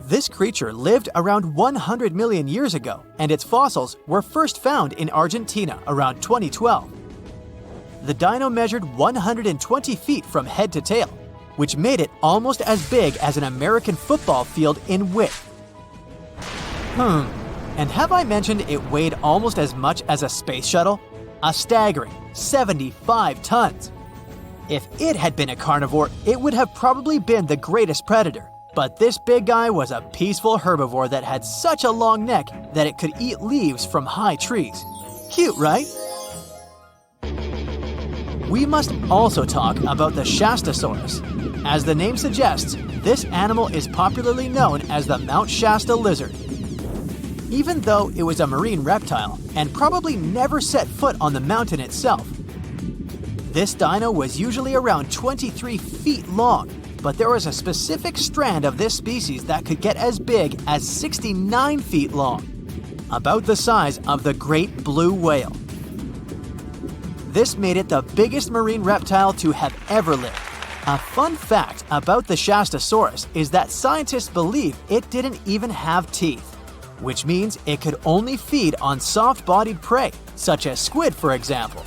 This creature lived around 100 million years ago, and its fossils were first found in Argentina around 2012. The dino measured 120 feet from head to tail, which made it almost as big as an American football field in width. And have I mentioned it weighed almost as much as a space shuttle? A staggering 75 tons. If it had been a carnivore, it would have probably been the greatest predator. But this big guy was a peaceful herbivore that had such a long neck that it could eat leaves from high trees. Cute, right? We must also talk about the Shastasaurus. As the name suggests, this animal is popularly known as the Mount Shasta lizard. Even though it was a marine reptile and probably never set foot on the mountain itself, this dino was usually around 23 feet long, but there was a specific strand of this species that could get as big as 69 feet long, about the size of the great blue whale. This made it the biggest marine reptile to have ever lived. A fun fact about the Shastasaurus is that scientists believe it didn't even have teeth, which means it could only feed on soft-bodied prey, such as squid, for example.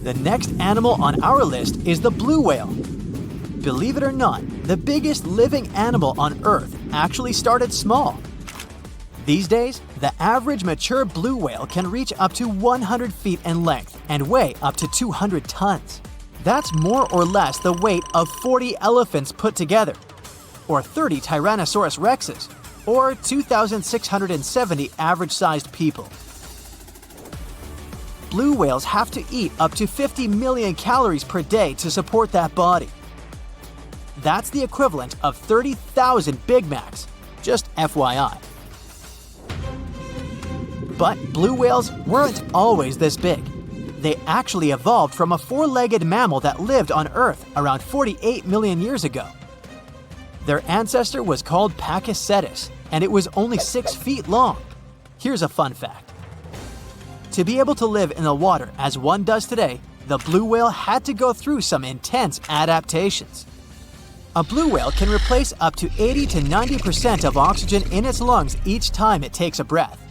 The next animal on our list is the blue whale. Believe it or not, the biggest living animal on Earth actually started small. These days, the average mature blue whale can reach up to 100 feet in length and weigh up to 200 tons. That's more or less the weight of 40 elephants put together, or 30 Tyrannosaurus rexes, or 2,670 average-sized people. Blue whales have to eat up to 50 million calories per day to support that body. That's the equivalent of 30,000 Big Macs, just FYI. But blue whales weren't always this big. They actually evolved from a four-legged mammal that lived on Earth around 48 million years ago. Their ancestor was called Pakicetus, and it was only 6 feet long. Here's a fun fact. To be able to live in the water as one does today, the blue whale had to go through some intense adaptations. A blue whale can replace up to 80 to 90% of oxygen in its lungs each time it takes a breath.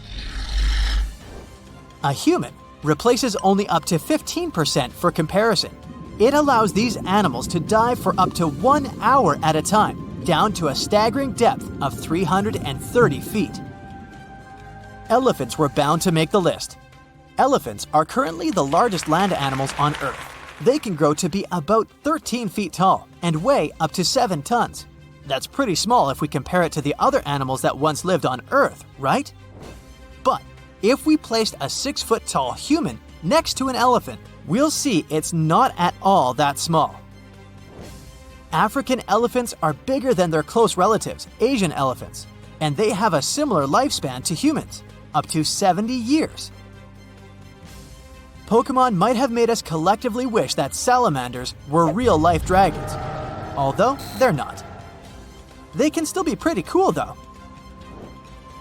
A human replaces only up to 15% for comparison. It allows these animals to dive for up to 1 hour at a time, down to a staggering depth of 330 feet. Elephants were bound to make the list. Elephants are currently the largest land animals on Earth. They can grow to be about 13 feet tall and weigh up to 7 tons. That's pretty small if we compare it to the other animals that once lived on Earth, right? But if we placed a 6-foot-tall human next to an elephant, we'll see it's not at all that small. African elephants are bigger than their close relatives, Asian elephants, and they have a similar lifespan to humans, up to 70 years. Pokemon might have made us collectively wish that salamanders were real-life dragons, although they're not. They can still be pretty cool though.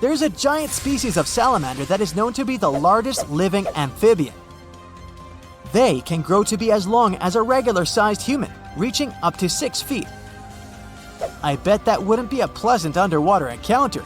There's a giant species of salamander that is known to be the largest living amphibian. They can grow to be as long as a regular-sized human, reaching up to 6 feet. I bet that wouldn't be a pleasant underwater encounter.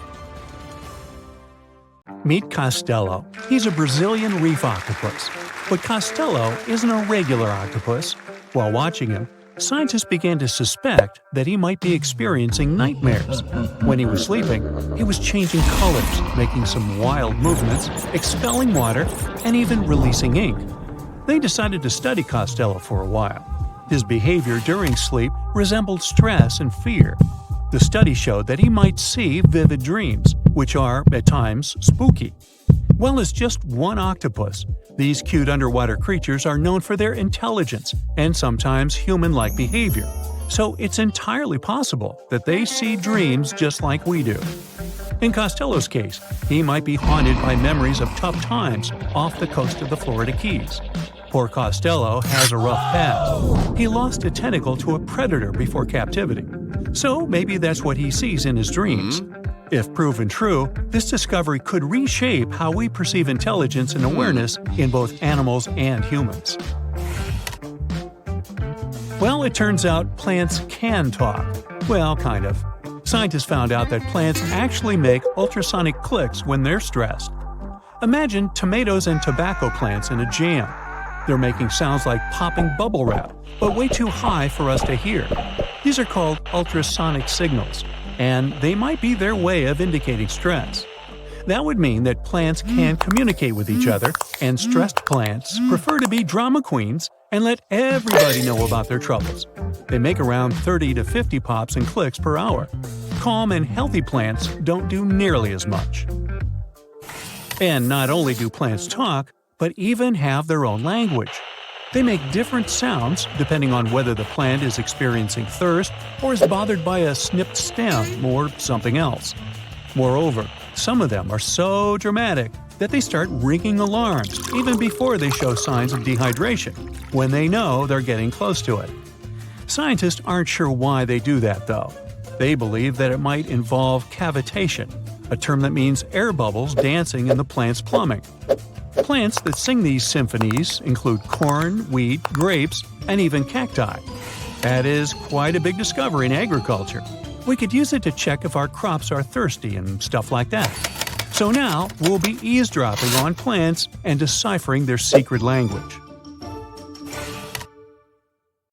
Meet Costello. He's a Brazilian reef octopus. But Costello isn't a regular octopus. While watching him, scientists began to suspect that he might be experiencing nightmares. When he was sleeping, he was changing colors, making some wild movements, expelling water, and even releasing ink. They decided to study Costello for a while. His behavior during sleep resembled stress and fear. The study showed that he might see vivid dreams, which are, at times, spooky. While it's just one octopus, these cute underwater creatures are known for their intelligence and sometimes human-like behavior, so it's entirely possible that they see dreams just like we do. In Costello's case, he might be haunted by memories of tough times off the coast of the Florida Keys. Poor Costello has a rough past. He lost a tentacle to a predator before captivity, so maybe that's what he sees in his dreams. If proven true, this discovery could reshape how we perceive intelligence and awareness in both animals and humans. Well, it turns out plants can talk. Well, kind of. Scientists found out that plants actually make ultrasonic clicks when they're stressed. Imagine tomatoes and tobacco plants in a jam. They're making sounds like popping bubble wrap, but way too high for us to hear. These are called ultrasonic signals, and they might be their way of indicating stress. That would mean that plants can communicate with each other, and stressed plants prefer to be drama queens and let everybody know about their troubles. They make around 30 to 50 pops and clicks per hour. Calm and healthy plants don't do nearly as much. And not only do plants talk, but even have their own language. They make different sounds depending on whether the plant is experiencing thirst or is bothered by a snipped stem or something else. Moreover, some of them are so dramatic that they start ringing alarms even before they show signs of dehydration, when they know they're getting close to it. Scientists aren't sure why they do that, though. They believe that it might involve cavitation, a term that means air bubbles dancing in the plant's plumbing. Plants that sing these symphonies include corn, wheat, grapes, and even cacti. That is quite a big discovery in agriculture. We could use it to check if our crops are thirsty and stuff like that. So now we'll be eavesdropping on plants and deciphering their secret language.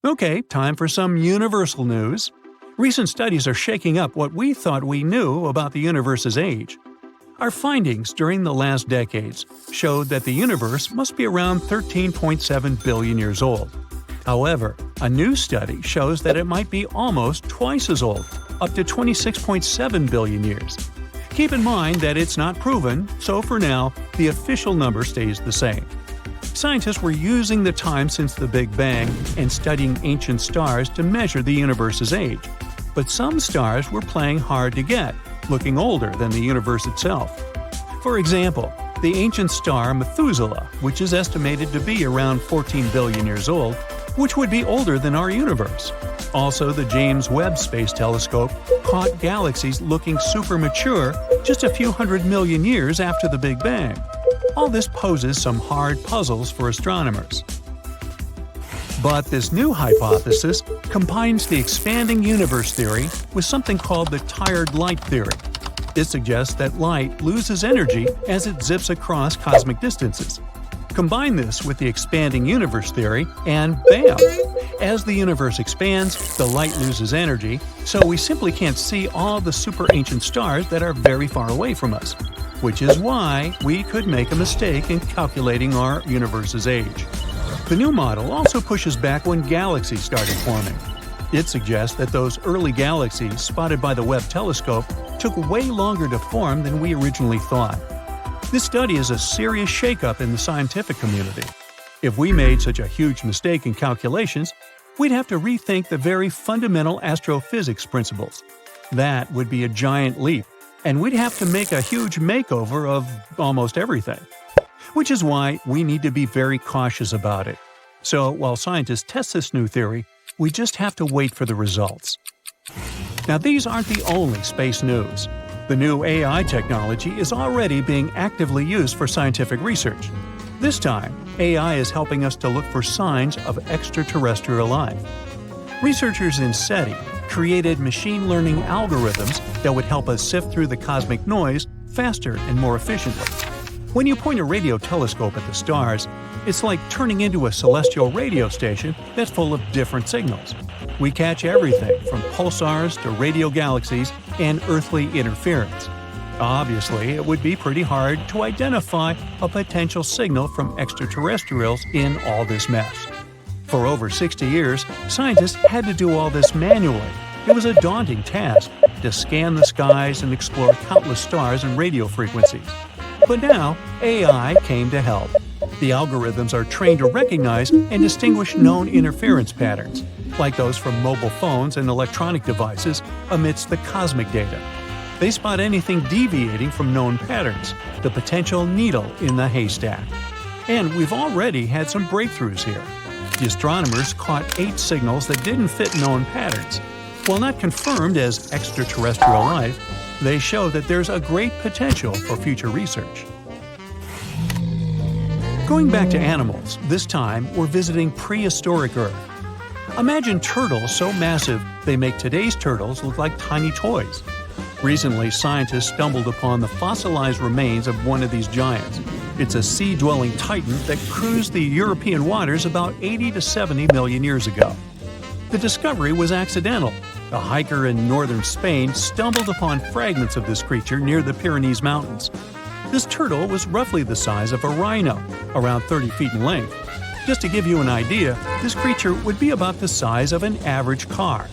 Okay, time for some universal news. Recent studies are shaking up what we thought we knew about the universe's age. Our findings during the last decades showed that the universe must be around 13.7 billion years old. However, a new study shows that it might be almost twice as old, up to 26.7 billion years. Keep in mind that it's not proven, so for now, the official number stays the same. Scientists were using the time since the Big Bang and studying ancient stars to measure the universe's age. But some stars were playing hard to get, looking older than the universe itself. For example, the ancient star Methuselah, which is estimated to be around 14 billion years old, which would be older than our universe. Also, the James Webb Space Telescope caught galaxies looking super mature just a few hundred million years after the Big Bang. All this poses some hard puzzles for astronomers. But this new hypothesis combines the expanding universe theory with something called the tired light theory. It suggests that light loses energy as it zips across cosmic distances. Combine this with the expanding universe theory, and bam! As the universe expands, the light loses energy, so we simply can't see all the super ancient stars that are very far away from us, which is why we could make a mistake in calculating our universe's age. The new model also pushes back when galaxies started forming. It suggests that those early galaxies spotted by the Webb telescope took way longer to form than we originally thought. This study is a serious shakeup in the scientific community. If we made such a huge mistake in calculations, we'd have to rethink the very fundamental astrophysics principles. That would be a giant leap, and we'd have to make a huge makeover of almost everything. Which is why we need to be very cautious about it. So while scientists test this new theory, we just have to wait for the results. Now, these aren't the only space news. The new AI technology is already being actively used for scientific research. This time, AI is helping us to look for signs of extraterrestrial life. Researchers in SETI created machine learning algorithms that would help us sift through the cosmic noise faster and more efficiently. When you point a radio telescope at the stars, it's like turning into a celestial radio station that's full of different signals. We catch everything from pulsars to radio galaxies and earthly interference. Obviously, it would be pretty hard to identify a potential signal from extraterrestrials in all this mess. For over 60 years, scientists had to do all this manually. It was a daunting task to scan the skies and explore countless stars and radio frequencies. But now, AI came to help. The algorithms are trained to recognize and distinguish known interference patterns, like those from mobile phones and electronic devices, amidst the cosmic data. They spot anything deviating from known patterns, the potential needle in the haystack. And we've already had some breakthroughs here. The astronomers caught 8 signals that didn't fit known patterns. While not confirmed as extraterrestrial life, they show that there's a great potential for future research. Going back to animals, this time we're visiting prehistoric Earth. Imagine turtles so massive they make today's turtles look like tiny toys. Recently, scientists stumbled upon the fossilized remains of one of these giants. It's a sea-dwelling titan that cruised the European waters about 80 to 70 million years ago. The discovery was accidental. A hiker in northern Spain stumbled upon fragments of this creature near the Pyrenees Mountains. This turtle was roughly the size of a rhino, around 30 feet in length. Just to give you an idea, this creature would be about the size of an average car.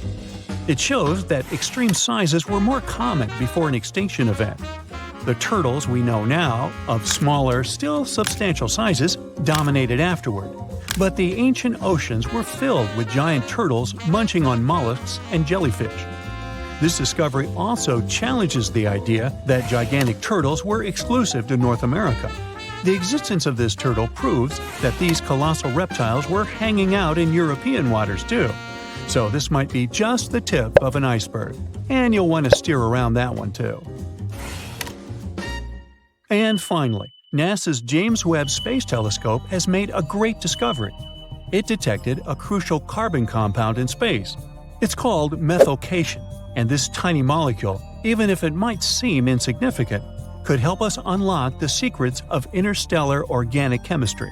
It shows that extreme sizes were more common before an extinction event. The turtles we know now, of smaller, still substantial sizes, dominated afterward. But the ancient oceans were filled with giant turtles munching on mollusks and jellyfish. This discovery also challenges the idea that gigantic turtles were exclusive to North America. The existence of this turtle proves that these colossal reptiles were hanging out in European waters too. So this might be just the tip of an iceberg, and you'll want to steer around that one too. And finally, NASA's James Webb Space Telescope has made a great discovery. It detected a crucial carbon compound in space. It's called methycation, and this tiny molecule, even if it might seem insignificant, could help us unlock the secrets of interstellar organic chemistry.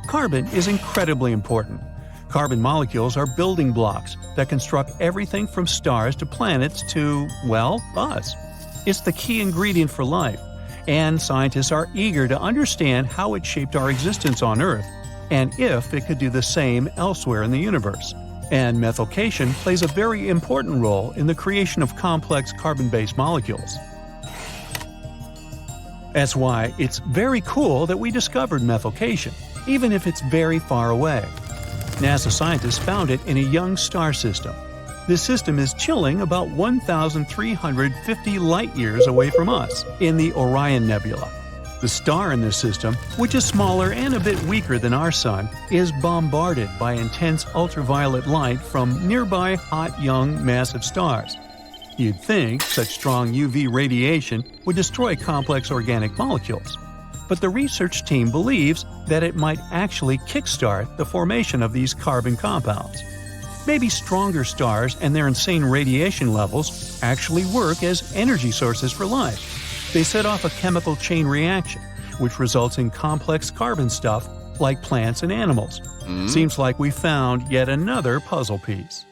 Carbon is incredibly important. Carbon molecules are building blocks that construct everything from stars to planets to, well, us. It's the key ingredient for life, and scientists are eager to understand how it shaped our existence on Earth, and if it could do the same elsewhere in the universe. And methycation plays a very important role in the creation of complex carbon-based molecules. That's why it's very cool that we discovered methycation, even if it's very far away. NASA scientists found it in a young star system. This system is chilling about 1,350 light-years away from us, in the Orion Nebula. The star in this system, which is smaller and a bit weaker than our Sun, is bombarded by intense ultraviolet light from nearby hot, young, massive stars. You'd think such strong UV radiation would destroy complex organic molecules. But the research team believes that it might actually kickstart the formation of these carbon compounds. Maybe stronger stars and their insane radiation levels actually work as energy sources for life. They set off a chemical chain reaction, which results in complex carbon stuff like plants and animals. Seems like we found yet another puzzle piece.